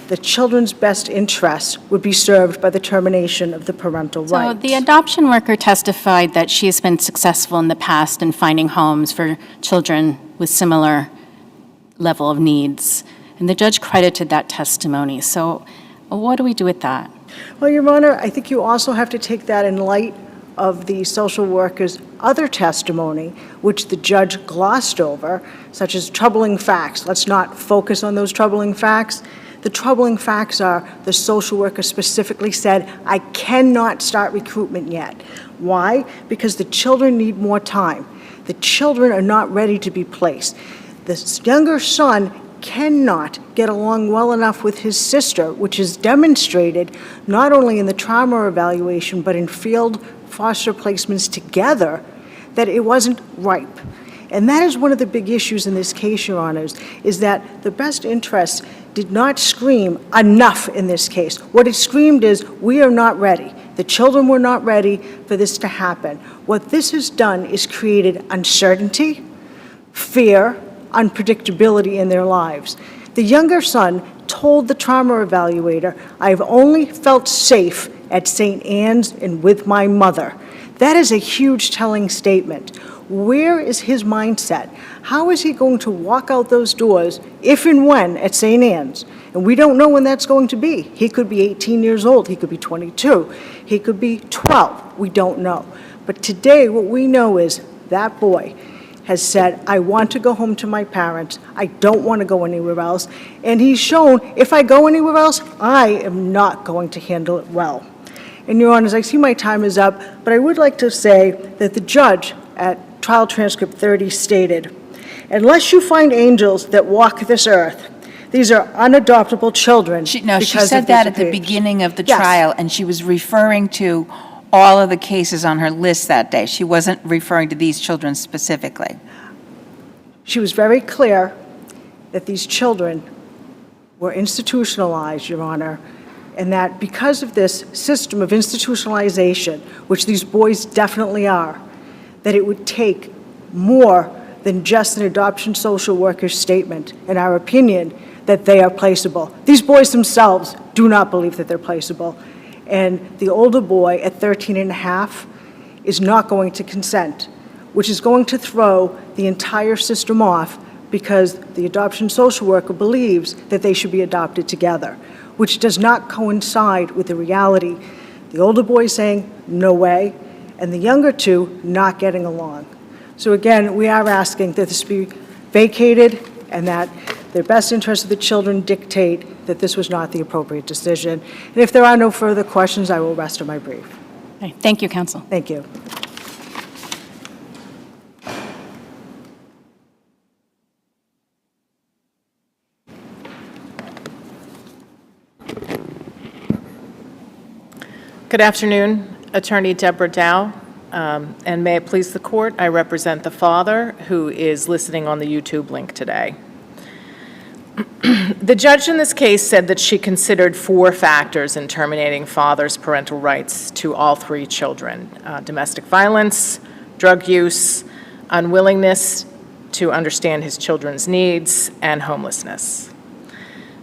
the children's best interests would be served by the termination of the parental rights. So the adoption worker testified that she has been successful in the past in finding homes for children with similar level of needs, and the judge credited that testimony. So what do we do with that? Well, Your Honor, I think you also have to take that in light of the social worker's other testimony, which the judge glossed over, such as troubling facts. Let's not focus on those troubling facts. The troubling facts are the social worker specifically said, I cannot start recruitment yet. Why? Because the children need more time. The children are not ready to be placed. The younger son cannot get along well enough with his sister, which is demonstrated not only in the trauma evaluation, but in field foster placements together, that it wasn't ripe. And that is one of the big issues in this case, Your Honors, is that the best interests did not scream enough in this case. What it screamed is, we are not ready. The children were not ready for this to happen. What this has done is created uncertainty, fear, unpredictability in their lives. The younger son told the trauma evaluator, I've only felt safe at St. Anne's and with my mother. That is a huge telling statement. Where is his mindset? How is he going to walk out those doors if and when at St. Anne's? And we don't know when that's going to be. He could be 18 years old. He could be 22. He could be 12. We don't know. But today what we know is that boy has said, I want to go home to my parents. I don't want to go anywhere else. And he's shown, if I go anywhere else, I am not going to handle it well. And Your Honors, I see my time is up, but I would like to say that the judge at trial transcript 30 stated, unless you find angels that walk this earth, these are unadoptable children. She said that at the beginning of the trial, and she was referring to all of the cases on her list that day. She wasn't referring to these children specifically. She was very clear that these children were institutionalized, Your Honor, and that because of this system of institutionalization, which these boys definitely are, that it would take more than just an adoption social worker's statement, in our opinion, that they are placeable. These boys themselves do not believe that they're placeable. And the older boy at 13 and a half is not going to consent, which is going to throw the entire system off because the adoption social worker believes that they should be adopted together, which does not coincide with the reality. The older boy saying, no way, and the younger two not getting along. So again, we are asking that this be vacated and that the best interests of the children dictate that this was not the appropriate decision. And if there are no further questions, I will rest on my brief. Okay, thank you, counsel. Thank you. Good afternoon, Attorney Deborah Dow, and may it please the court, I represent the father who is listening on the YouTube link today. The judge in this case said that she considered 4 factors in terminating father's parental rights to all 3 children: domestic violence, drug use, unwillingness to understand his children's needs, and homelessness.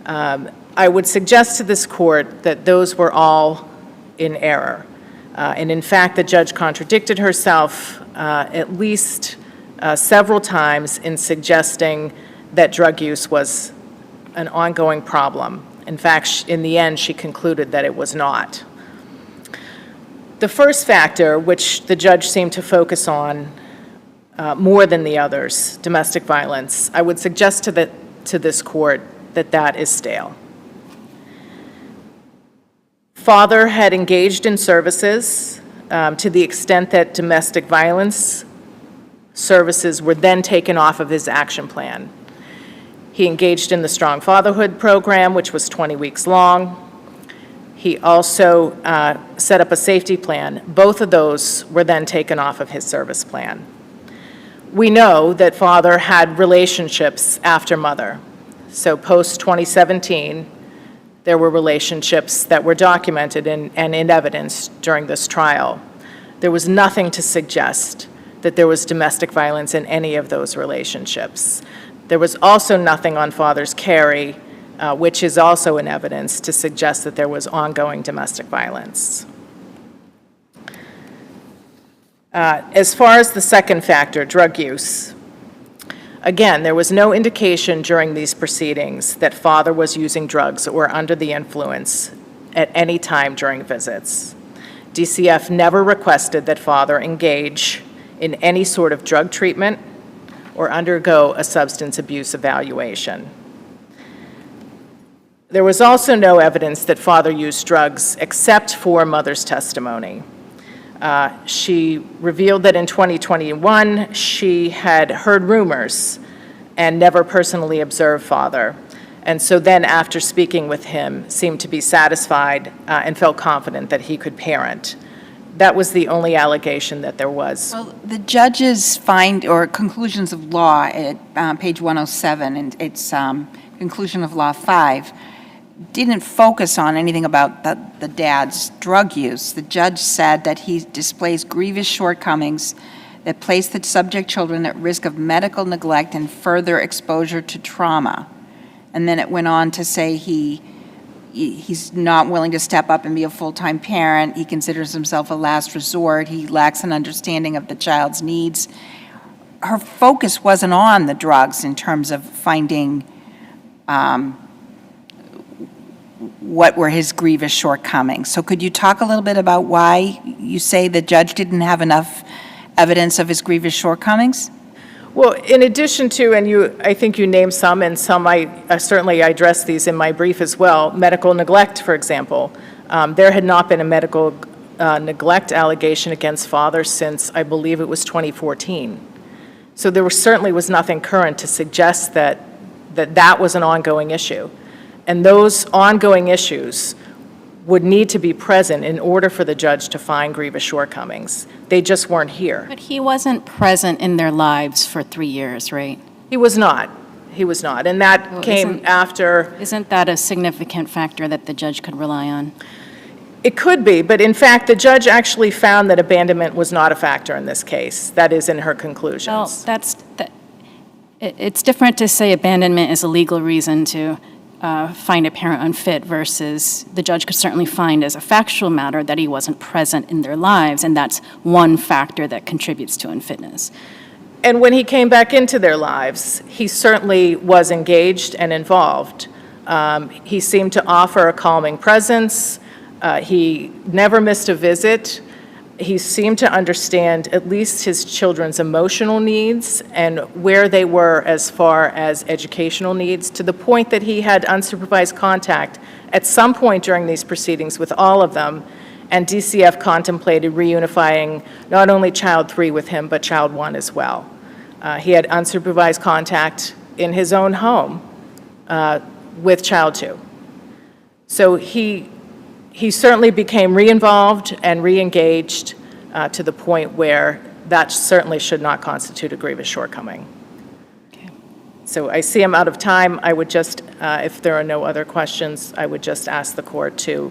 I would suggest to this court that those were all in error. And in fact, the judge contradicted herself at least several times in suggesting that drug use was an ongoing problem. In fact, in the end, she concluded that it was not. The first factor, which the judge seemed to focus on more than the others, domestic violence, I would suggest to this court that that is stale. Father had engaged in services to the extent that domestic violence services were then taken off of his action plan. He engaged in the Strong Fatherhood program, which was 20 weeks long. He also set up a safety plan. Both of those were then taken off of his service plan. We know that father had relationships after mother. So post-2017, there were relationships that were documented and in evidence during this trial. There was nothing to suggest that there was domestic violence in any of those relationships. There was also nothing on father's carry, which is also in evidence, to suggest that there was ongoing domestic violence. As far as the second factor, drug use, again, there was no indication during these proceedings that father was using drugs or under the influence at any time during visits. DCF never requested that father engage in any sort of drug treatment or undergo a substance abuse evaluation. There was also no evidence that father used drugs except for mother's testimony. She revealed that in 2021, she had heard rumors and never personally observed father. And so then after speaking with him, seemed to be satisfied and felt confident that he could parent. That was the only allegation that there was. Well, the judge's conclusions of law at page 107, and it's conclusion of law 5, didn't focus on anything about the dad's drug use. The judge said that he displays grievous shortcomings that place the subject children at risk of medical neglect and further exposure to trauma. And then it went on to say he's not willing to step up and be a full-time parent. He considers himself a last resort. He lacks an understanding of the child's needs. Her focus wasn't on the drugs in terms of finding what were his grievous shortcomings. So could you talk a little bit about why you say the judge didn't have enough evidence of his grievous shortcomings? Well, in addition to, and I think you named some, and some I certainly addressed these in my brief as well, medical neglect, for example. There had not been a medical neglect allegation against father since, I believe it was 2014. So there certainly was nothing current to suggest that was an ongoing issue. And those ongoing issues would need to be present in order for the judge to find grievous shortcomings. They just weren't here. But he wasn't present in their lives for 3 years, right? He was not. He was not. And that came after. Isn't that a significant factor that the judge could rely on? It could be, but in fact, the judge actually found that abandonment was not a factor in this case. That is in her conclusions. Well, it's different to say abandonment is a legal reason to find a parent unfit versus the judge could certainly find as a factual matter that he wasn't present in their lives, and that's one factor that contributes to unfitness. And when he came back into their lives, he certainly was engaged and involved. He seemed to offer a calming presence. He never missed a visit. He seemed to understand at least his children's emotional needs and where they were as far as educational needs, to the point that he had unsupervised contact at some point during these proceedings with all of them, and DCF contemplated reunifying not only child 3 with him, but child 1 as well. He had unsupervised contact in his own home with child 2. So he certainly became re-involved and re-engaged to the point where that certainly should not constitute a grievous shortcoming. So I see I'm out of time. I would just, if there are no other questions, I would just ask the court to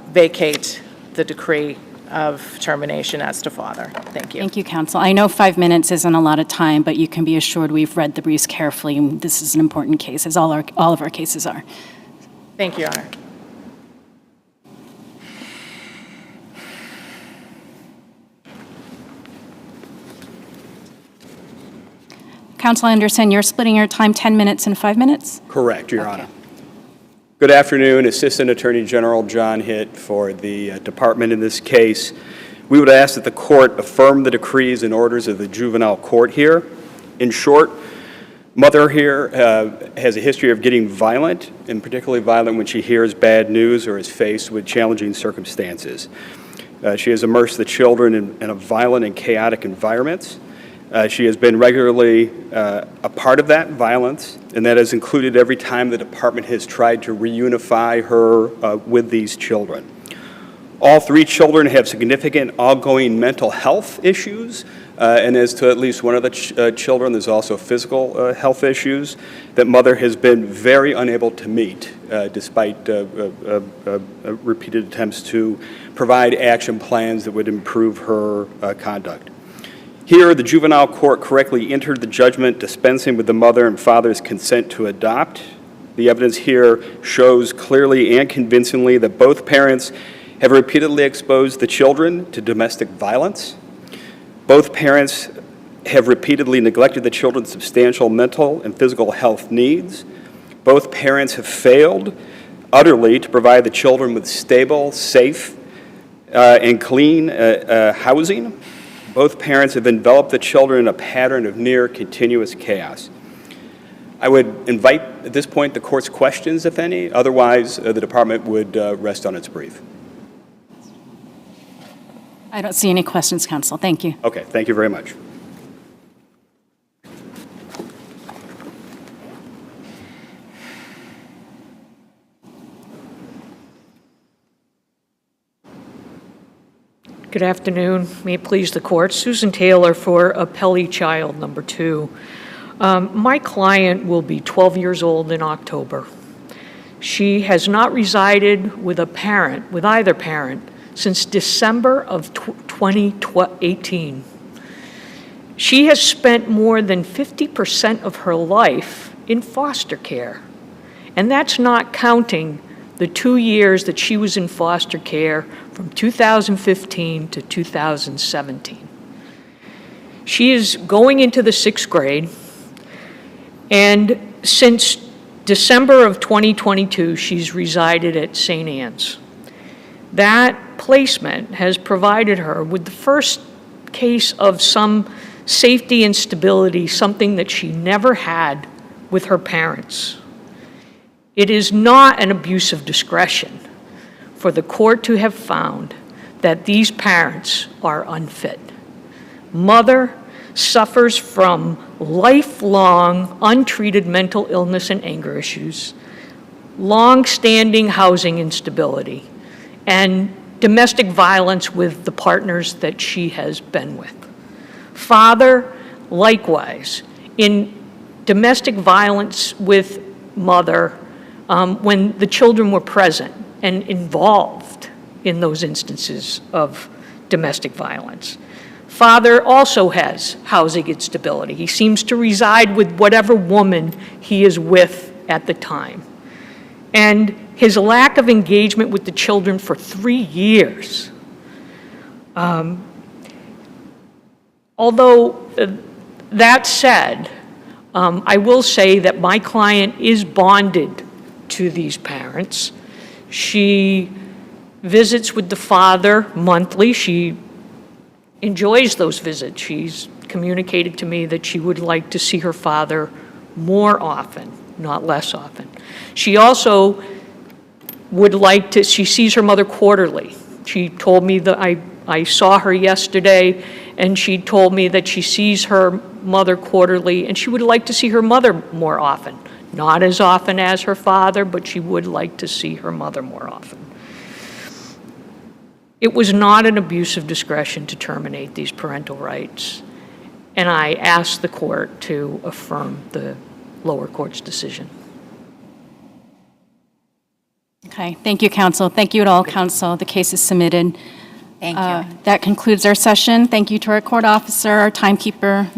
vacate the decree of termination as to father. Thank you. Thank you, counsel. I know 5 minutes isn't a lot of time, but you can be assured we've read the briefs carefully. And this is an important case, as all of our cases are. Thank you, Your Honor. Counsel, I understand you're splitting your time 10 minutes and 5 minutes? Correct, Your Honor. Good afternoon, Assistant Attorney General John Hitt for the department in this case. We would ask that the court affirm the decrees and orders of the juvenile court here. In short, mother here has a history of getting violent, and particularly violent when she hears bad news or is faced with challenging circumstances. She has immersed the children in a violent and chaotic environment. She has been regularly a part of that violence, and that has included every time the department has tried to reunify her with these children. All three children have significant ongoing mental health issues, and as to at least one of the children, there's also physical health issues that mother has been very unable to meet, despite repeated attempts to provide action plans that would improve her conduct. Here, the juvenile court correctly entered the judgment dispensing with the mother and father's consent to adopt. The evidence here shows clearly and convincingly that both parents have repeatedly exposed the children to domestic violence. Both parents have repeatedly neglected the children's substantial mental and physical health needs. Both parents have failed utterly to provide the children with stable, safe, and clean housing. Both parents have enveloped the children in a pattern of near continuous chaos. I would invite at this point the court's questions, if any. Otherwise, the department would rest on its brief. I don't see any questions, counsel. Thank you. Okay, thank you very much. Good afternoon. May it please the court. Susan Taylor for appellee child number 2. My client will be 12 years old in October. She has not resided with either parent, since December of 2018. She has spent more than 50% of her life in foster care, and that's not counting the 2 years that she was in foster care from 2015 to 2017. She is going into the 6th grade, and since December of 2022, she's resided at St. Anne's. That placement has provided her with the first case of some safety and stability, something that she never had with her parents. It is not an abuse of discretion for the court to have found that these parents are unfit. Mother suffers from lifelong untreated mental illness and anger issues, long-standing housing instability, and domestic violence with the partners that she has been with. Father, likewise, in domestic violence with mother, when the children were present and involved in those instances of domestic violence. Father also has housing instability. He seems to reside with whatever woman he is with at the time. And his lack of engagement with the children for 3 years. Although that said, I will say that my client is bonded to these parents. She visits with the father monthly. She enjoys those visits. She's communicated to me that she would like to see her father more often, not less often. She also would like to, she sees her mother quarterly. She told me that I saw her yesterday, and she told me that she sees her mother quarterly, and she would like to see her mother more often. Not as often as her father, but she would like to see her mother more often. It was not an abuse of discretion to terminate these parental rights, and I asked the court to affirm the lower court's decision. Okay, thank you, counsel. Thank you to all counsel. The case is submitted. Thank you. That concludes our session. Thank you to our court officer, our timekeeper,